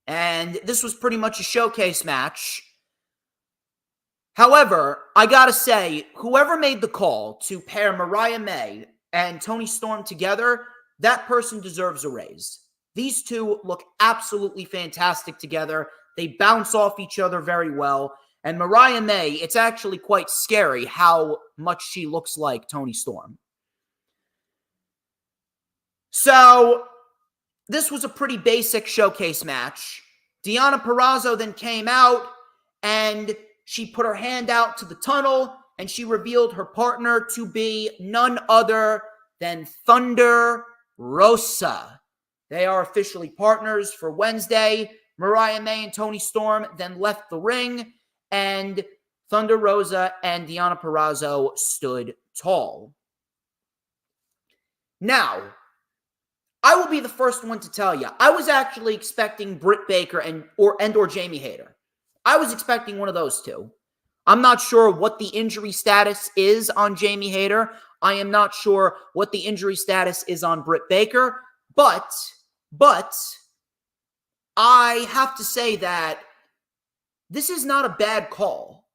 And this was pretty much a showcase match. However, I gotta say, whoever made the call to pair Mariah May and Toni Storm together, that person deserves a raise. These two look absolutely fantastic together. They bounce off each other very well. And Mariah May, it's actually quite scary how much she looks like Toni Storm. So, this was a pretty basic showcase match. Deonna Purrazzo then came out, and she put her hand out to the tunnel, and she revealed her partner to be none other than Thunder Rosa. They are officially partners for Wednesday. Mariah May and Toni Storm then left the ring, and Thunder Rosa and Deonna Purrazzo stood tall. Now, I will be the first one to tell you, I was actually expecting Britt Baker and or Jamie Hayter. I was expecting one of those two. I'm not sure what the injury status is on Jamie Hayter. I am not sure what the injury status is on Britt Baker. But I have to say that this is not a bad call.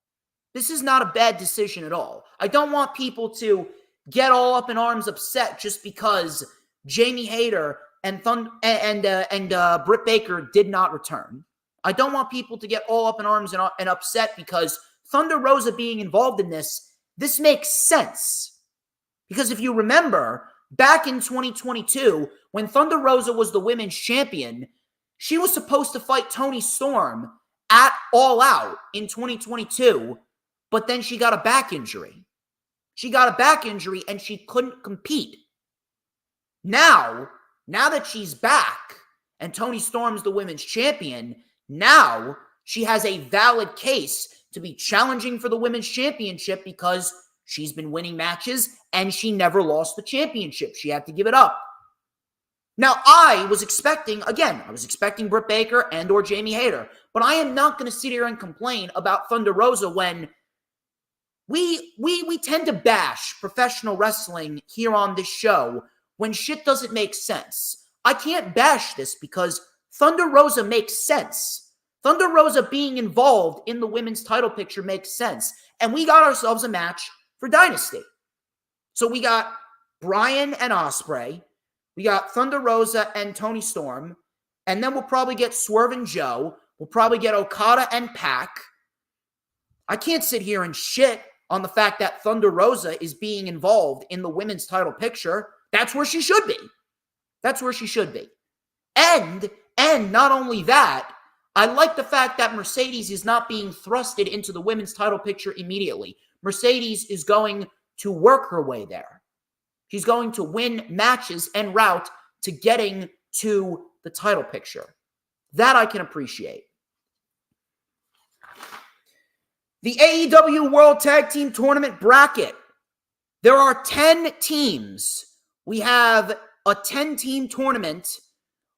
This is not a bad decision at all. I don't want people to get all up in arms upset just because Jamie Hayter and Britt Baker did not return. I don't want people to get all up in arms and upset because Thunder Rosa being involved in this makes sense. Because if you remember, back in 2022, when Thunder Rosa was the women's champion, she was supposed to fight Toni Storm at All Out in 2022, but then she got a back injury. She got a back injury and she couldn't compete. Now that she's back and Toni Storm's the women's champion, now she has a valid case to be challenging for the women's championship because she's been winning matches and she never lost the championship. She had to give it up. Now, I was expecting Britt Baker and or Jamie Hayter, but I am not going to sit here and complain about Thunder Rosa when we tend to bash professional wrestling here on this show when shit doesn't make sense. I can't bash this because Thunder Rosa makes sense. Thunder Rosa being involved in the women's title picture makes sense. And we got ourselves a match for Dynasty. So we got Bryan and Ospreay. We got Thunder Rosa and Toni Storm. And then we'll probably get Swerve and Joe. We'll probably get Okada and Pac. I can't sit here and shit on the fact that Thunder Rosa is being involved in the women's title picture. That's where she should be. That's where she should be. And not only that, I like the fact that Mercedes is not being thrusted into the women's title picture immediately. Mercedes is going to work her way there. She's going to win matches en route to getting to the title picture. That I can appreciate. The AEW World Tag Team Tournament bracket. There are 10 teams. We have a 10-team tournament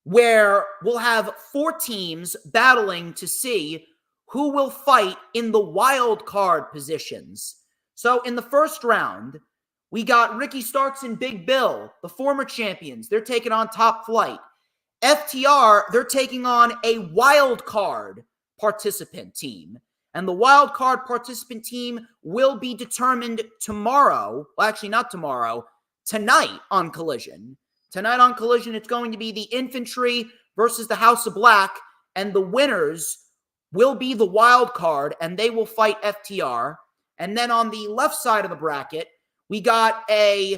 where we'll have 4 teams battling to see who will fight in the wild card positions. So in the first round, we got Ricky Starks and Big Bill, the former champions. They're taking on Top Flight. FTR, they're taking on a wild card participant team. And the wild card participant team will be determined tomorrow. Well, actually, not tomorrow. Tonight on Collision. Tonight on Collision, it's going to be the Infantry versus the House of Black. And the winners will be the wild card, and they will fight FTR. And then on the left side of the bracket, we got a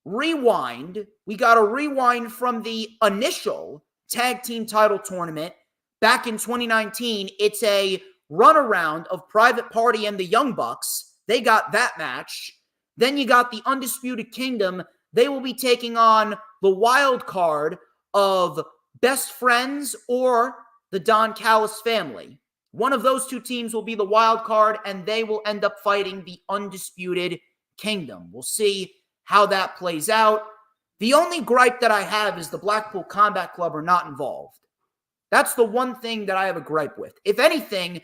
rewind. We got a rewind from the initial tag team title tournament back in 2019. It's a runaround of Private Party and the Young Bucks. They got that match. Then you got the Undisputed Kingdom. They will be taking on the wild card of Best Friends or the Don Callis family. One of those two teams will be the wild card, and they will end up fighting the Undisputed Kingdom. We'll see how that plays out. The only gripe that I have is the Blackpool Combat Club are not involved. That's the one thing that I have a gripe with. If anything,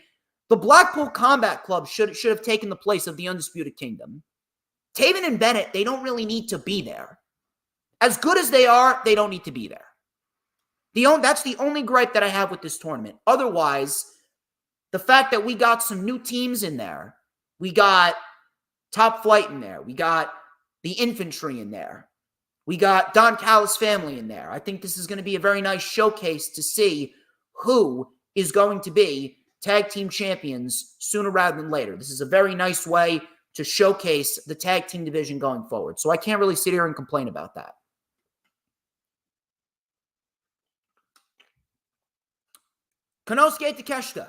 the Blackpool Combat Club should have taken the place of the Undisputed Kingdom. Taven and Bennett, they don't really need to be there. As good as they are, they don't need to be there. That's the only gripe that I have with this tournament. Otherwise, the fact that we got some new teams in there, we got Top Flight in there, we got the Infantry in there, we got Don Callis family in there. I think this is going to be a very nice showcase to see who is going to be tag team champions sooner rather than later. This is a very nice way to showcase the tag team division going forward. So I can't really sit here and complain about that. Konosuke Takeshita.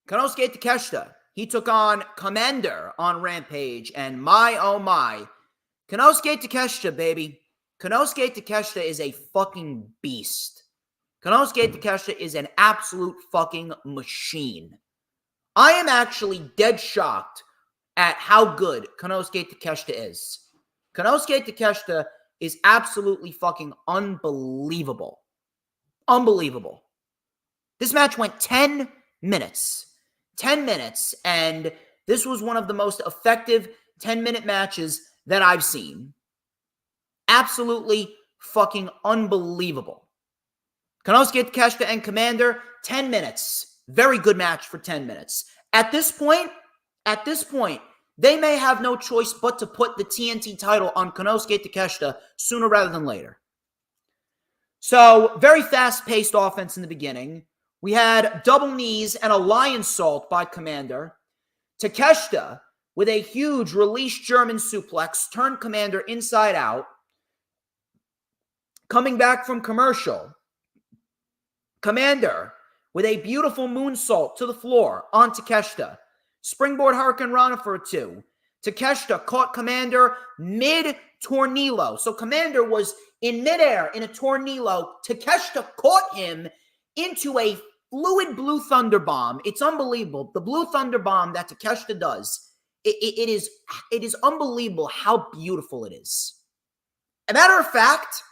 Konosuke Takeshita. He took on Commander on Rampage, and my, oh my. Konosuke Takeshita, baby. Konosuke Takeshita is a fucking beast. Konosuke Takeshita is an absolute fucking machine. I am actually dead shocked at how good Konosuke Takeshita is. Konosuke Takeshita is absolutely fucking unbelievable. Unbelievable. This match went 10 minutes. 10 minutes, and this was one of the most effective 10-minute matches that I've seen. Absolutely fucking unbelievable. Konosuke Takeshita and Commander, 10 minutes. Very good match for 10 minutes. At this point, they may have no choice but to put the TNT title on Konosuke Takeshita sooner rather than later. So, very fast-paced offense in the beginning. We had double knees and a lion salt by Commander. Takeshita, with a huge release German suplex, turned Commander inside out. Coming back from commercial, Commander with a beautiful moonsault to the floor on Takeshita. Springboard Hurricane Rana for a 2. Takeshita caught Commander mid-tornillo. So Commander was in midair in a tornillo. Takeshita caught him into a fluid Blue Thunder Bomb. It's unbelievable. The Blue Thunder Bomb that Takeshita does, it is unbelievable how beautiful it is. A matter of fact,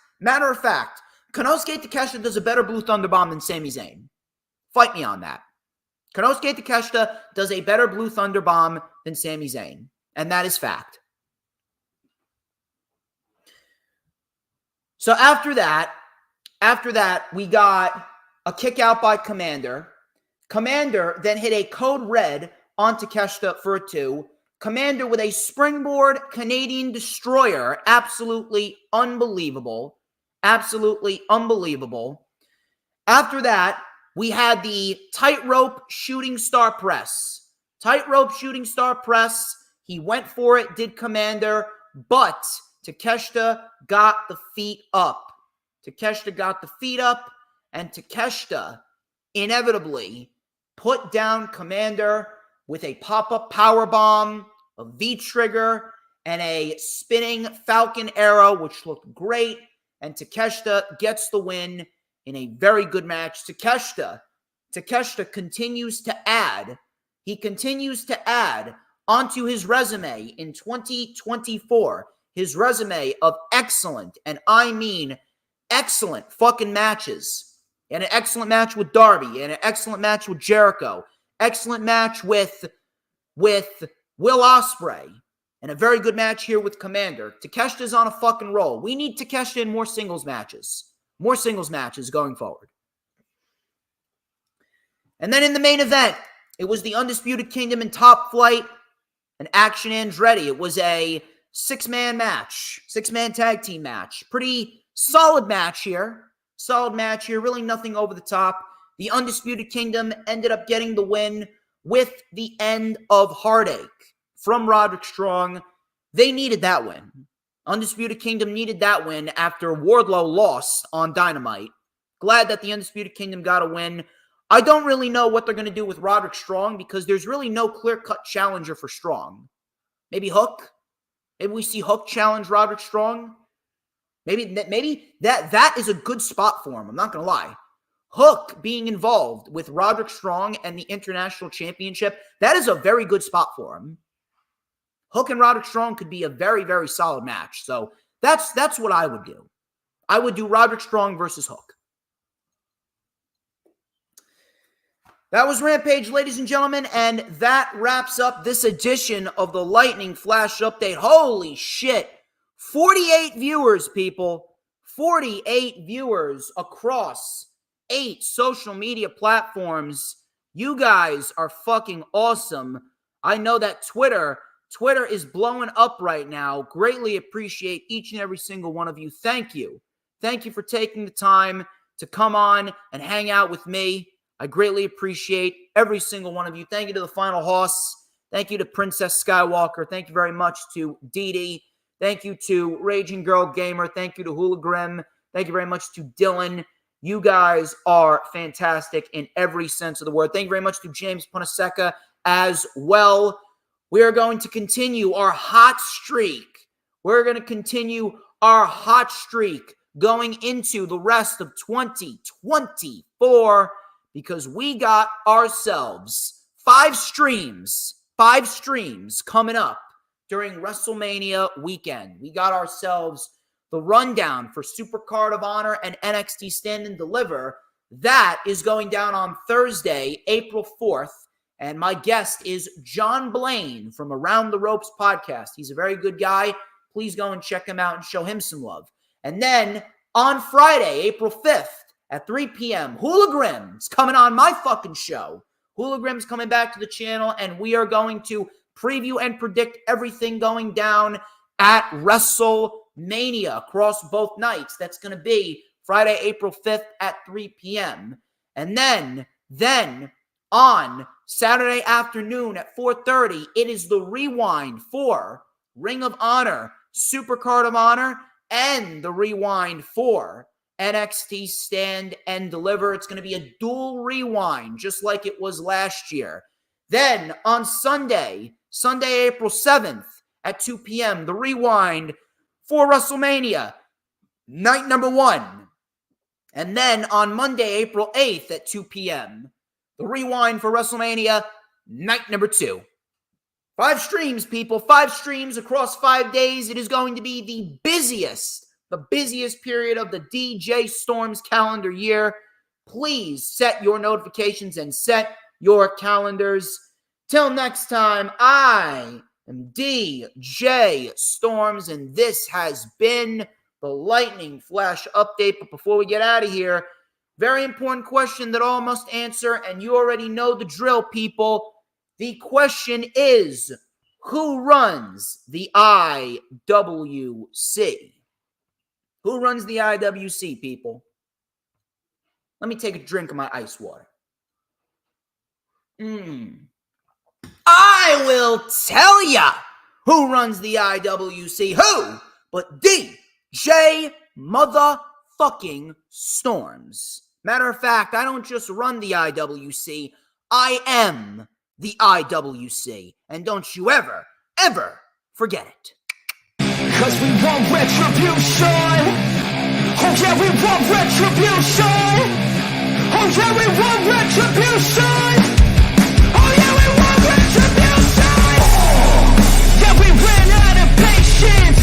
Konosuke Takeshita does a better Blue Thunder Bomb than Sami Zayn. Fight me on that. Konosuke Takeshita does a better Blue Thunder Bomb than Sami Zayn. And that is fact. So after that, we got a kick out by Commander. Commander then hit a code red on Takeshita for a 2. Commander with a springboard Canadian Destroyer. Absolutely unbelievable. Absolutely unbelievable. After that, we had the tightrope shooting star press. Tightrope shooting star press. He went for it, did Commander, but Takeshita got the feet up. Takeshita got the feet up, and Takeshita inevitably put down Commander with a pop-up powerbomb, a V-trigger, and a spinning Falcon Arrow, which looked great. And Takeshita gets the win in a very good match. Takeshita continues to add. He continues to add onto his resume in 2024. His resume of excellent, and I mean excellent fucking matches. And an excellent match with Darby, and an excellent match with Jericho. Excellent match with Will Ospreay. And a very good match here with Commander. Takeshita's on a fucking roll. We need Takeshita in more singles matches. More singles matches going forward. And then in the main event, it was the Undisputed Kingdom in Top Flight and Action Andretti. It was a 6-man match. 6-man tag team match. Pretty solid match here. Solid match here. Really nothing over the top. The Undisputed Kingdom ended up getting the win with the end of Heartache from Roderick Strong. They needed that win. Undisputed Kingdom needed that win after Wardlow lost on Dynamite. Glad that the Undisputed Kingdom got a win. I don't really know what they're going to do with Roderick Strong because there's really no clear-cut challenger for Strong. Maybe Hook? Maybe we see Hook challenge Roderick Strong? Maybe that is a good spot for him. I'm not going to lie. Hook being involved with Roderick Strong and the International Championship, that is a very good spot for him. Hook and Roderick Strong could be a very, very solid match. So that's what I would do. I would do Roderick Strong versus Hook. That was Rampage, ladies and gentlemen, and that wraps up this edition of the Lightning Flash Update. Holy shit. 48 viewers, people. 48 viewers across 8 social media platforms. You guys are fucking awesome. I know that Twitter is blowing up right now. Greatly appreciate each and every single one of you. Thank you. Thank you for taking the time to come on and hang out with me. I greatly appreciate every single one of you. Thank you to the Final Hoss. Thank you to Princess Skywalker. Thank you very much to Dee Dee. Thank you to Raging Girl Gamer. Thank you to Hula Grim. Thank you very much to Dylan. You guys are fantastic in every sense of the word. Thank you very much to James Punaseca as well. We are going to continue our hot streak. We're going to continue our hot streak going into the rest of 2024 because we got ourselves 5 streams coming up during WrestleMania weekend. We got ourselves the rundown for Supercard of Honor and NXT Stand and Deliver. That is going down on Thursday, April 4th. And my guest is John Blaine from Around the Ropes podcast. He's a very good guy. Please go and check him out and show him some love. And then on Friday, April 5th at 3 p.m., Hula Grim's coming on my fucking show. Hula Grim's coming back to the channel, and we are going to preview and predict everything going down at WrestleMania across both nights. That's going to be Friday, April 5th at 3 p.m. And then on Saturday afternoon at 4:30, it is the rewind for Ring of Honor, Supercard of Honor, and the rewind for NXT Stand and Deliver. It's going to be a dual rewind, just like it was last year. Then on Sunday, April 7th at 2 p.m., the rewind for WrestleMania, night number 1. And then on Monday, April 8th at 2 p.m., the rewind for WrestleMania, night number 2. 5 streams, people. 5 streams across 5 days. It is going to be the busiest period of the DJ Storms calendar year. Please set your notifications and set your calendars. Till next time, I am DJ Storms, and this has been the Lightning Flash Update. But before we get out of here, very important question that all must answer, and you already know the drill, people. The question is, who runs the IWC? Who runs the IWC, people? Let me take a drink of my ice water. I will tell ya who runs the IWC. Who but DJ motherfucking Storms. Matter of fact, I don't just run the IWC. I am the IWC. And don't you ever forget it. Cause we want retribution. Oh yeah, we want retribution. Oh yeah, we want retribution. Oh yeah, we want retribution. Yeah, we ran out of patience.